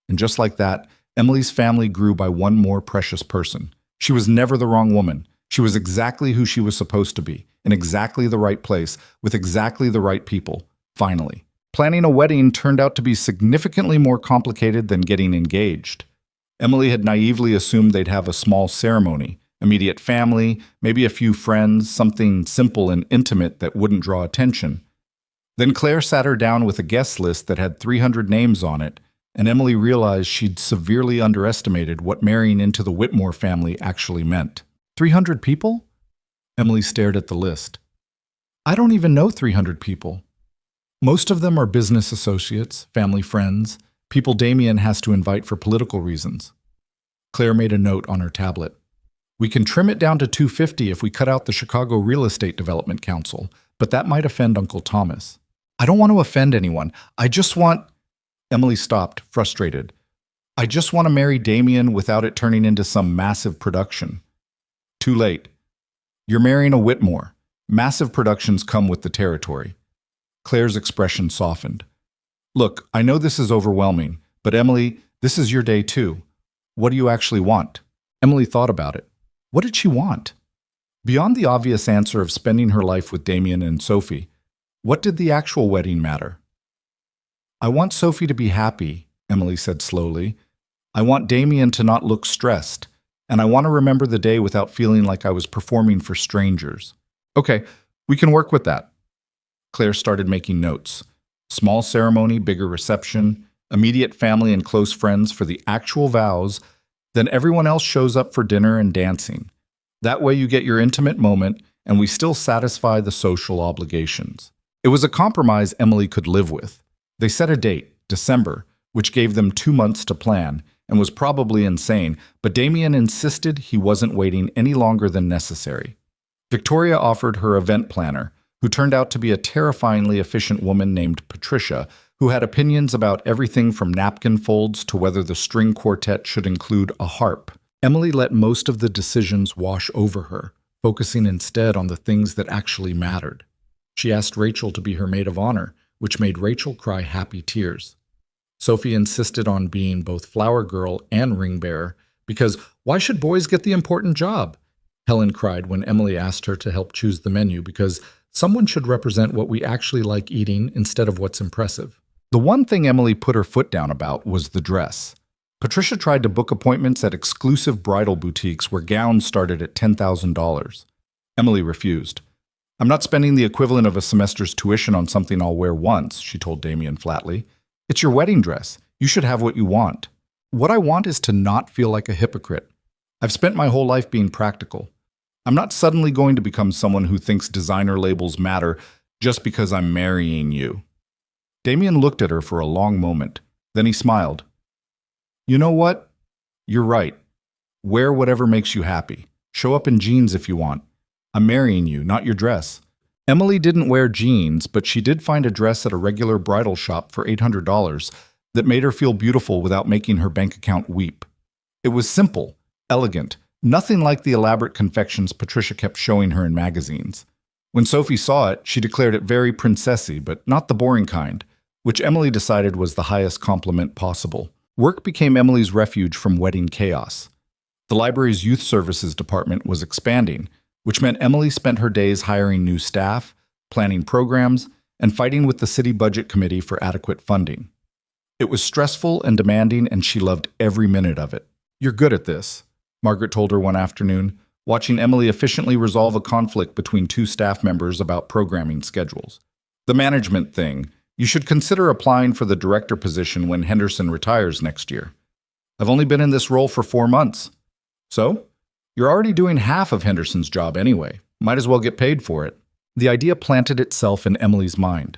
And just like that, Emily's family grew by one more precious person. She was never the wrong woman. She was exactly who she was supposed to be, in exactly the right place, with exactly the right people, finally. Planning a wedding turned out to be significantly more complicated than getting engaged. Emily had naively assumed they'd have a small ceremony, immediate family, maybe a few friends, something simple and intimate that wouldn't draw attention. Then Claire sat her down with a guest list that had 300 names on it, and Emily realized she'd severely underestimated what marrying into the Whitmore family actually meant. 300 people? Emily stared at the list. I don't even know 300 people. Most of them are business associates, family friends, people Damien has to invite for political reasons. Claire made a note on her tablet. We can trim it down to 250 if we cut out the Chicago Real Estate Development Council, but that might offend Uncle Thomas. I don't want to offend anyone. I just want... Emily stopped, frustrated. I just want to marry Damien without it turning into some massive production. Too late. You're marrying a Whitmore. Massive productions come with the territory. Claire's expression softened. Look, I know this is overwhelming, but Emily, this is your day too. What do you actually want? Emily thought about it. What did she want? Beyond the obvious answer of spending her life with Damien and Sophie, what did the actual wedding matter? I want Sophie to be happy, Emily said slowly. I want Damien to not look stressed, and I want to remember the day without feeling like I was performing for strangers. Okay, we can work with that. Claire started making notes. Small ceremony, bigger reception, immediate family and close friends for the actual vows, then everyone else shows up for dinner and dancing. That way you get your intimate moment, and we still satisfy the social obligations. It was a compromise Emily could live with. They set a date, December, which gave them 2 months to plan, and was probably insane, but Damien insisted he wasn't waiting any longer than necessary. Victoria offered her event planner, who turned out to be a terrifyingly efficient woman named Patricia, who had opinions about everything from napkin folds to whether the string quartet should include a harp. Emily let most of the decisions wash over her, focusing instead on the things that actually mattered. She asked Rachel to be her maid of honor, which made Rachel cry happy tears. Sophie insisted on being both flower girl and ring bearer, because why should boys get the important job? Helen cried when Emily asked her to help choose the menu because someone should represent what we actually like eating instead of what's impressive. The one thing Emily put her foot down about was the dress. Patricia tried to book appointments at exclusive bridal boutiques where gowns started at $10,000. Emily refused. I'm not spending the equivalent of a semester's tuition on something I'll wear once, she told Damien flatly. It's your wedding dress. You should have what you want. What I want is to not feel like a hypocrite. I've spent my whole life being practical. I'm not suddenly going to become someone who thinks designer labels matter just because I'm marrying you. Damien looked at her for a long moment. Then he smiled. You know what? You're right. Wear whatever makes you happy. Show up in jeans if you want. I'm marrying you, not your dress. Emily didn't wear jeans, but she did find a dress at a regular bridal shop for $800 that made her feel beautiful without making her bank account weep. It was simple, elegant, nothing like the elaborate confections Patricia kept showing her in magazines. When Sophie saw it, she declared it very princessy, but not the boring kind, which Emily decided was the highest compliment possible. Work became Emily's refuge from wedding chaos. The library's youth services department was expanding, which meant Emily spent her days hiring new staff, planning programs, and fighting with the city budget committee for adequate funding. It was stressful and demanding, and she loved every minute of it. You're good at this, Margaret told her one afternoon, watching Emily efficiently resolve a conflict between 2 staff members about programming schedules. The management thing. You should consider applying for the director position when Henderson retires next year. I've only been in this role for 4 months. So? You're already doing half of Henderson's job anyway. Might as well get paid for it. The idea planted itself in Emily's mind.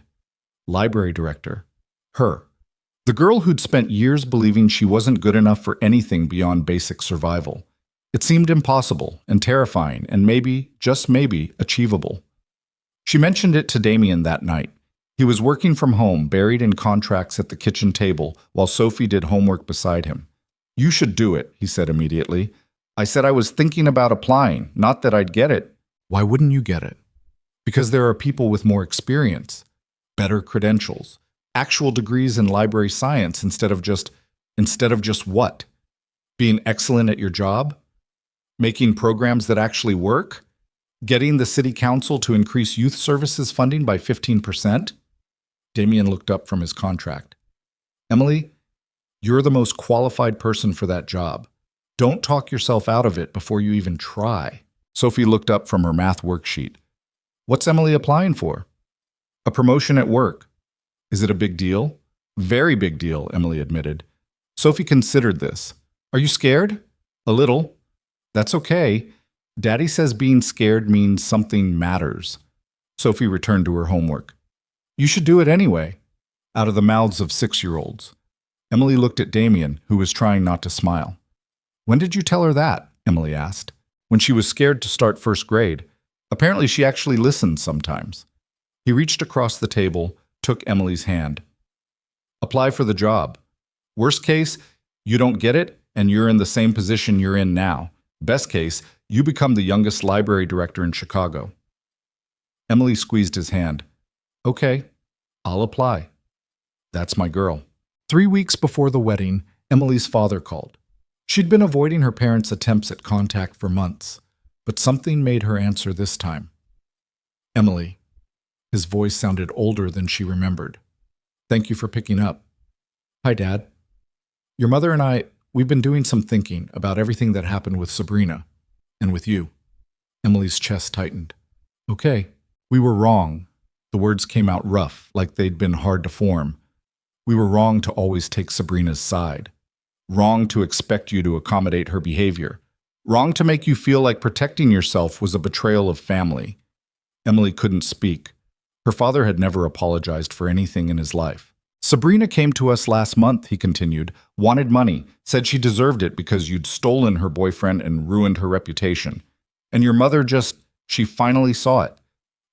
Library director. Her. The girl who'd spent years believing she wasn't good enough for anything beyond basic survival. It seemed impossible and terrifying and maybe, just maybe, achievable. She mentioned it to Damien that night. He was working from home, buried in contracts at the kitchen table, while Sophie did homework beside him. You should do it, he said immediately. I said I was thinking about applying, not that I'd get it. Why wouldn't you get it? Because there are people with more experience, better credentials, actual degrees in library science instead of just what? Being excellent at your job? Making programs that actually work? Getting the city council to increase youth services funding by 15%? Damien looked up from his contract. Emily, you're the most qualified person for that job. Don't talk yourself out of it before you even try. Sophie looked up from her math worksheet. What's Emily applying for? A promotion at work. Is it a big deal? Very big deal, Emily admitted. Sophie considered this. Are you scared? A little. That's okay. Daddy says being scared means something matters. Sophie returned to her homework. You should do it anyway. Out of the mouths of 6-year-olds. Emily looked at Damien, who was trying not to smile. When did you tell her that? Emily asked. When she was scared to start first grade. Apparently she actually listens sometimes. He reached across the table, took Emily's hand. Apply for the job. Worst case, you don't get it, and you're in the same position you're in now. Best case, you become the youngest library director in Chicago. Emily squeezed his hand. Okay, I'll apply. That's my girl. 3 weeks before the wedding, Emily's father called. She'd been avoiding her parents' attempts at contact for months, but something made her answer this time. Emily. His voice sounded older than she remembered. Thank you for picking up. Hi, Dad. Your mother and I, we've been doing some thinking about everything that happened with Sabrina and with you. Emily's chest tightened. Okay, we were wrong. The words came out rough, like they'd been hard to form. We were wrong to always take Sabrina's side. Wrong to expect you to accommodate her behavior. Wrong to make you feel like protecting yourself was a betrayal of family. Emily couldn't speak. Her father had never apologized for anything in his life. Sabrina came to us last month, he continued, wanted money, said she deserved it because you'd stolen her boyfriend and ruined her reputation. And your mother she finally saw it.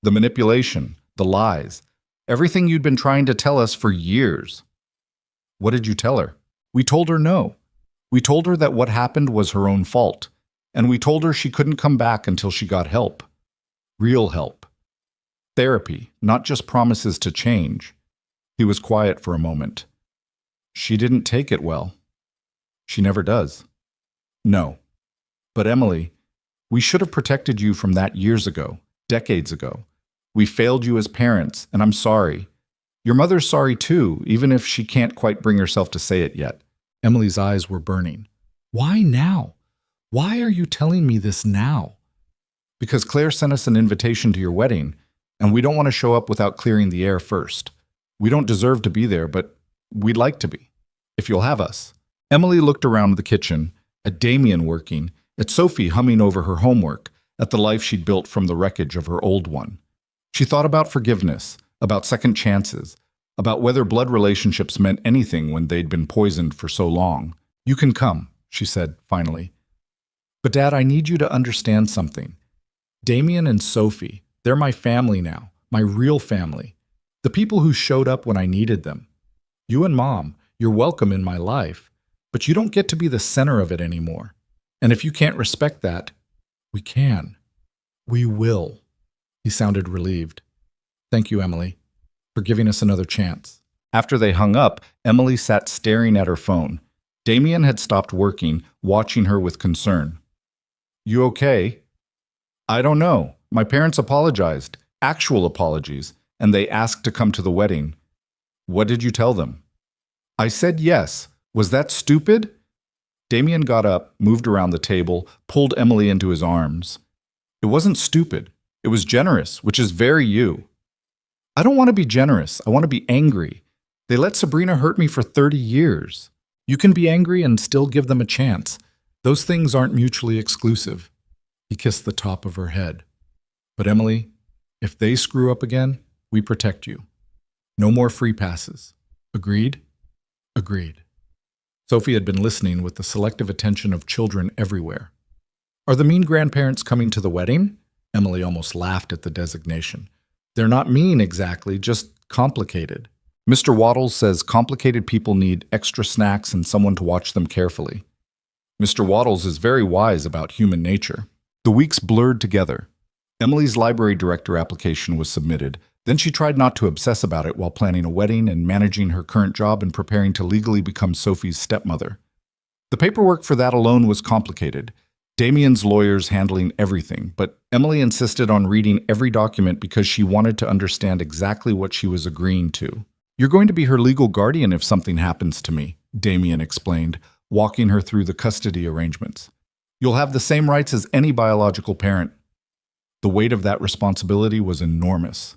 The manipulation, the lies, everything you'd been trying to tell us for years. What did you tell her? We told her no. We told her that what happened was her own fault. And we told her she couldn't come back until she got help. Real help. Therapy, not just promises to change. He was quiet for a moment. She didn't take it well. She never does. No. But Emily, we should have protected you from that years ago, decades ago. We failed you as parents, and I'm sorry. Your mother's sorry too, even if she can't quite bring herself to say it yet. Emily's eyes were burning. Why now? Why are you telling me this now? Because Claire sent us an invitation to your wedding, and we don't want to show up without clearing the air first. We don't deserve to be there, but we'd like to be, if you'll have us. Emily looked around the kitchen, at Damien working, at Sophie humming over her homework, at the life she'd built from the wreckage of her old one. She thought about forgiveness, about second chances, about whether blood relationships meant anything when they'd been poisoned for so long. You can come, she said, finally. But Dad, I need you to understand something. Damien and Sophie, they're my family now, my real family. The people who showed up when I needed them. You and Mom, you're welcome in my life, but you don't get to be the center of it anymore. And if you can't respect that, we can. We will. He sounded relieved. Thank you, Emily, for giving us another chance. After they hung up, Emily sat staring at her phone. Damien had stopped working, watching her with concern. You okay? I don't know. My parents apologized, actual apologies, and they asked to come to the wedding. What did you tell them? I said yes. Was that stupid? Damien got up, moved around the table, pulled Emily into his arms. It wasn't stupid. It was generous, which is very you. I don't want to be generous. I want to be angry. They let Sabrina hurt me for 30 years. You can be angry and still give them a chance. Those things aren't mutually exclusive. He kissed the top of her head. But Emily, if they screw up again, we protect you. No more free passes. Agreed? Agreed. Sophie had been listening with the selective attention of children everywhere. Are the mean grandparents coming to the wedding? Emily almost laughed at the designation. They're not mean exactly, just complicated. Mr. Waddles says complicated people need extra snacks and someone to watch them carefully. Mr. Waddles is very wise about human nature. The weeks blurred together. Emily's library director application was submitted. Then she tried not to obsess about it while planning a wedding and managing her current job and preparing to legally become Sophie's stepmother. The paperwork for that alone was complicated. Damien's lawyers handling everything, but Emily insisted on reading every document because she wanted to understand exactly what she was agreeing to. You're going to be her legal guardian if something happens to me, Damien explained, walking her through the custody arrangements. You'll have the same rights as any biological parent. The weight of that responsibility was enormous.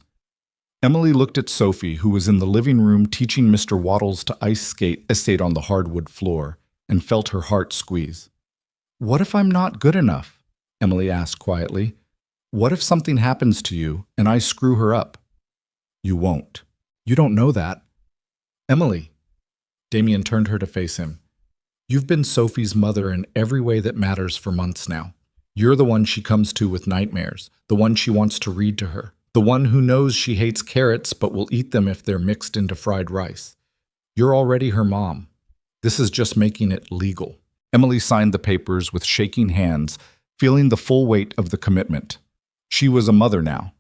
Emily looked at Sophie, who was in the living room teaching Mr. Waddles to ice skate on the hardwood floor, and felt her heart squeeze. "What if I'm not good enough?" Emily asked quietly. "What if something happens to you and I screw her up?" "You won't. You don't know that." "Emily." Damien turned her to face him. "You've been Sophie's mother in every way that matters for months now. You're the one she comes to with nightmares, the one she wants to read to her, the one who knows she hates carrots but will eat them if they're mixed into fried rice. You're already her mom. This is just making it legal." Emily signed the papers with shaking hands, feeling the full weight of the commitment. She was a mother now.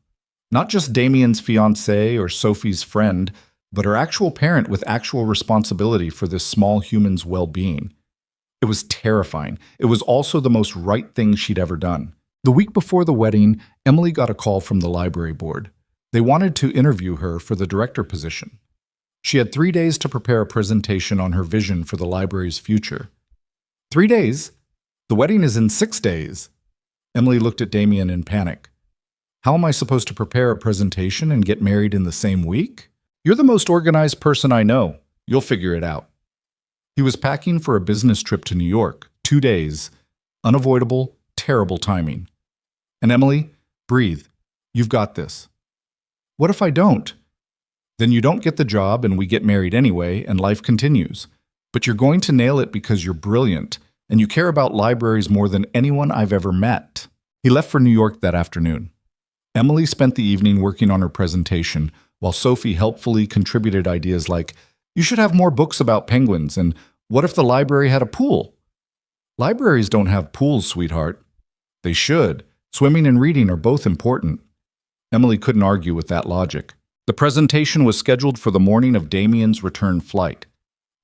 Not just Damien's fiancée or Sophie's friend, but her actual parent with actual responsibility for this small human's well-being. It was terrifying. It was also the most right thing she'd ever done. The week before the wedding, Emily got a call from the library board. They wanted to interview her for the director position. She had 3 days to prepare a presentation on her vision for the library's future. 3 days? The wedding is in 6 days. Emily looked at Damien in panic. "How am I supposed to prepare a presentation and get married in the same week?" "You're the most organized person I know. You'll figure it out." He was packing for a business trip to New York, 2 days. Unavoidable, terrible timing. And Emily, breathe. You've got this. "What if I don't?" "Then you don't get the job and we get married anyway and life continues. But you're going to nail it because you're brilliant and you care about libraries more than anyone I've ever met." He left for New York that afternoon. Emily spent the evening working on her presentation, while Sophie helpfully contributed ideas like, "You should have more books about penguins," and "What if the library had a pool?" "Libraries don't have pools, sweetheart." "They should. Swimming and reading are both important." Emily couldn't argue with that logic. The presentation was scheduled for the morning of Damien's return flight.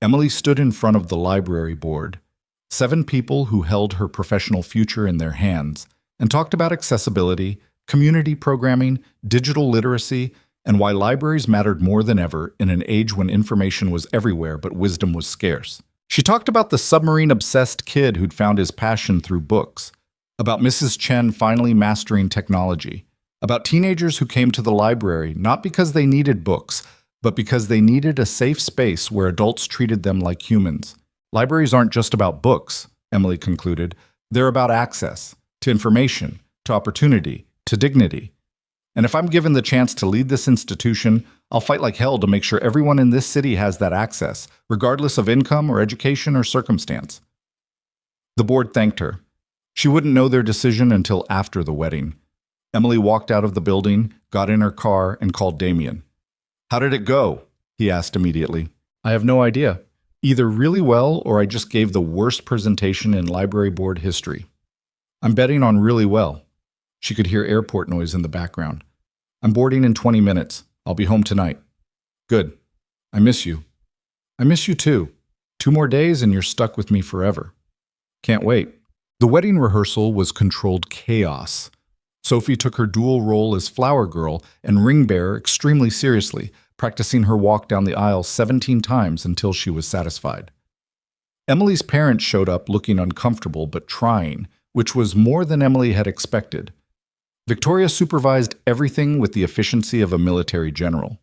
Emily stood in front of the library board, 7 people who held her professional future in their hands, and talked about accessibility, community programming, digital literacy, and why libraries mattered more than ever in an age when information was everywhere but wisdom was scarce. She talked about the submarine-obsessed kid who'd found his passion through books, about Mrs. Chen finally mastering technology, about teenagers who came to the library not because they needed books, but because they needed a safe space where adults treated them like humans. Libraries aren't just about books, Emily concluded. They're about access to information, to opportunity, to dignity. And if I'm given the chance to lead this institution, I'll fight like hell to make sure everyone in this city has that access, regardless of income or education or circumstance. The board thanked her. She wouldn't know their decision until after the wedding. Emily walked out of the building, got in her car, and called Damien. "How did it go?" he asked immediately. "I have no idea. Either really well or I just gave the worst presentation in library board history." "I'm betting on really well." She could hear airport noise in the background. "I'm boarding in 20 minutes. I'll be home tonight." "Good. I miss you." "I miss you too. 2 more days and you're stuck with me forever." "Can't wait." The wedding rehearsal was controlled chaos. Sophie took her dual role as flower girl and ring bearer extremely seriously, practicing her walk down the aisle 17 times until she was satisfied. Emily's parents showed up looking uncomfortable but trying, which was more than Emily had expected. Victoria supervised everything with the efficiency of a military general.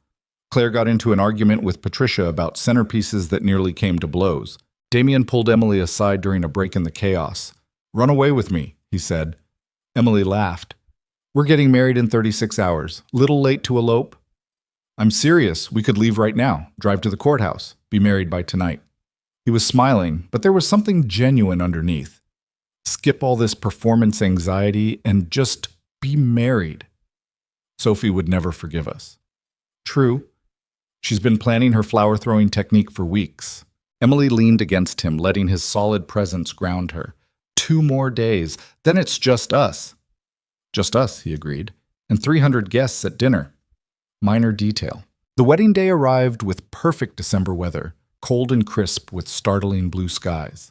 Claire got into an argument with Patricia about centerpieces that nearly came to blows. Damien pulled Emily aside during a break in the chaos. "Run away with me," he said. Emily laughed. "We're getting married in 36 hours. Little late to elope?" "I'm serious. We could leave right now, drive to the courthouse, be married by tonight." He was smiling, but there was something genuine underneath. Skip all this performance anxiety and just be married. Sophie would never forgive us. True. She's been planning her flower-throwing technique for weeks. Emily leaned against him, letting his solid presence ground her. 2 more days, then it's just us. Just us, he agreed, and 300 guests at dinner. Minor detail. The wedding day arrived with perfect December weather, cold and crisp with startling blue skies.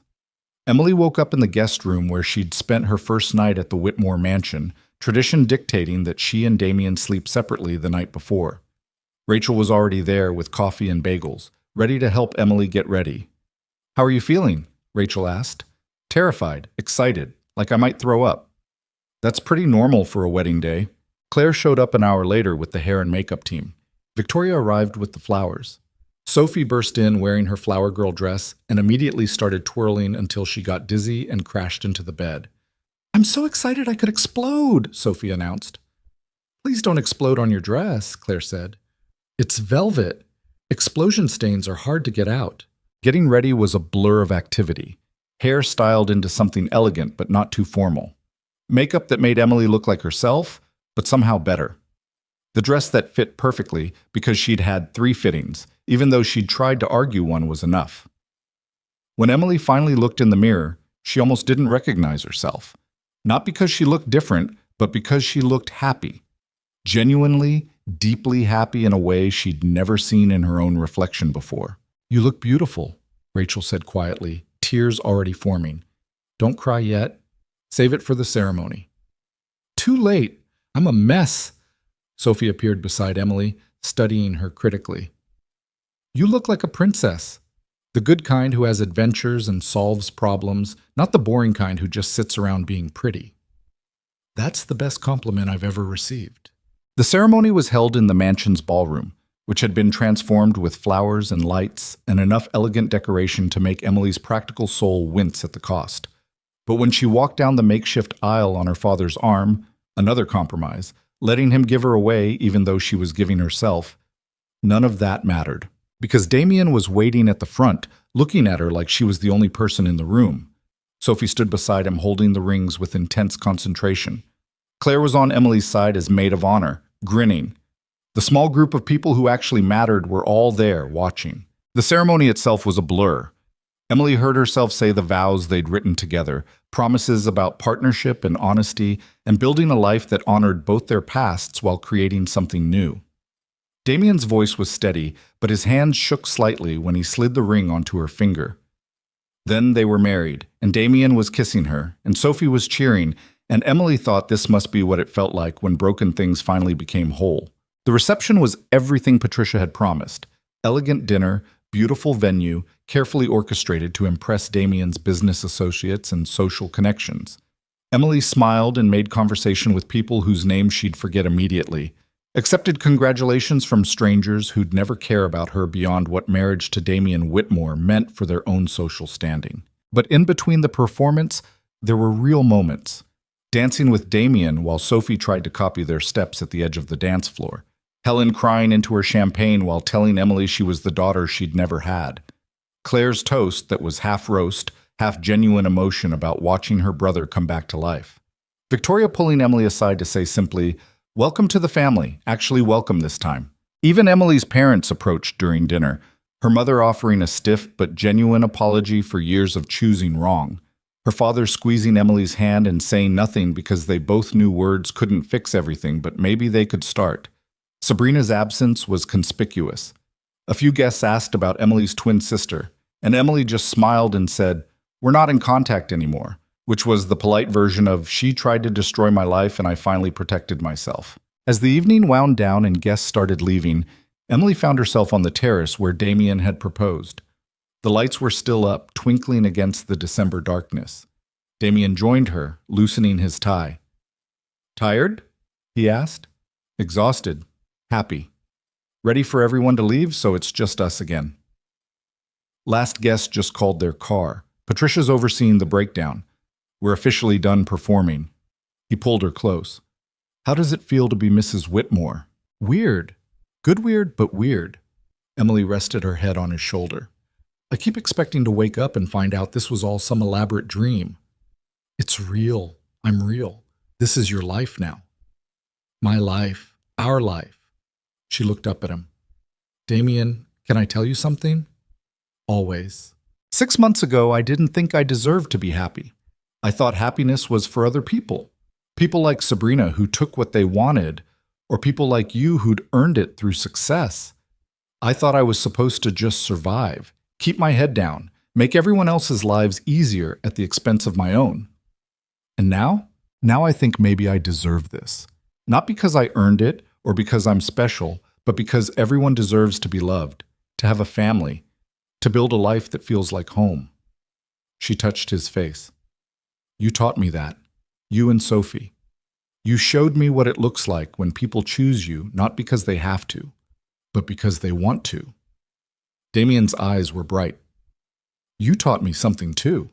Emily woke up in the guest room where she'd spent her first night at the Whitmore mansion, tradition dictating that she and Damien sleep separately the night before. Rachel was already there with coffee and bagels, ready to help Emily get ready. "How are you feeling?" Rachel asked. "Terrified, excited, like I might throw up." "That's pretty normal for a wedding day." Claire showed up an hour later with the hair and makeup team. Victoria arrived with the flowers. Sophie burst in wearing her flower girl dress and immediately started twirling until she got dizzy and crashed into the bed. "I'm so excited I could explode," Sophie announced. "Please don't explode on your dress," Claire said. "It's velvet. Explosion stains are hard to get out." Getting ready was a blur of activity. Hair styled into something elegant but not too formal. Makeup that made Emily look like herself, but somehow better. The dress that fit perfectly because she'd had 3 fittings, even though she'd tried to argue one was enough. When Emily finally looked in the mirror, she almost didn't recognize herself. Not because she looked different, but because she looked happy. Genuinely, deeply happy in a way she'd never seen in her own reflection before. "You look beautiful," Rachel said quietly, tears already forming. "Don't cry yet. Save it for the ceremony." "Too late. I'm a mess." Sophie appeared beside Emily, studying her critically. "You look like a princess. The good kind who has adventures and solves problems, not the boring kind who just sits around being pretty." "That's the best compliment I've ever received." The ceremony was held in the mansion's ballroom, which had been transformed with flowers and lights and enough elegant decoration to make Emily's practical soul wince at the cost. But when she walked down the makeshift aisle on her father's arm, another compromise, letting him give her away even though she was giving herself, none of that mattered. Because Damien was waiting at the front, looking at her like she was the only person in the room. Sophie stood beside him holding the rings with intense concentration. Claire was on Emily's side as maid of honor, grinning. The small group of people who actually mattered were all there, watching. The ceremony itself was a blur. Emily heard herself say the vows they'd written together, promises about partnership and honesty, and building a life that honored both their pasts while creating something new. Damien's voice was steady, but his hands shook slightly when he slid the ring onto her finger. Then they were married, and Damien was kissing her, and Sophie was cheering, and Emily thought this must be what it felt like when broken things finally became whole. The reception was everything Patricia had promised. Elegant dinner, beautiful venue, carefully orchestrated to impress Damien's business associates and social connections. Emily smiled and made conversation with people whose names she'd forget immediately, accepted congratulations from strangers who'd never care about her beyond what marriage to Damien Whitmore meant for their own social standing. But in between the performance, there were real moments. Dancing with Damien while Sophie tried to copy their steps at the edge of the dance floor. Helen crying into her champagne while telling Emily she was the daughter she'd never had. Claire's toast that was half roast, half genuine emotion about watching her brother come back to life. Victoria pulling Emily aside to say simply, "Welcome to the family, actually welcome this time." Even Emily's parents approached during dinner, her mother offering a stiff but genuine apology for years of choosing wrong. Her father squeezing Emily's hand and saying nothing because they both knew words couldn't fix everything, but maybe they could start. Sabrina's absence was conspicuous. A few guests asked about Emily's twin sister, and Emily just smiled and said, "We're not in contact anymore," which was the polite version of, "She tried to destroy my life and I finally protected myself." As the evening wound down and guests started leaving, Emily found herself on the terrace where Damien had proposed. The lights were still up, twinkling against the December darkness. Damien joined her, loosening his tie. "Tired?" he asked. "Exhausted. Happy. Ready for everyone to leave, so it's just us again." Last guest just called their car. Patricia's overseeing the breakdown. "We're officially done performing." He pulled her close. "How does it feel to be Mrs. Whitmore?" "Weird. Good weird, but weird." Emily rested her head on his shoulder. "I keep expecting to wake up and find out this was all some elaborate dream." "It's real. I'm real. This is your life now." "My life. Our life." She looked up at him. "Damien, can I tell you something?" "Always." 6 months ago, I didn't think I deserved to be happy. I thought happiness was for other people. People like Sabrina who took what they wanted, or people like you who'd earned it through success. I thought I was supposed to just survive, keep my head down, make everyone else's lives easier at the expense of my own. And now? Now I think maybe I deserve this. Not because I earned it or because I'm special, but because everyone deserves to be loved, to have a family, to build a life that feels like home." She touched his face. "You taught me that. You and Sophie. You showed me what it looks like when people choose you, not because they have to, but because they want to. Damien's eyes were bright. You taught me something too.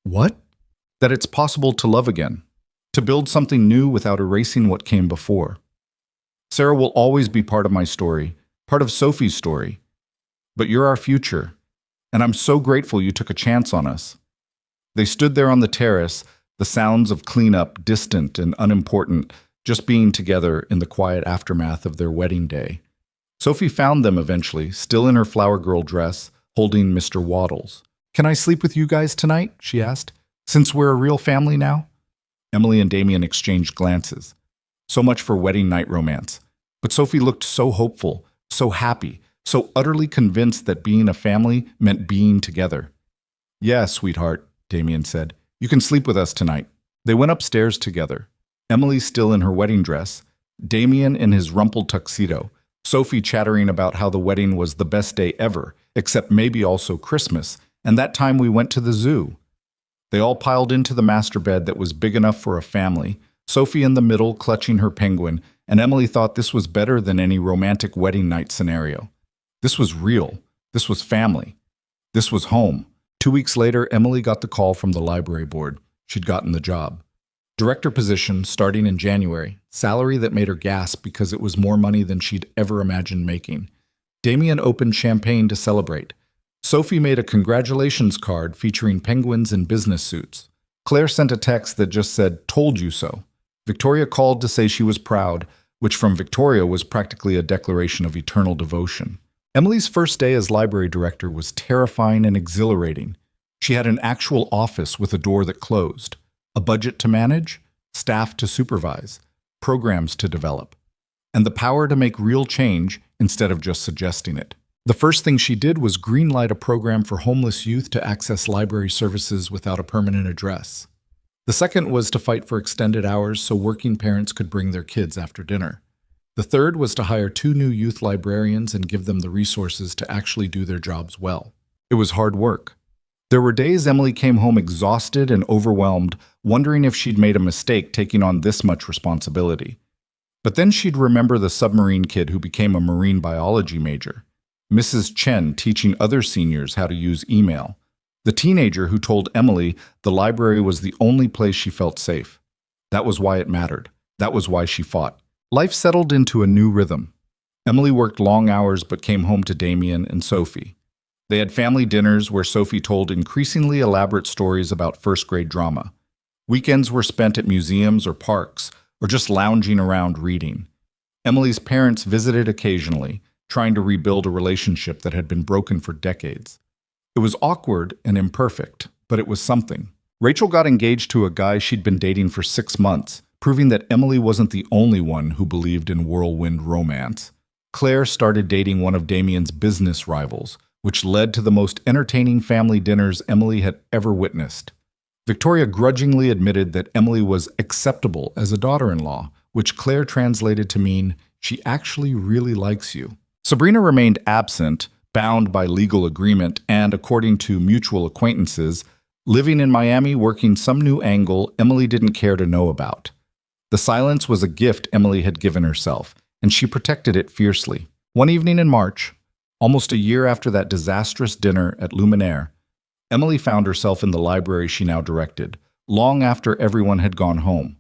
What? That it's possible to love again, to build something new without erasing what came before. Sarah will always be part of my story, part of Sophie's story. But you're our future, and I'm so grateful you took a chance on us. They stood there on the terrace, the sounds of cleanup distant and unimportant, just being together in the quiet aftermath of their wedding day. Sophie found them eventually, still in her flower girl dress, holding Mr. Waddles. Can I sleep with you guys tonight? She asked. Since we're a real family now? Emily and Damien exchanged glances. So much for wedding night romance. But Sophie looked so hopeful, so happy, so utterly convinced that being a family meant being together. Yeah, sweetheart, Damien said. You can sleep with us tonight. They went upstairs together. Emily still in her wedding dress, Damien in his rumpled tuxedo, Sophie chattering about how the wedding was the best day ever, except maybe also Christmas, and that time we went to the zoo. They all piled into the master bed that was big enough for a family, Sophie in the middle clutching her penguin, and Emily thought this was better than any romantic wedding night scenario. This was real. This was family. This was home. 2 weeks later, Emily got the call from the library board. She'd gotten the job. Director position starting in January, salary that made her gasp because it was more money than she'd ever imagined making. Damien opened champagne to celebrate. Sophie made a congratulations card featuring penguins in business suits. Claire sent a text that just said, "Told you so." Victoria called to say she was proud, which from Victoria was practically a declaration of eternal devotion. Emily's first day as library director was terrifying and exhilarating. She had an actual office with a door that closed, a budget to manage, staff to supervise, programs to develop, and the power to make real change instead of just suggesting it. The first thing she did was greenlight a program for homeless youth to access library services without a permanent address. The second was to fight for extended hours so working parents could bring their kids after dinner. The third was to hire 2 new youth librarians and give them the resources to actually do their jobs well. It was hard work. There were days Emily came home exhausted and overwhelmed, wondering if she'd made a mistake taking on this much responsibility. But then she'd remember the submarine kid who became a marine biology major, Mrs. Chen teaching other seniors how to use email, the teenager who told Emily the library was the only place she felt safe. That was why it mattered. That was why she fought. Life settled into a new rhythm. Emily worked long hours but came home to Damien and Sophie. They had family dinners where Sophie told increasingly elaborate stories about first-grade drama. Weekends were spent at museums or parks, or just lounging around reading. Emily's parents visited occasionally, trying to rebuild a relationship that had been broken for decades. It was awkward and imperfect, but it was something. Rachel got engaged to a guy she'd been dating for 6 months, proving that Emily wasn't the only one who believed in whirlwind romance. Claire started dating one of Damien's business rivals, which led to the most entertaining family dinners Emily had ever witnessed. Victoria grudgingly admitted that Emily was acceptable as a daughter-in-law, which Claire translated to mean, she actually really likes you. Sabrina remained absent, bound by legal agreement, and, according to mutual acquaintances, living in Miami working some new angle Emily didn't care to know about. The silence was a gift Emily had given herself, and she protected it fiercely. One evening in March, almost a year after that disastrous dinner at Luminaire, Emily found herself in the library she now directed, long after everyone had gone home.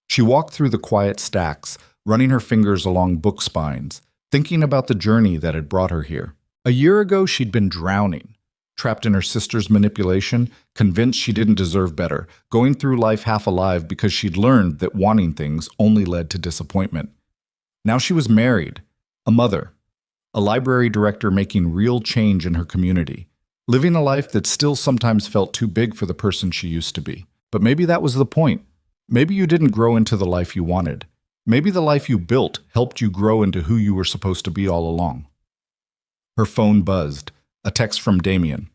She walked through the quiet stacks, running her fingers along book spines, thinking about the journey that had brought her here. A year ago, she'd been drowning, trapped in her sister's manipulation, convinced she didn't deserve better, going through life half alive because she'd learned that wanting things only led to disappointment. Now she was married, a mother, a library director making real change in her community, living a life that still sometimes felt too big for the person she used to be. But maybe that was the point. Maybe you didn't grow into the life you wanted. Maybe the life you built helped you grow into who you were supposed to be all along. Her phone buzzed. A text from Damien.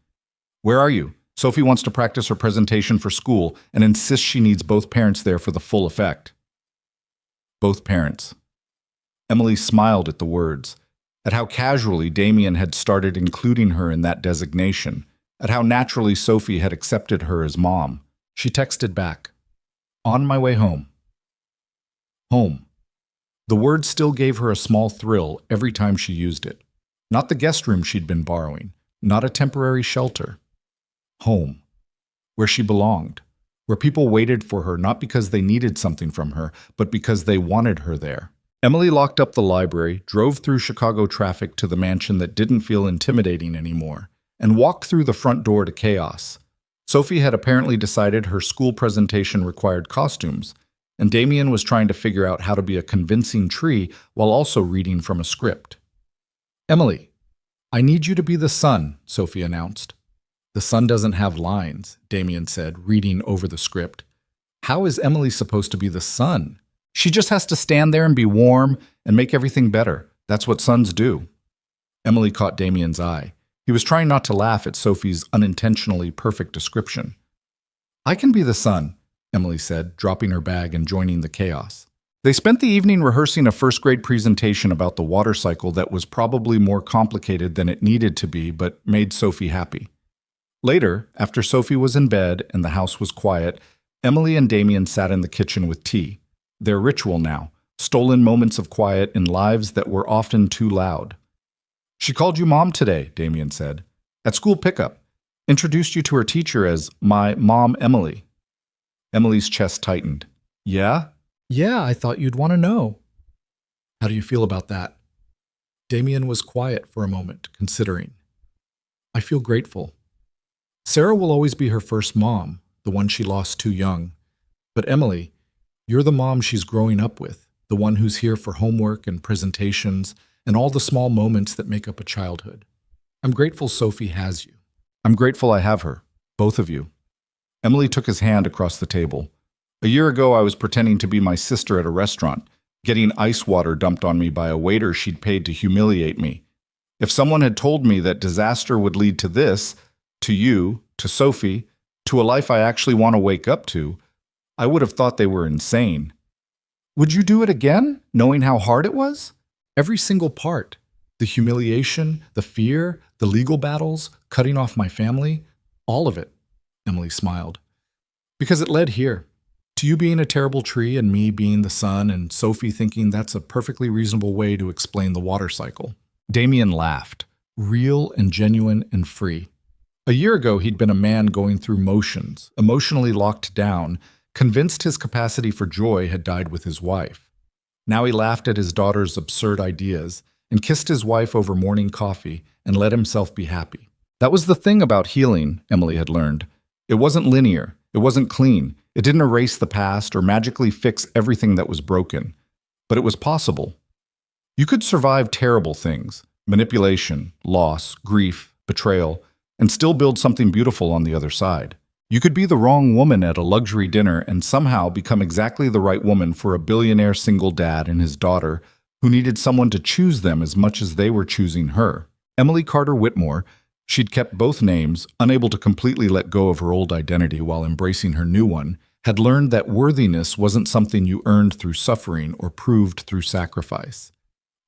"Where are you? Sophie wants to practice her presentation for school and insists she needs both parents there for the full effect." Both parents. Emily smiled at the words, at how casually Damien had started including her in that designation, at how naturally Sophie had accepted her as mom. She texted back, "On my way home." Home. The word still gave her a small thrill every time she used it. Not the guest room she'd been borrowing, not a temporary shelter. Home. Where she belonged. Where people waited for her not because they needed something from her, but because they wanted her there. Emily locked up the library, drove through Chicago traffic to the mansion that didn't feel intimidating anymore, and walked through the front door to chaos. Sophie had apparently decided her school presentation required costumes, and Damien was trying to figure out how to be a convincing tree while also reading from a script. "Emily, I need you to be the sun," Sophie announced. "The sun doesn't have lines," Damien said, reading over the script. "How is Emily supposed to be the sun? She just has to stand there and be warm and make everything better. That's what suns do." Emily caught Damien's eye. He was trying not to laugh at Sophie's unintentionally perfect description. "I can be the sun," Emily said, dropping her bag and joining the chaos. They spent the evening rehearsing a first-grade presentation about the water cycle that was probably more complicated than it needed to be, but made Sophie happy. Later, after Sophie was in bed and the house was quiet, Emily and Damien sat in the kitchen with tea. Their ritual now, stolen moments of quiet in lives that were often too loud. "She called you Mom today," Damien said. "At school pickup. Introduced you to her teacher as my Mom Emily." Emily's chest tightened. "Yeah? Yeah, I thought you'd want to know." "How do you feel about that?" Damien was quiet for a moment, considering. "I feel grateful. Sarah will always be her first mom, the one she lost too young. But Emily, you're the mom she's growing up with, the one who's here for homework and presentations and all the small moments that make up a childhood. I'm grateful Sophie has you. I'm grateful I have her, both of you." Emily took his hand across the table. "A year ago, I was pretending to be my sister at a restaurant, getting ice water dumped on me by a waiter she'd paid to humiliate me. If someone had told me that disaster would lead to this, to you, to Sophie, to a life I actually want to wake up to, I would have thought they were insane." "Would you do it again, knowing how hard it was?" "Every single part. The humiliation, the fear, the legal battles, cutting off my family, all of it," Emily smiled. "Because it led here. To you being a terrible tree and me being the sun and Sophie thinking that's a perfectly reasonable way to explain the water cycle." Damien laughed, real and genuine and free. A year ago, he'd been a man going through motions, emotionally locked down, convinced his capacity for joy had died with his wife. Now he laughed at his daughter's absurd ideas and kissed his wife over morning coffee and let himself be happy. That was the thing about healing, Emily had learned. It wasn't linear. It wasn't clean. It didn't erase the past or magically fix everything that was broken. But it was possible. You could survive terrible things, manipulation, loss, grief, betrayal, and still build something beautiful on the other side. You could be the wrong woman at a luxury dinner and somehow become exactly the right woman for a billionaire single dad and his daughter who needed someone to choose them as much as they were choosing her. Emily Carter Whitmore, she'd kept both names, unable to completely let go of her old identity while embracing her new one, had learned that worthiness wasn't something you earned through suffering or proved through sacrifice.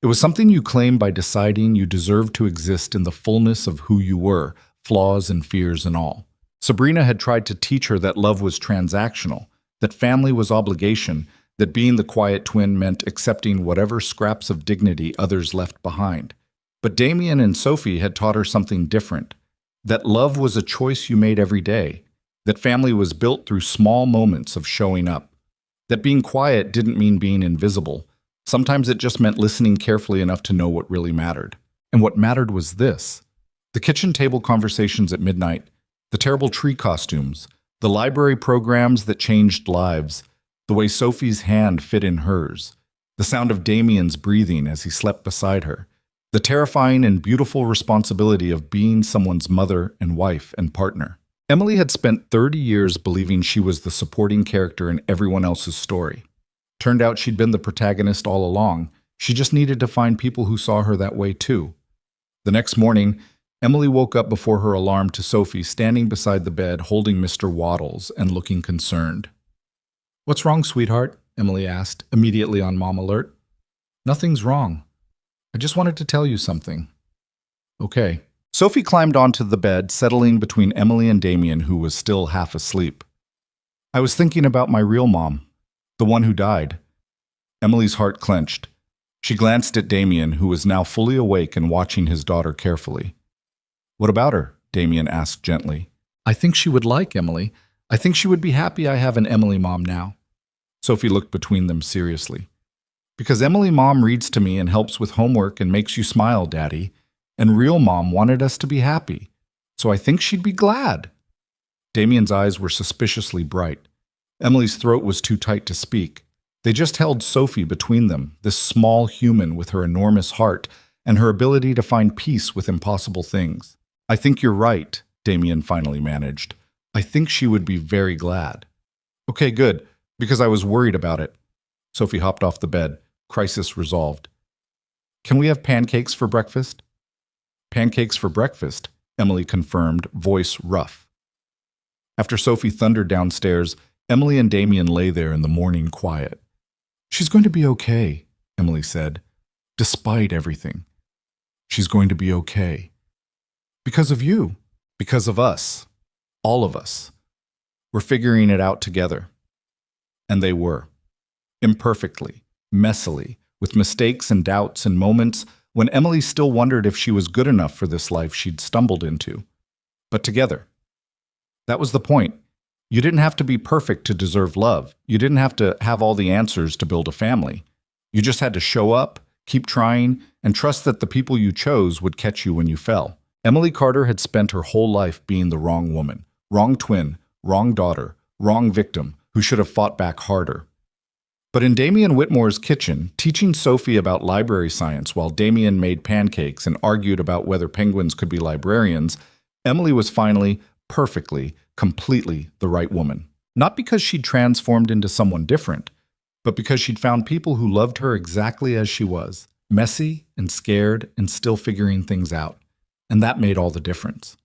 It was something you claimed by deciding you deserved to exist in the fullness of who you were, flaws and fears and all. Sabrina had tried to teach her that love was transactional, that family was obligation, that being the quiet twin meant accepting whatever scraps of dignity others left behind. But Damien and Sophie had taught her something different, that love was a choice you made every day, that family was built through small moments of showing up, that being quiet didn't mean being invisible. Sometimes it just meant listening carefully enough to know what really mattered. And what mattered was this. The kitchen table conversations at midnight, the terrible tree costumes, the library programs that changed lives, the way Sophie's hand fit in hers, the sound of Damien's breathing as he slept beside her, the terrifying and beautiful responsibility of being someone's mother and wife and partner. Emily had spent 30 years believing she was the supporting character in everyone else's story. Turned out she'd been the protagonist all along. She just needed to find people who saw her that way too. The next morning, Emily woke up before her alarm to Sophie standing beside the bed holding Mr. Waddles and looking concerned. "What's wrong, sweetheart?" Emily asked, immediately on mom alert. "Nothing's wrong. I just wanted to tell you something." "Okay." Sophie climbed onto the bed, settling between Emily and Damien, who was still half asleep. "I was thinking about my real mom, the one who died." Emily's heart clenched. She glanced at Damien, who was now fully awake and watching his daughter carefully. "What about her?" Damien asked gently. "I think she would like Emily. I think she would be happy I have an Emily mom now." Sophie looked between them seriously. "Because Emily mom reads to me and helps with homework and makes you smile, Daddy. And real mom wanted us to be happy. So I think she'd be glad." Damien's eyes were suspiciously bright. Emily's throat was too tight to speak. They just held Sophie between them, this small human with her enormous heart and her ability to find peace with impossible things. "I think you're right," Damien finally managed. "I think she would be very glad." "Okay, good, because I was worried about it." Sophie hopped off the bed, crisis resolved. "Can we have pancakes for breakfast?" "Pancakes for breakfast," Emily confirmed, voice rough. After Sophie thundered downstairs, Emily and Damien lay there in the morning quiet. "She's going to be okay," Emily said, "despite everything. She's going to be okay. Because of you. Because of us. All of us. We're figuring it out together." And they were. Imperfectly, messily, with mistakes and doubts and moments when Emily still wondered if she was good enough for this life she'd stumbled into. But together. That was the point. You didn't have to be perfect to deserve love. You didn't have to have all the answers to build a family. You just had to show up, keep trying, and trust that the people you chose would catch you when you fell. Emily Carter had spent her whole life being the wrong woman, wrong twin, wrong daughter, wrong victim, who should have fought back harder. But in Damien Whitmore's kitchen, teaching Sophie about library science while Damien made pancakes and argued about whether penguins could be librarians, Emily was finally, perfectly, completely the right woman. Not because she'd transformed into someone different, but because she'd found people who loved her exactly as she was, messy and scared and still figuring things out. And that made all the difference.